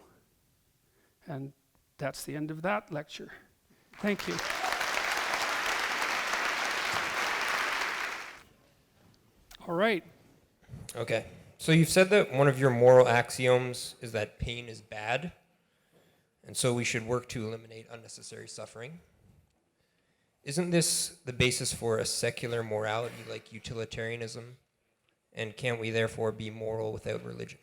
And that's the end of that lecture. Thank you. All right. Okay. So you've said that one of your moral axioms is that pain is bad, and so we should work to eliminate unnecessary suffering. Isn't this the basis for a secular morality like utilitarianism? And can't we therefore be moral without religion?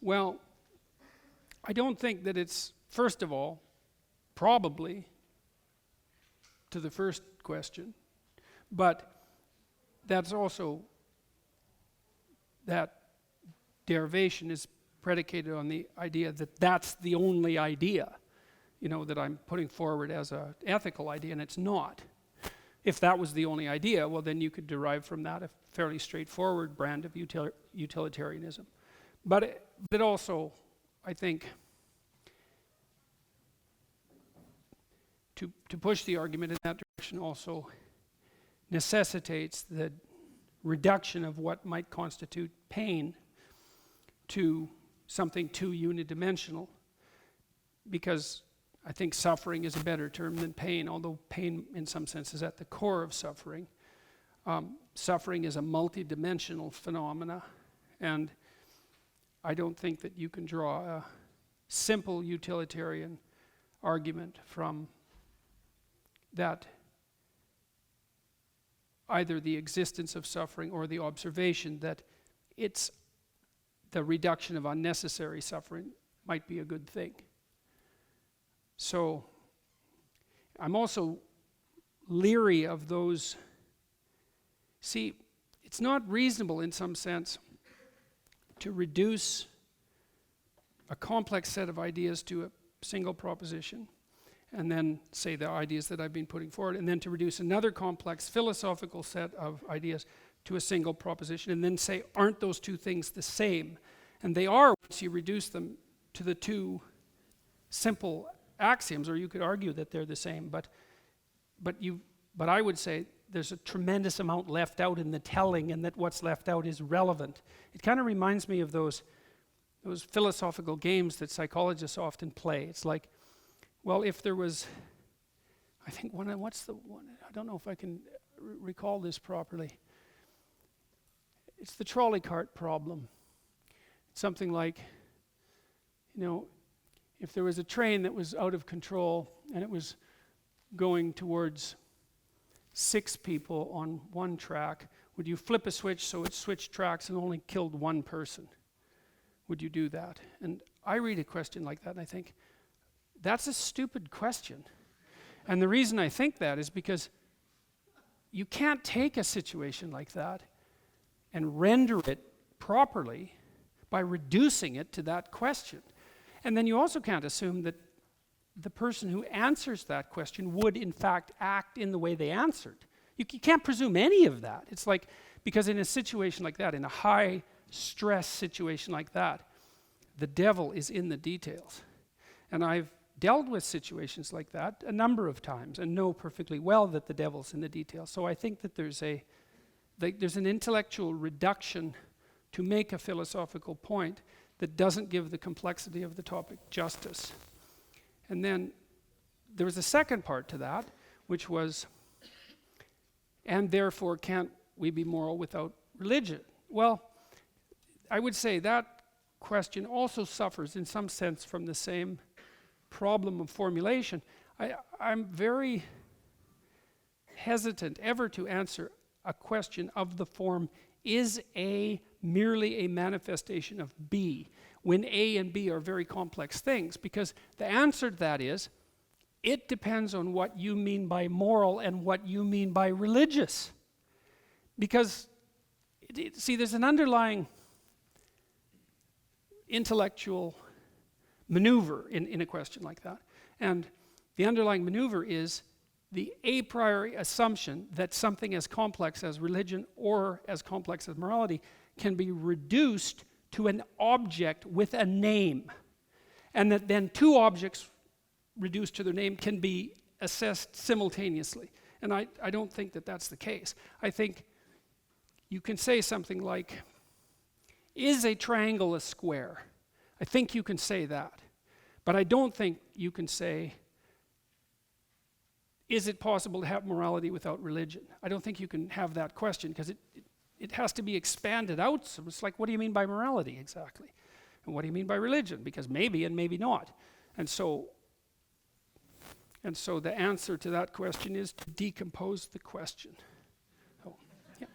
Well, I don't think that it's, first of all, probably to the first question, but that's also, that derivation is predicated on the idea that that's the only idea, that I'm putting forward as an ethical idea, and it's not. If that was the only idea, well, then you could derive from that a fairly straightforward brand of utilitarianism. But it also, I think, to push the argument in that direction also necessitates the reduction of what might constitute pain to something too unidimensional, because I think suffering is a better term than pain, although pain in some sense is at the core of suffering. Suffering is a multidimensional phenomena, and I don't think that you can draw a simple utilitarian argument from that, either the existence of suffering or the observation that it's the reduction of unnecessary suffering might be a good thing. So I'm also leery of those. See, it's not reasonable in some sense to reduce a complex set of ideas to a single proposition, and then say the ideas that I've been putting forward, and then to reduce another complex philosophical set of ideas to a single proposition, and then say, aren't those two things the same? And they are once you reduce them to the two simple axioms, or you could argue that they're the same, but I would say there's a tremendous amount left out in the telling, and that what's left out is relevant. It kind of reminds me of those philosophical games that psychologists often play. It's like, well, if there was, I think what's the one, I don't know if I can recall this properly. It's the trolley cart problem. It's something like, if there was a train that was out of control and it was going towards 6 people on one track, would you flip a switch so it switched tracks and only killed one person? Would you do that? And I read a question like that and I think, that's a stupid question. And the reason I think that is because you can't take a situation like that and render it properly by reducing it to that question. And then you also can't assume that the person who answers that question would in fact act in the way they answered. You can't presume any of that. It's like, because in a situation like that, in a high stress situation like that, the devil is in the details. And I've dealt with situations like that a number of times and know perfectly well that the devil's in the details. So I think that there's an intellectual reduction to make a philosophical point that doesn't give the complexity of the topic justice. And then there was a second part to that, which was, and therefore can't we be moral without religion? Well, I would say that question also suffers in some sense from the same problem of formulation. I'm very hesitant ever to answer a question of the form, is A merely a manifestation of B, when A and B are very complex things? Because the answer to that is, it depends on what you mean by moral and what you mean by religious. Because, see, there's an underlying intellectual maneuver in a question like that. And the underlying maneuver is the a priori assumption that something as complex as religion or as complex as morality can be reduced to an object with a name. And that then two objects reduced to their name can be assessed simultaneously. And I don't think that that's the case. I think you can say something like, is a triangle a square? I think you can say that. But I don't think you can say, is it possible to have morality without religion? I don't think you can have that question, because it has to be expanded out. So it's like, what do you mean by morality exactly? And what do you mean by religion? Because maybe and maybe not. And so the answer to that question is to decompose the question. So, yeah.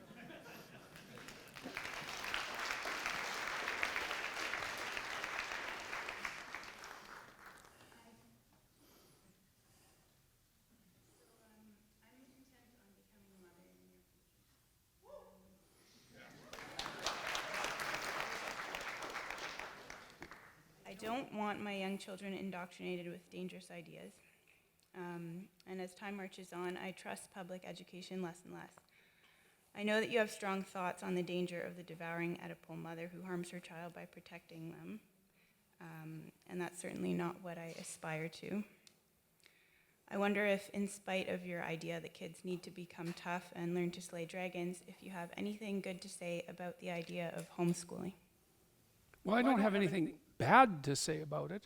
I don't want my young children indoctrinated with dangerous ideas. And as time marches on, I trust public education less and less. I know that you have strong thoughts on the danger of the devouring Oedipal mother who harms her child by protecting them. And that's certainly not what I aspire to. I wonder if, in spite of your idea that kids need to become tough and learn to slay dragons, if you have anything good to say about the idea of homeschooling. Well, I don't have anything bad to say about it.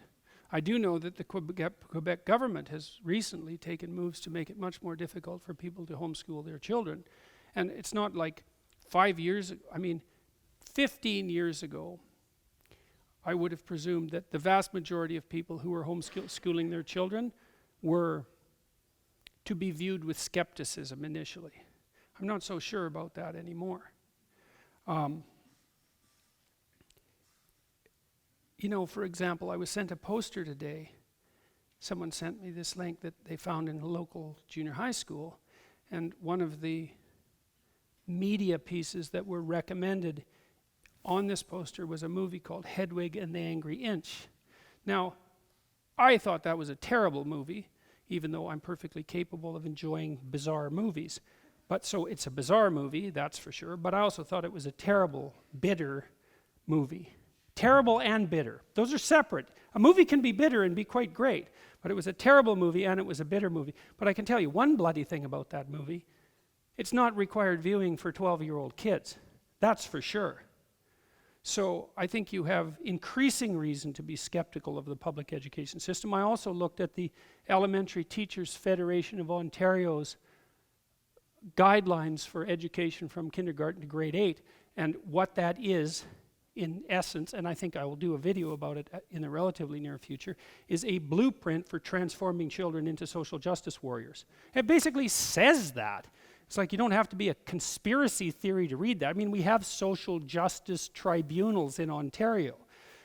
I do know that the Quebec government has recently taken moves to make it much more difficult for people to homeschool their children. And it's not like 5 years ago, 15 years ago, I would have presumed that the vast majority of people who were homeschooling their children were to be viewed with skepticism initially. I'm not so sure about that anymore. For example, I was sent a poster today. Someone sent me this link that they found in a local junior high school, and one of the media pieces that were recommended on this poster was a movie called Hedwig and the Angry Inch. Now, I thought that was a terrible movie, even though I'm perfectly capable of enjoying bizarre movies. But so it's a bizarre movie, that's for sure, but I also thought it was a terrible, bitter movie. Terrible and bitter. Those are separate. A movie can be bitter and be quite great, but it was a terrible movie and it was a bitter movie. But I can tell you one bloody thing about that movie. It's not required viewing for 12-year-old kids. That's for sure. So I think you have increasing reason to be skeptical of the public education system. I also looked at the Elementary Teachers Federation of Ontario's guidelines for education from kindergarten to grade 8, and what that is in essence, and I think I will do a video about it in the relatively near future, is a blueprint for transforming children into social justice warriors. It basically says that. It's like you don't have to be a conspiracy theory to read that. We have social justice tribunals in Ontario.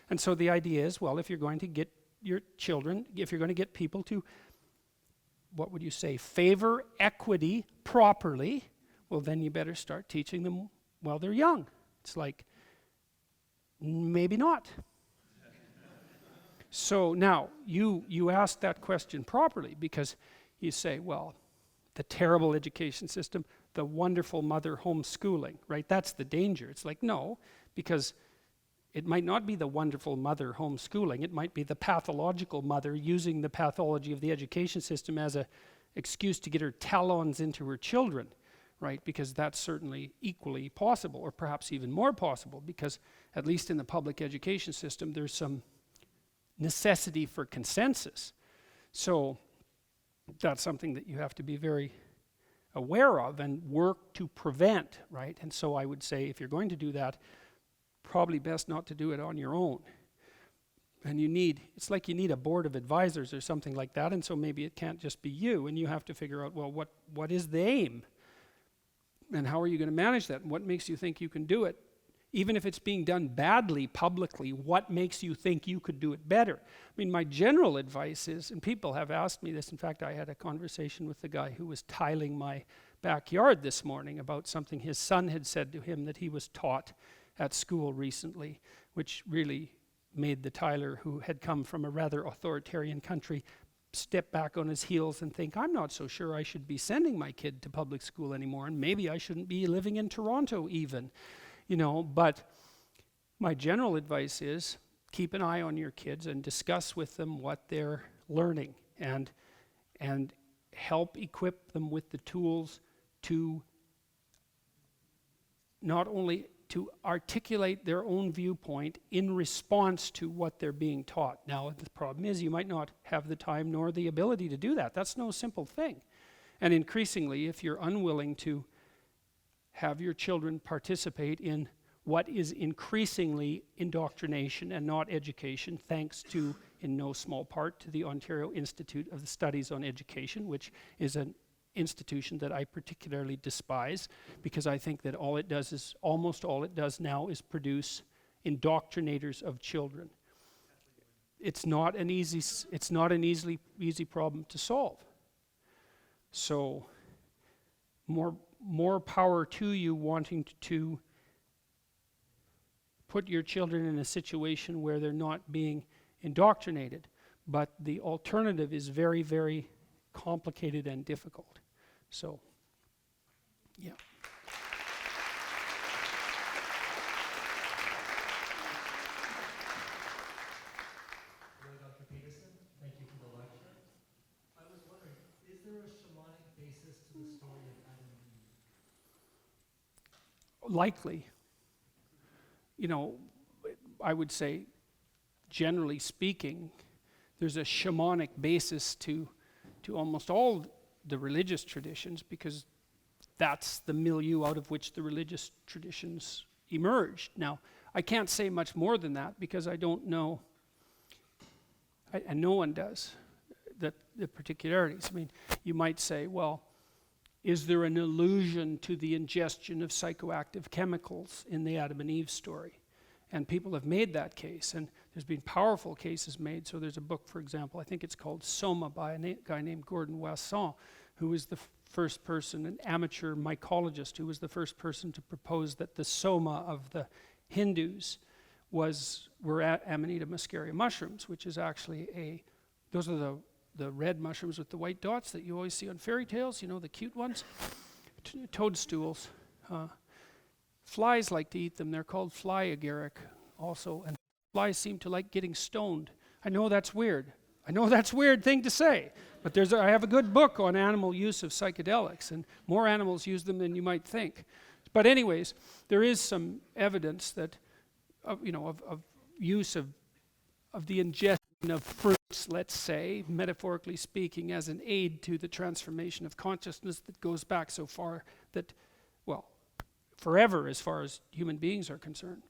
And so the idea is, well, if you're going to get your children, if you're going to get people to, what would you say, favor equity properly, well, then you better start teaching them while they're young. It's like, maybe not. So now, you ask that question properly, because you say, well, the terrible education system, the wonderful mother homeschooling, right? That's the danger. It's like, no, because it might not be the wonderful mother homeschooling. It might be the pathological mother using the pathology of the education system as an excuse to get her talons into her children, right? Because that's certainly equally possible, or perhaps even more possible, because at least in the public education system, there's some necessity for consensus. So that's something that you have to be very aware of and work to prevent, right? And so I would say if you're going to do that, probably best not to do it on your own. And it's like you need a board of advisors or something like that, and so maybe it can't just be you, and you have to figure out, well, what is the aim? And how are you going to manage that? And what makes you think you can do it? Even if it's being done badly publicly, what makes you think you could do it better? I mean, my general advice is, and people have asked me this, in fact, I had a conversation with the guy who was tiling my backyard this morning about something his son had said to him that he was taught at school recently, which really made the tiler, who had come from a rather authoritarian country, step back on his heels and think, I'm not so sure I should be sending my kid to public school anymore, and maybe I shouldn't be living in Toronto even, but my general advice is keep an eye on your kids and discuss with them what they're learning, and help equip them with the tools to not only to articulate their own viewpoint in response to what they're being taught. Now, the problem is you might not have the time nor the ability to do that. That's no simple thing. And increasingly, if you're unwilling to have your children participate in what is increasingly indoctrination and not education, thanks to, in no small part, to the Ontario Institute of the Studies on Education, which is an institution that I particularly despise, because I think that almost all it does now is produce indoctrinators of children. It's not an easy problem to solve. So more power to you wanting to put your children in a situation where they're not being indoctrinated, but the alternative is very, very complicated and difficult. So, yeah. Hello, Dr. Peterson. Thank you for the lecture. I was wondering, is there a shamanic basis to the story of Adam and Eve? Likely. I would say, generally speaking, there's a shamanic basis to almost all the religious traditions, because that's the milieu out of which the religious traditions emerged. Now, I can't say much more than that, because I don't know, and no one does, the particularities. I mean, you might say, well, is there an allusion to the ingestion of psychoactive chemicals in the Adam and Eve story? And people have made that case, and there's been powerful cases made. So there's a book, for example, I think it's called Soma, by a guy named Gordon Wasson, who was the first person, an amateur mycologist, who was the first person to propose that the soma of the Hindus were Amanita muscaria mushrooms, which is actually those are the red mushrooms with the white dots that you always see on fairy tales, the cute ones. Toadstools. Flies like to eat them. They're called fly agaric also, and flies seem to like getting stoned. I know that's weird. I know that's a weird thing to say, but I have a good book on animal use of psychedelics, and more animals use them than you might think. But anyways, there is some evidence that of use of the ingestion of fruits, let's say, metaphorically speaking, as an aid to the transformation of consciousness that goes back so far that, well, forever as far as human beings are concerned.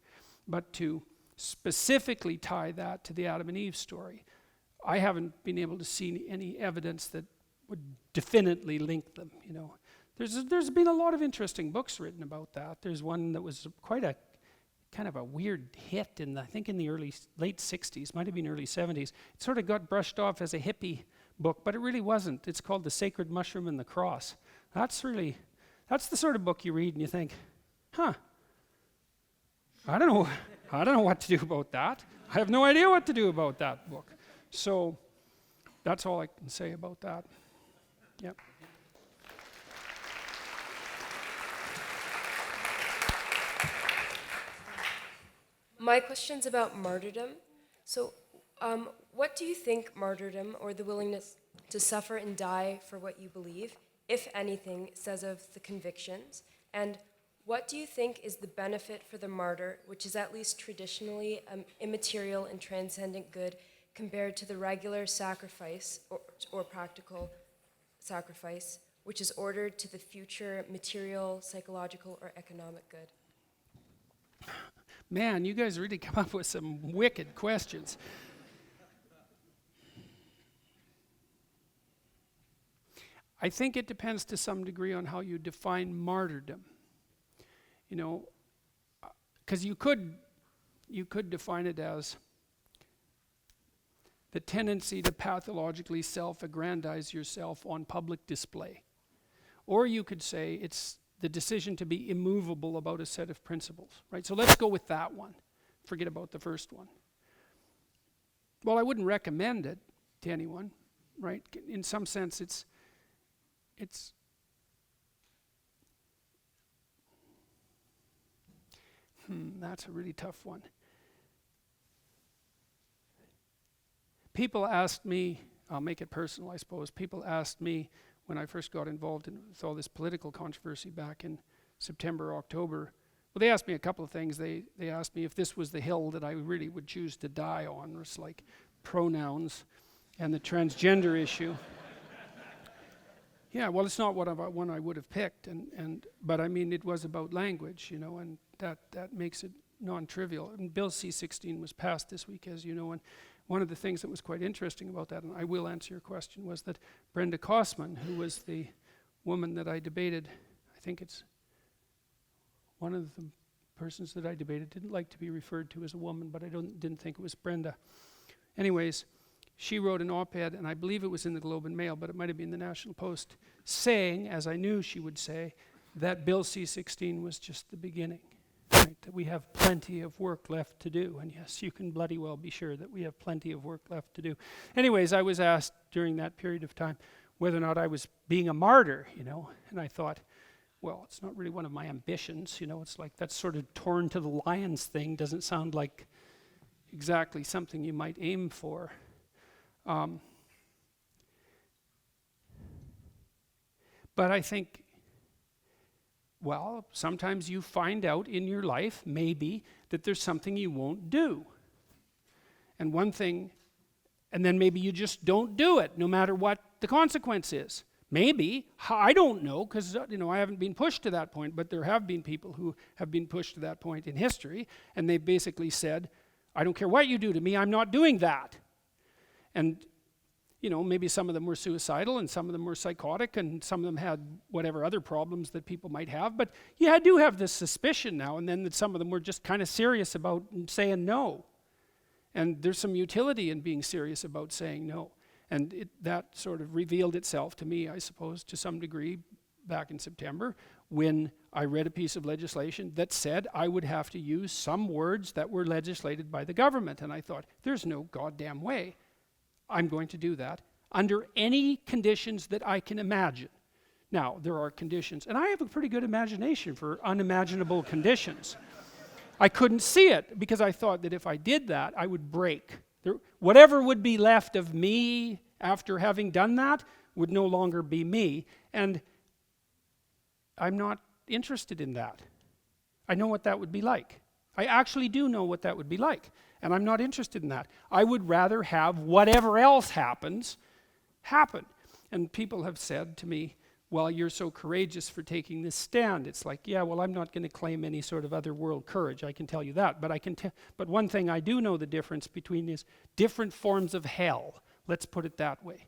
But to specifically tie that to the Adam and Eve story, I haven't been able to see any evidence that would definitely link them. There's been a lot of interesting books written about that. There's one that was quite a kind of a weird hit I think in the late 60s, might have been early 70s. It sort of got brushed off as a hippie book, but it really wasn't. It's called The Sacred Mushroom and the Cross. That's the sort of book you read and you think, I don't know what to do about that. I have no idea what to do about that book. So that's all I can say about that. Yep. My question's about martyrdom. So, what do you think martyrdom, or the willingness to suffer and die for what you believe, if anything, says of the convictions? And what do you think is the benefit for the martyr, which is at least traditionally immaterial and transcendent good, compared to the regular sacrifice or practical sacrifice, which is ordered to the future material, psychological, or economic good? Man, you guys really come up with some wicked questions. I think it depends to some degree on how you define martyrdom. You know, because you could define it as the tendency to pathologically self-aggrandize yourself on public display. Or you could say it's the decision to be immovable about a set of principles, right? So let's go with that one. Forget about the first one. Well, I wouldn't recommend it to anyone, right? In some sense, it's that's a really tough one. People asked me, I'll make it personal, I suppose. People asked me when I first got involved with all this political controversy back in September, October. Well, they asked me a couple of things. They asked me if this was the hill that I really would choose to die on. It's like pronouns and the transgender issue. Yeah, well, it's not one I would have picked, but I mean, it was about language, you know, and that makes it non-trivial. And Bill C-16 was passed this week, as you know, and one of the things that was quite interesting about that, and I will answer your question, was that Brenda Kossman, who was the woman that I debated, I think it's one of the persons that I debated, didn't like to be referred to as a woman, but I didn't think it was Brenda. Anyways, she wrote an op-ed, and I believe it was in the Globe and Mail, but it might have been the National Post, saying, as I knew she would say, that Bill C-16 was just the beginning, right? That we have plenty of work left to do. And yes, you can bloody well be sure that we have plenty of work left to do. Anyways, I was asked during that period of time whether or not I was being a martyr, you know, and I thought, well, it's not really one of my ambitions, you know, it's like that sort of torn to the lions thing doesn't sound like exactly something you might aim for. But I think, well, sometimes you find out in your life, maybe, that there's something you won't do. And one thing, and then maybe you just don't do it, no matter what the consequence is. Maybe, I don't know, because you know, I haven't been pushed to that point, but there have been people who have been pushed to that point in history, and they've basically said, I don't care what you do to me, I'm not doing that. And, you know, maybe some of them were suicidal and some of them were psychotic and some of them had whatever other problems that people might have. But you do have this suspicion now and then that some of them were just kind of serious about saying no. And there's some utility in being serious about saying no. And that sort of revealed itself to me, I suppose, to some degree back in September when I read a piece of legislation that said I would have to use some words that were legislated by the government. And I thought, there's no goddamn way I'm going to do that under any conditions that I can imagine. Now, there are conditions, and I have a pretty good imagination for unimaginable conditions. I couldn't see it because I thought that if I did that, I would break. Whatever would be left of me after having done that would no longer be me, and I'm not interested in that. I know what that would be like. I actually do know what that would be like. And I'm not interested in that. I would rather have whatever else happens, happen. And people have said to me, well, you're so courageous for taking this stand. It's like, yeah, well, I'm not going to claim any sort of otherworld courage, I can tell you that. But one thing I do know the difference between is different forms of hell. Let's put it that way.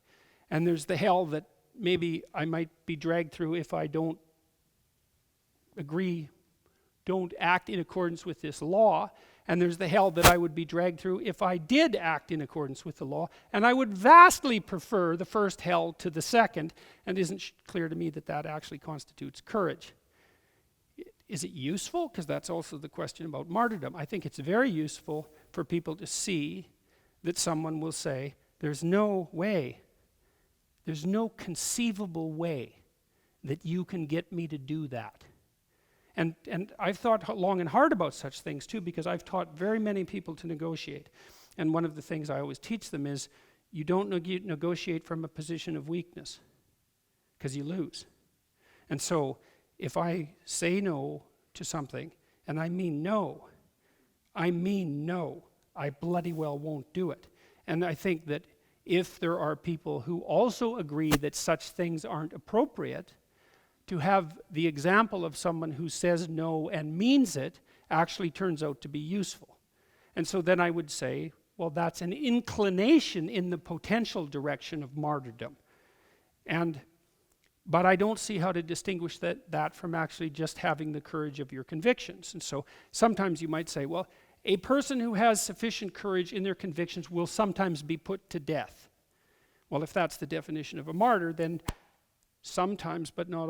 And there's the hell that maybe I might be dragged through if I don't act in accordance with this law. And there's the hell that I would be dragged through if I did act in accordance with the law. And I would vastly prefer the first hell to the second, and it isn't clear to me that that actually constitutes courage. Is it useful? Because that's also the question about martyrdom. I think it's very useful for people to see that someone will say, there's no way, there's no conceivable way that you can get me to do that. And I've thought long and hard about such things too, because I've taught very many people to negotiate. And one of the things I always teach them is you don't negotiate from a position of weakness, because you lose. And so if I say no to something, and I mean no, I bloody well won't do it. And I think that if there are people who also agree that such things aren't appropriate, to have the example of someone who says no and means it actually turns out to be useful. And so then I would say, well, that's an inclination in the potential direction of martyrdom. But I don't see how to distinguish that from actually just having the courage of your convictions. And so sometimes you might say, well, a person who has sufficient courage in their convictions will sometimes be put to death. Well, if that's the definition of a martyr, then sometimes, but not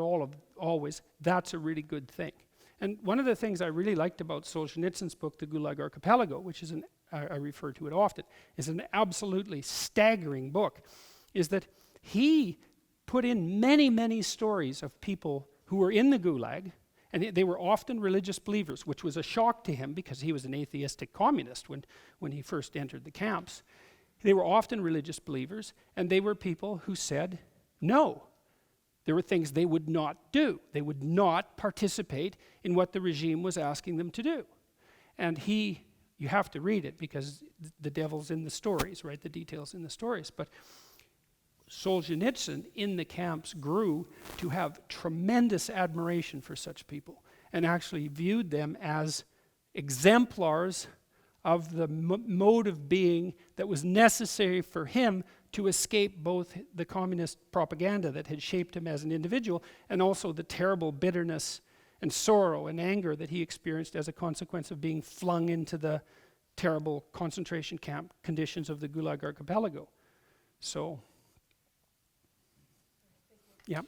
always, that's a really good thing. And one of the things I really liked about Solzhenitsyn's book, The Gulag Archipelago, which is I refer to it often, is an absolutely staggering book, is that he put in many, many stories of people who were in the Gulag, and they were often religious believers, which was a shock to him because he was an atheistic communist when he first entered the camps. They were often religious believers, and they were people who said no. There were things they would not do. They would not participate in what the regime was asking them to do. And you have to read it because the devil's in the stories, right? The details in the stories. But Solzhenitsyn in the camps grew to have tremendous admiration for such people and actually viewed them as exemplars of the mode of being that was necessary for him to escape both the communist propaganda that had shaped him as an individual and also the terrible bitterness and sorrow and anger that he experienced as a consequence of being flung into the terrible concentration camp conditions of the Gulag Archipelago. So, yeah.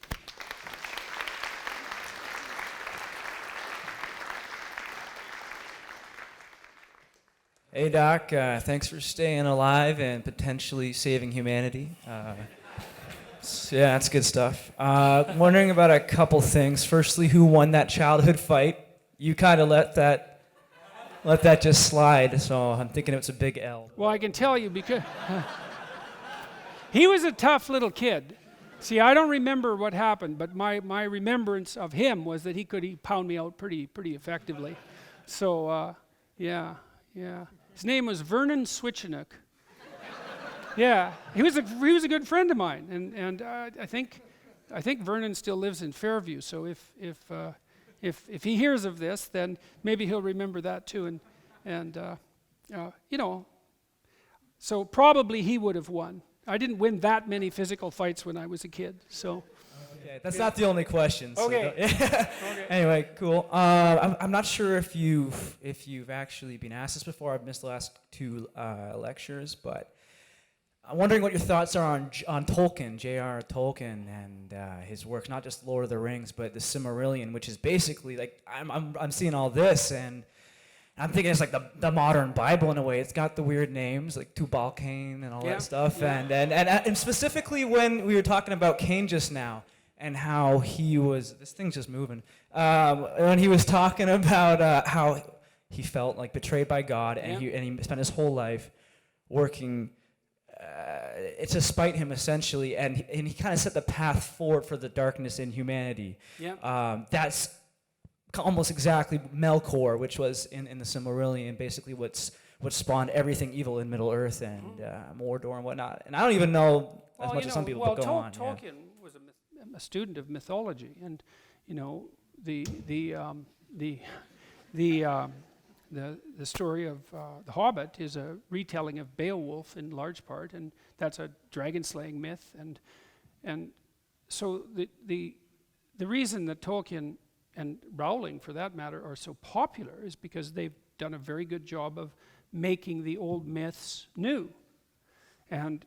Hey Doc, thanks for staying alive and potentially saving humanity. Yeah, that's good stuff. Wondering about a couple things. Firstly, who won that childhood fight? You kind of let that just slide, so I'm thinking it's a big L. Well, I can tell you because he was a tough little kid. See, I don't remember what happened, but my remembrance of him was that he pound me out pretty effectively. So, yeah. His name was Vernon Switchenook. Yeah, he was a good friend of mine, and I think Vernon still lives in Fairview. So if he hears of this, then maybe he'll remember that too, and you know. So probably he would have won. I didn't win that many physical fights when I was a kid, so. Okay, that's not the only question. So okay. Okay. Anyway, cool. I'm not sure if you've actually been asked this before. I've missed the last two lectures, but I'm wondering what your thoughts are on Tolkien, J.R. Tolkien, and his work, not just Lord of the Rings, but the Silmarillion, which is basically like I'm seeing all this and I'm thinking it's like the modern Bible in a way. It's got the weird names like Tubal-Cain and all that stuff, and specifically when we were talking about Cain just now. And how he was, this thing's just moving, when he was talking about how he felt like betrayed by God, and he spent his whole life working to spite him essentially, and he kind of set the path forward for the darkness in humanity. That's almost exactly Melkor, which was in the Silmarillion, basically what spawned everything evil in Middle Earth and Mordor and whatnot. And I don't even know as much as some people, but go on. Tolkien was a student of mythology, and you know the story of the Hobbit is a retelling of Beowulf in large part, and that's a dragon slaying myth, and so the reason that Tolkien and Rowling for that matter are so popular is because they've done a very good job of making the old myths new. And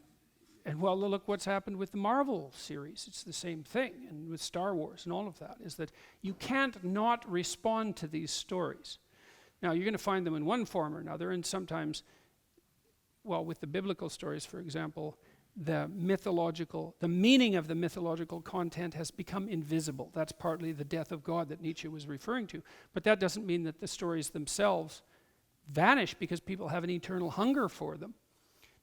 well, look what's happened with the Marvel series. It's the same thing, and with Star Wars and all of that, is that you can't not respond to these stories. Now, you're going to find them in one form or another, and sometimes, well, with the biblical stories, for example, the meaning of the mythological content has become invisible. That's partly the death of God that Nietzsche was referring to. But that doesn't mean that the stories themselves vanish because people have an eternal hunger for them.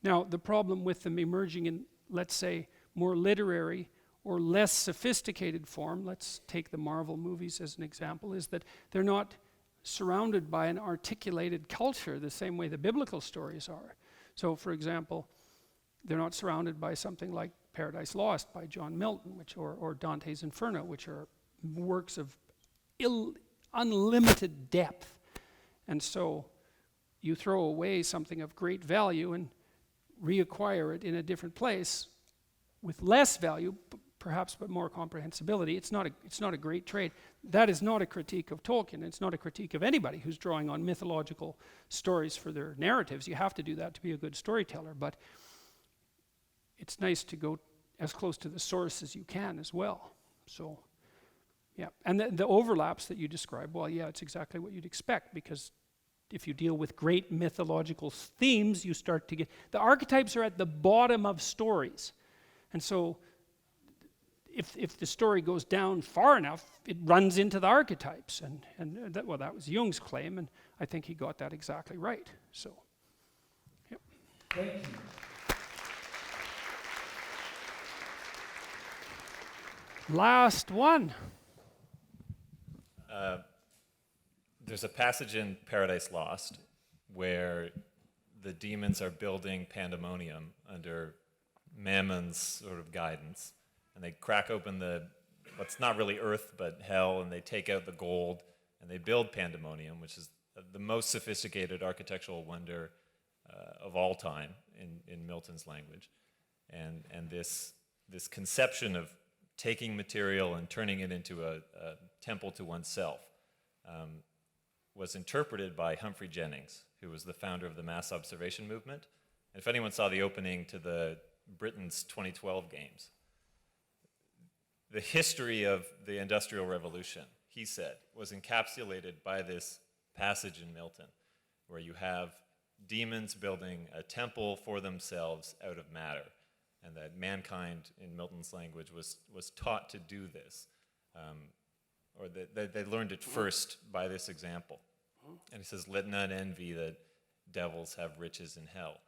Now, the problem with them emerging in, let's say, more literary or less sophisticated form, let's take the Marvel movies as an example, is that they're not surrounded by an articulated culture the same way the biblical stories are. So, for example, they're not surrounded by something like Paradise Lost by John Milton, or Dante's Inferno, which are works of unlimited depth. And so you throw away something of great value and reacquire it in a different place with less value, perhaps, but more comprehensibility. It's not a great trade. That is not a critique of Tolkien. It's not a critique of anybody who's drawing on mythological stories for their narratives. You have to do that to be a good storyteller, but it's nice to go as close to the source as you can as well. So, yeah. And the overlaps that you describe, well, yeah, it's exactly what you'd expect, because if you deal with great mythological themes, you start to get... The archetypes are at the bottom of stories. And so if the story goes down far enough, it runs into the archetypes. And that was Jung's claim, and I think he got that exactly right. So, yep. Thank you. Last one. There's a passage in Paradise Lost where the demons are building pandemonium under Mammon's sort of guidance, and they crack open what's not really earth but hell, and they take out the gold, and they build pandemonium, which is the most sophisticated architectural wonder of all time in Milton's language. And this conception of taking material and turning it into a temple to oneself was interpreted by Humphrey Jennings, who was the founder of the mass observation movement. And if anyone saw the opening to the Britain's 2012 games, the history of the Industrial Revolution, he said, was encapsulated by this passage in Milton, where you have demons building a temple for themselves out of matter, and that mankind, in Milton's language, was taught to do this, or that they learned it first by this example. And he says, "Let none envy that devils have riches in hell."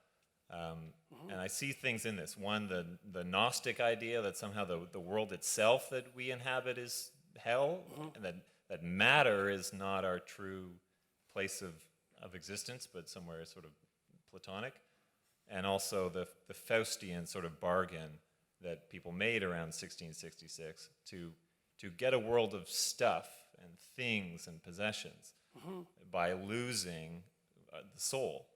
And I see things in this. One, the Gnostic idea that somehow the world itself that we inhabit is hell, and that matter is not our true place of existence, but somewhere sort of Platonic. And also the Faustian sort of bargain that people made around 1666 to get a world of stuff and things and possessions by losing the soul,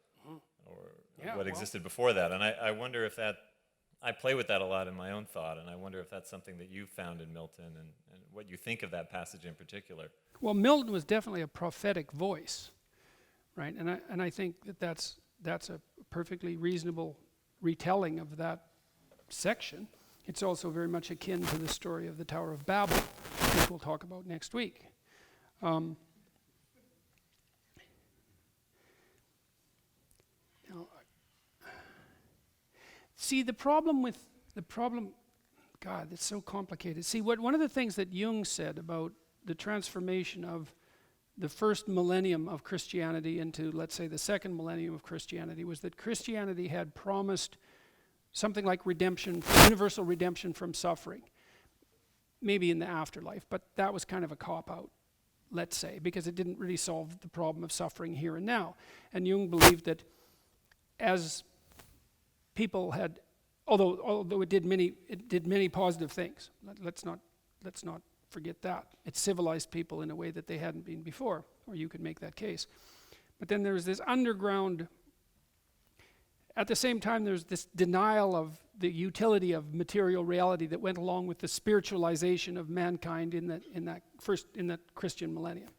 or what existed before that. And I wonder if I play with that a lot in my own thought, and I wonder if that's something that you found in Milton, and what you think of that passage in particular. Well, Milton was definitely a prophetic voice, right? And I think that's a perfectly reasonable retelling of that section. It's also very much akin to the story of the Tower of Babel, which we'll talk about next week. See, the problem, God, it's so complicated. See, one of the things that Jung said about the transformation of the first millennium of Christianity into, let's say, the second millennium of Christianity was that Christianity had promised something like redemption, universal redemption from suffering, maybe in the afterlife, but that was kind of a cop-out, let's say, because it didn't really solve the problem of suffering here and now. And Jung believed that as people had, although it did many positive things, let's not forget that. It civilized people in a way that they hadn't been before, or you could make that case. But then there's this underground, at the same time there's this denial of the utility of material reality that went along with the spiritualization of mankind in that Christian millennium.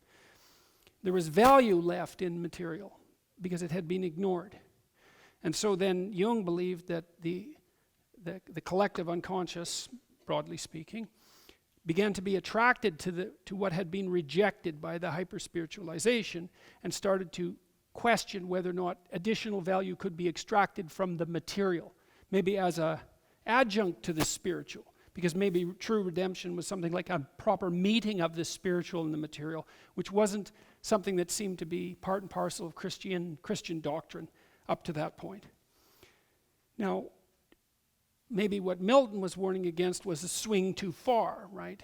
There was value left in material because it had been ignored. And so then Jung believed that the collective unconscious, broadly speaking, began to be attracted to what had been rejected by the hyper-spiritualization, and started to question whether or not additional value could be extracted from the material, maybe as a adjunct to the spiritual, because maybe true redemption was something like a proper meeting of the spiritual and the material, which wasn't something that seemed to be part and parcel of Christian doctrine up to that point. Now, maybe what Milton was warning against was a swing too far, right?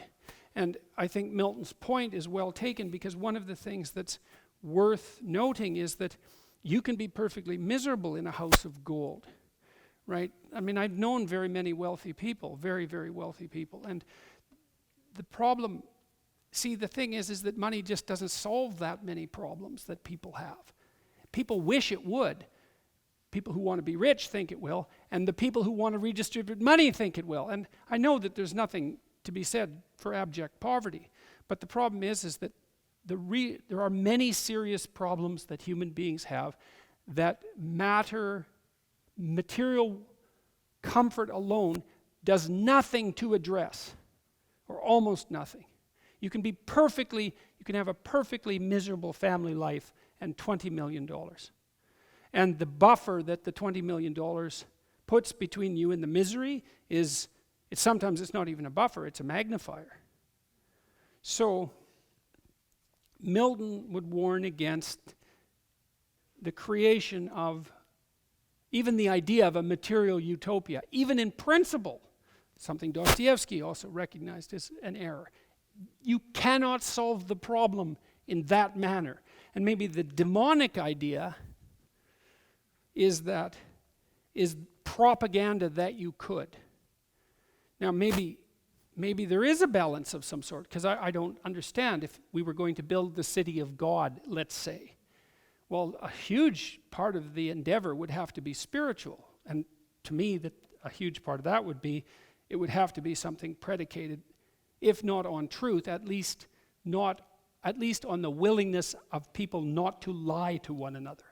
And I think Milton's point is well taken, because one of the things that's worth noting is that you can be perfectly miserable in a house of gold, right? I mean, I've known very many wealthy people, very, very wealthy people, and the problem, see, the thing is that money just doesn't solve that many problems that people have. People wish it would. People who want to be rich think it will, and the people who want to redistribute money think it will. And I know that there's nothing to be said for abject poverty, but the problem is that there are many serious problems that human beings have that material comfort alone does nothing to address, or almost nothing. You can have a perfectly miserable family life and $20 million. And the buffer that the $20 million puts between you and the misery sometimes it's not even a buffer, it's a magnifier. So Milton would warn against the creation of even the idea of a material utopia, even in principle, something Dostoevsky also recognized as an error. You cannot solve the problem in that manner. And maybe the demonic idea is propaganda that you could. Now maybe there is a balance of some sort, because I don't understand if we were going to build the city of God, let's say. Well, a huge part of the endeavor would have to be spiritual. And to me, a huge part of that would be, it would have to be something predicated, if not on truth, at least on the willingness of people not to lie to one another.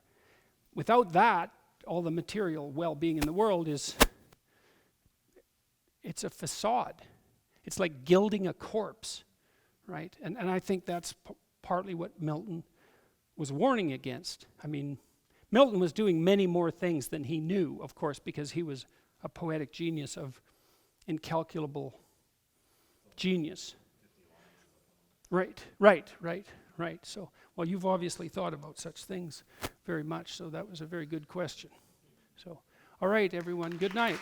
Without that, all the material well-being in the world it's a facade. It's like gilding a corpse, right? And I think that's partly what Milton was warning against. I mean, Milton was doing many more things than he knew, of course, because he was a poetic genius of incalculable genius. Right. So, well, you've obviously thought about such things very much, so that was a very good question. So, all right, everyone, good night.